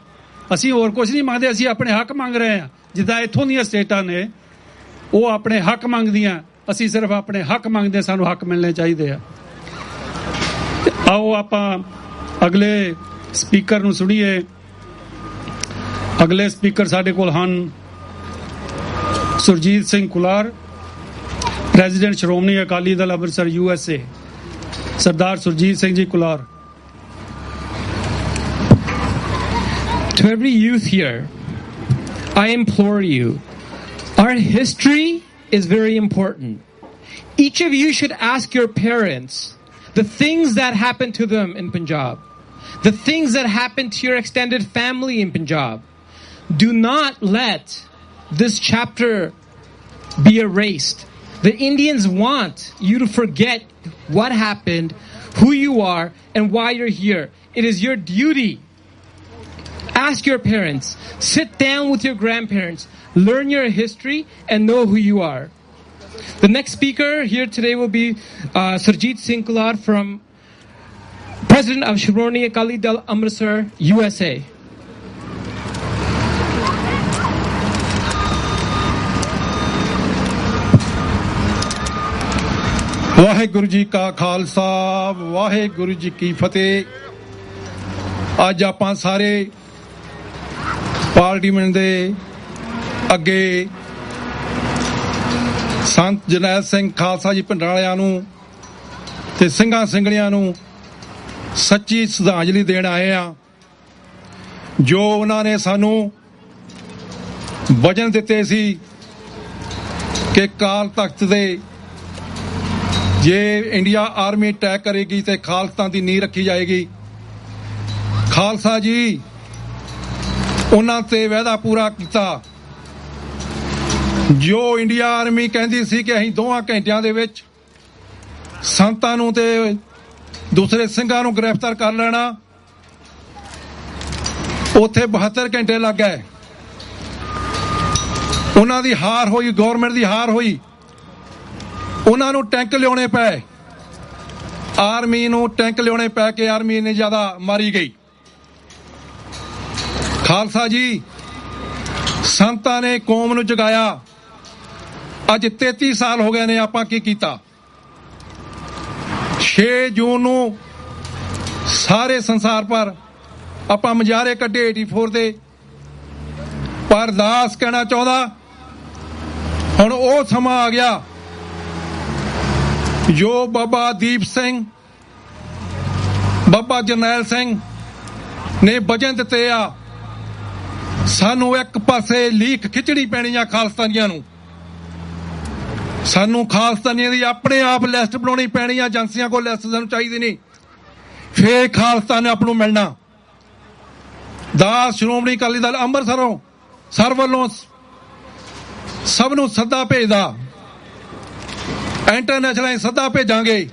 ਅਸੀਂ ਹੋਰ ਕੁਝ ਨਹੀਂ ਮੰਗਦੇ, ਅਸੀਂ ਆਪਣੇ ਹੱਕ ਮੰਗ ਰਹੇ ਹਾਂ। ਜਿੱਦਾਂ ਇੱਥੋਂ ਦੀਆਂ ਸਟੇਟਾਂ ਨੇ ਉਹ ਆਪਣੇ ਹੱਕ ਮੰਗਦੀਆਂ, ਅਸੀਂ ਸਿਰਫ ਆਪਣੇ ਹੱਕ ਮੰਗਦੇ, ਸਾਨੂੰ ਹੱਕ ਮਿਲਣੇ ਚਾਹੀਦੇ ਆ। ਆਓ ਆਪਾਂ ਅਗਲੇ ਸਪੀਕਰ ਨੂੰ ਸੁਣੀਏ। ਅਗਲੇ ਸਪੀਕਰ ਸਾਡੇ ਕੋਲ ਹਨ Surjit Singh Kular, president Shiromani Akali Dal Amritsar USA। Sardar Surjit Singh ji Kular. To every youth here, I implore you, our history is very important. Each of you should ask your parents the things that happened to them in Punjab, the things that happened to your extended family in Punjab. Do not let this chapter be erased. The Indians want you to forget what happened, who you are, and why you're here. It is your duty. Ask your parents, sit down with your grandparents, learn your history and know who you are. The next speaker here today will be Surjit Singh Kular from President of Shironi Akali Dal Amritsar, USA. Waheguru ji ਕਾ ਖਾਲਸਾ, ਵਾਹਿਗੁਰੂ ਜੀ ਕੀ ਫਤਿਹ। ਅੱਜ ਆਪਾਂ ਸਾਰੇ ਪਾਰਲੀਮੈਂਟ ਦੇ ਅੱਗੇ ਸੰਤ ਜਰਨੈਲ ਸਿੰਘ ਖਾਲਸਾ ਜੀ ਭਿੰਡਰਾਂਵਾਲਿਆਂ ਨੂੰ ਤੇ ਸਿੰਘਾਂ ਸਿੰਘਣੀਆਂ ਨੂੰ ਸੱਚੀ ਸ਼ਰਧਾਂਜਲੀ ਦੇਣ ਆਏ ਆ। ਜੋ ਉਹਨਾਂ ਨੇ ਸਾਨੂੰ ਵਚਨ ਦਿੱਤੇ ਸੀ ਕਿ ਕਾਲ ਤਖਤ ਦੇ ਜੇ ਇੰਡੀਆ ਆਰਮੀ ਅਟੈਕ ਕਰੇਗੀ ਤੇ ਖਾਲਸਾ ਦੀ ਨੀਂਹ ਰੱਖੀ ਜਾਏਗੀ। ਖਾਲਸਾ ਜੀ ਉਹਨਾਂ ਤੇ ਵਾਅਦਾ ਪੂਰਾ ਕੀਤਾ। ਜੋ ਇੰਡੀਆ ਆਰਮੀ ਕਹਿੰਦੀ ਸੀ ਕਿ ਅਸੀਂ 2 ਘੰਟਿਆਂ ਦੇ ਵਿੱਚ ਸੰਤਾਂ ਨੂੰ ਤੇ ਦੂਸਰੇ ਸਿੰਘਾਂ ਨੂੰ ਗ੍ਰਿਫਤਾਰ ਕਰ ਲੈਣਾ, ਉੱਥੇ 72 ਘੰਟੇ ਲੱਗ ਗਏ। ਉਹਨਾਂ ਦੀ ਹਾਰ ਹੋਈ, ਗਵਰਨਮੈਂਟ ਦੀ ਹਾਰ ਹੋਈ। ਉਹਨਾਂ ਨੂੰ ਟੈਂਕ ਲਿਆਉਣੇ ਪਏ, ਆਰਮੀ ਨੂੰ ਟੈਂਕ ਲਿਆਉਣੇ ਪੈ ਕੇ ਆਰਮੀ ਨੇ ਜ਼ਿਆਦਾ ਮਾਰੀ ਗਈ। ਖਾਲਸਾ ਜੀ ਸੰਤਾਂ ਨੇ ਕੌਮ ਨੂੰ ਜਗਾਇਆ। ਅੱਜ 33 ਸਾਲ ਹੋ ਗਏ ਨੇ, ਆਪਾਂ ਕੀ ਕੀਤਾ? 6 ਜੂਨ ਨੂੰ ਸਾਰੇ ਸੰਸਾਰ ਪਰ ਆਪਾਂ ਮੁਜ਼ਾਹਰੇ ਕੱਢੇ 84 ਦੇ, ਪਰ ਦਾਸ ਕਹਿਣਾ ਚਾਹੁੰਦਾ ਹੁਣ ਉਹ ਸਮਾਂ ਆ ਗਿਆ ਜੋ ਬਾਬਾ ਦੀਪ ਸਿੰਘ, ਬਾਬਾ ਜਰਨੈਲ ਸਿੰਘ ਨੇ ਵਚਨ ਦਿੱਤੇ ਆ। ਸਾਨੂੰ ਇੱਕ ਪਾਸੇ ਲੀਕ ਖਿੱਚਣੀ ਪੈਣੀ ਆ ਖਾਲਸਤਾਨੀਆਂ ਨੂੰ, ਸਾਨੂੰ ਖਾਲਸਤਾਨੀਆਂ ਦੀ ਆਪਣੇ ਆਪ ਲਿਸਟ ਬਣਾਉਣੀ ਪੈਣੀ ਆ। ਏਜੰਸੀਆਂ ਕੋਲ ਲਿਸਟ ਸਾਨੂੰ ਚਾਹੀਦੀ ਨਹੀਂ, ਫੇਰ ਖਾਲਸਤਾਨ ਆਪ ਨੂੰ ਮਿਲਣਾ। ਦਾਸ ਸ਼੍ਰੋਮਣੀ ਅਕਾਲੀ ਦਲ ਅੰਮ੍ਰਿਤਸਰੋਂ ਸਰ ਵੱਲੋਂ ਸਭ ਨੂੰ ਸੱਦਾ ਭੇਜਦਾ, ਇੰਟਰਨੈਸ਼ਨਲ ਸੱਦਾ ਭੇਜਾਂਗੇ।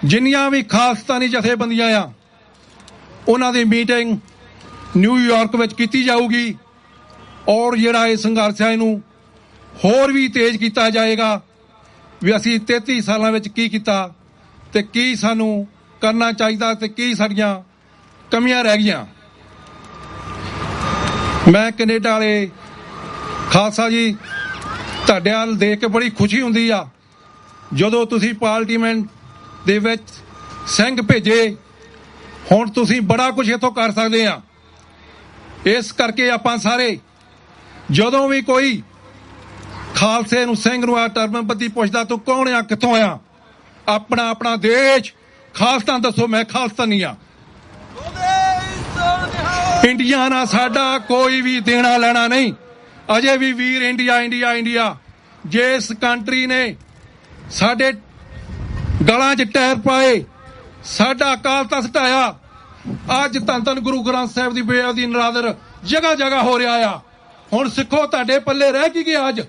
ਜਿੰਨੀਆਂ ਵੀ ਖਾਲਸਤਾਨੀ ਜਥੇਬੰਦੀਆਂ ਆ ਉਹਨਾਂ ਦੀ ਮੀਟਿੰਗ ਨਿਊਯਾਰਕ ਵਿੱਚ ਕੀਤੀ ਜਾਊਗੀ ਔਰ ਜਿਹੜਾ ਇਹ ਸੰਘਰਸ਼ ਹੈ ਇਹਨੂੰ ਹੋਰ ਵੀ ਤੇਜ਼ ਕੀਤਾ ਜਾਏਗਾ ਵੀ ਅਸੀਂ 33 ਸਾਲਾਂ ਵਿੱਚ ਕੀ ਕੀਤਾ ਤੇ ਕੀ ਸਾਨੂੰ ਕਰਨਾ ਚਾਹੀਦਾ ਤੇ ਕੀ ਸਾਡੀਆਂ ਕਮੀਆਂ ਰਹਿ ਗਈਆਂ। ਮੈਂ ਕੈਨੇਡਾ ਵਾਲੇ ਖਾਲਸਾ ਜੀ ਤੁਹਾਡੇ ਵੱਲ ਦੇਖ ਕੇ ਬੜੀ ਖੁਸ਼ੀ ਹੁੰਦੀ ਆ ਜਦੋਂ ਤੁਸੀਂ ਪਾਰਲੀਮੈਂਟ ਦੇ ਵਿੱਚ ਸਿੰਘ ਭੇਜੇ। ਹੁਣ ਤੁਸੀਂ ਬੜਾ ਕੁਝ ਇੱਥੋਂ ਕਰ ਸਕਦੇ ਆ। ਇਸ ਕਰਕੇ ਆਪਾਂ ਸਾਰੇ ਜਦੋਂ ਵੀ ਕੋਈ ਖਾਲਸੇ ਨੂੰ ਸਿੰਘ ਨੂੰ ਆ ਟਰਮਬੱਦੀ ਪੁੱਛਦਾ ਤੂੰ ਕੌਣ ਆ ਕਿੱਥੋਂ ਆ, ਆਪਣਾ ਆਪਣਾ ਦੇਸ਼ ਖਾਲਸਤਾਨ ਦੱਸੋ, ਮੈਂ ਖਾਲਸਤਾਨੀ ਆ। ਇੰਡੀਆ ਨਾਲ ਸਾਡਾ ਕੋਈ ਵੀ ਦੇਣਾ ਲੈਣਾ ਨਹੀਂ। ਅਜੇ ਵੀ ਵੀਰ ਇੰਡੀਆ ਇੰਡੀਆ ਇੰਡੀਆ। ਜਿਸ ਕੰਟਰੀ ਨੇ ਸਾਡੇ ਗਲਾਂ 'ਚ ਟਾਇਰ ਪਾਏ, ਸਾਡਾ ਅਕਾਲ ਤਖਤ ਢਾਇਆ, ਅੱਜ ਧੰਨ ਧੰਨ ਗੁਰੂ ਗ੍ਰੰਥ ਸਾਹਿਬ ਦੀ ਬੇਅਦਬੀ ਨਰਾਦਰ ਜਗ੍ਹਾ ਜਗ੍ਹਾ ਹੋ ਰਿਹਾ ਆ। ਹੁਣ ਸਿੱਖੋ ਤੁਹਾਡੇ ਪੱਲੇ ਰਹਿ ਕੀ ਗਿਆ ਅੱਜ?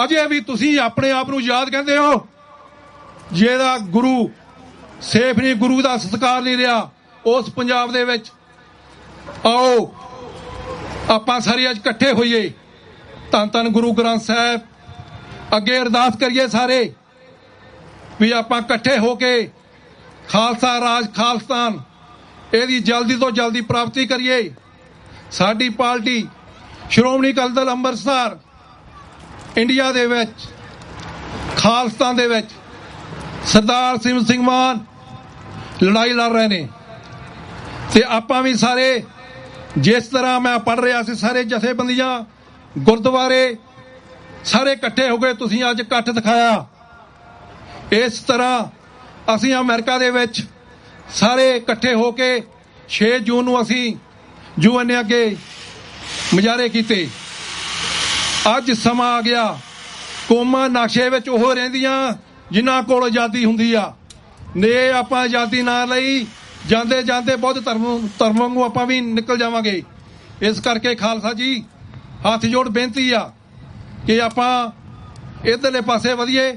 ਅਜੇ ਵੀ ਤੁਸੀਂ ਆਪਣੇ ਆਪ ਨੂੰ ਯਾਦ ਕਹਿੰਦੇ ਹੋ। ਜਿਹਦਾ ਗੁਰੂ ਸੇਫ ਨਹੀਂ, ਗੁਰੂ ਦਾ ਸਤਿਕਾਰ ਨਹੀਂ ਰਿਹਾ ਉਸ ਪੰਜਾਬ ਦੇ ਵਿੱਚ, ਆਓ ਆਪਾਂ ਸਾਰੇ ਅੱਜ ਇਕੱਠੇ ਹੋਈਏ, ਧੰਨ ਧੰਨ ਗੁਰੂ ਗ੍ਰੰਥ ਸਾਹਿਬ ਅੱਗੇ ਅਰਦਾਸ ਕਰੀਏ ਸਾਰੇ ਵੀ ਆਪਾਂ ਇਕੱਠੇ ਹੋ ਕੇ ਖਾਲਸਾ ਰਾਜ ਖਾਲਸਤਾਨ ਇਹਦੀ ਜਲਦੀ ਤੋਂ ਜਲਦੀ ਪ੍ਰਾਪਤੀ ਕਰੀਏ। ਸਾਡੀ ਪਾਰਟੀ ਸ਼੍ਰੋਮਣੀ ਅਕਾਲੀ ਦਲ ਅੰਮ੍ਰਿਤਸਰ ਇੰਡੀਆ ਦੇ ਵਿੱਚ ਖਾਲਸਤਾਨ ਦੇ ਵਿੱਚ ਸਰਦਾਰ ਸਿਮਰਨ ਸਿੰਘ ਮਾਨ ਲੜਾਈ ਲੜ ਰਹੇ ਨੇ ਤੇ ਆਪਾਂ ਵੀ ਸਾਰੇ ਜਿਸ ਤਰ੍ਹਾਂ ਮੈਂ ਪੜ੍ਹ ਰਿਹਾ ਸੀ ਸਾਰੇ ਜਥੇਬੰਦੀਆਂ ਗੁਰਦੁਆਰੇ ਸਾਰੇ ਇਕੱਠੇ ਹੋ ਗਏ, ਤੁਸੀਂ ਅੱਜ ਇਕੱਠ ਦਿਖਾਇਆ। ਇਸ ਤਰ੍ਹਾਂ ਅਸੀਂ ਅਮਰੀਕਾ ਦੇ ਵਿੱਚ ਸਾਰੇ ਇਕੱਠੇ ਹੋ ਕੇ 6 ਜੂਨ ਨੂੰ ਅਸੀਂ UN ਅੱਗੇ ਮੁਜ਼ਾਹਰੇ ਕੀਤੇ। ਅੱਜ ਸਮਾਂ ਆ ਗਿਆ, ਕੌਮਾਂ ਨਕਸ਼ੇ ਵਿੱਚ ਉਹ ਰਹਿੰਦੀਆਂ ਜਿਨ੍ਹਾਂ ਕੋਲ ਆਜ਼ਾਦੀ ਹੁੰਦੀ ਆ। ਨੇ ਆਪਾਂ ਆਜ਼ਾਦੀ ਨਾ ਲਈ ਜਾਂਦੇ ਜਾਂਦੇ ਬਹੁਤ ਧਰਮ ਵਾਂਗੂ ਆਪਾਂ ਵੀ ਨਿਕਲ ਜਾਵਾਂਗੇ। ਇਸ ਕਰਕੇ ਖਾਲਸਾ ਜੀ ਹੱਥ ਜੋੜ ਬੇਨਤੀ ਆ ਕਿ ਆਪਾਂ ਇਧਰਲੇ ਪਾਸੇ ਵਧੀਏ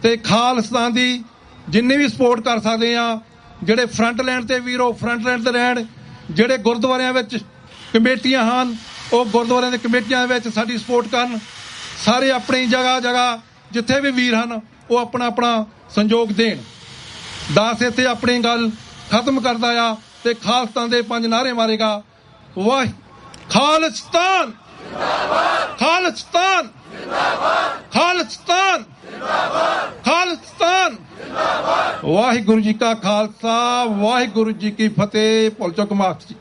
ਤੇ ਖਾਲਸਤਾਨ ਦੀ ਜਿੰਨੀ ਵੀ ਸਪੋਰਟ ਕਰ ਸਕਦੇ ਆ। ਜਿਹੜੇ ਫਰੰਟ ਲਾਈਨ ਤੇ ਵੀਰੋ ਫਰੰਟ ਲਾਈਨ ਤੇ ਰਹਿਣ, ਜਿਹੜੇ ਗੁਰਦੁਆਰਿਆਂ ਵਿੱਚ ਕਮੇਟੀਆਂ ਹਨ ਉਹ ਗੁਰਦੁਆਰਿਆਂ ਦੇ ਕਮੇਟੀਆਂ ਵਿੱਚ ਸਾਡੀ ਸਪੋਰਟ ਕਰਨ। ਸਾਰੇ ਆਪਣੀ ਜਗ੍ਹਾ ਜਗ੍ਹਾ ਜਿੱਥੇ ਵੀ ਵੀਰ ਹਨ ਉਹ ਆਪਣਾ ਆਪਣਾ ਸੰਯੋਗ ਦੇਣ। ਦਾਸ ਇੱਥੇ ਆਪਣੀ ਗੱਲ ਖਤਮ ਕਰਦਾ ਆ ਤੇ ਖਾਲਸਤਾਨ ਦੇ 5 ਨਾਅਰੇ ਮਾਰੇਗਾ। ਵਾਹ ਖਾਲਿਸਤਾਨ ਖਾਲਿਸਤਾਨ ਖਾਲਿਸਤਾਨ ਖਾਲਿਸਤਾਨ। ਵਾਹਿਗੁਰੂ ਜੀ ਕਾ ਖਾਲਸਾ, ਵਾਹਿਗੁਰੂ ਜੀ ਕੀ ਫਤਿਹ। ਭੁੱਲ ਚੁੱਕ ਮਾਫ ਜੀ।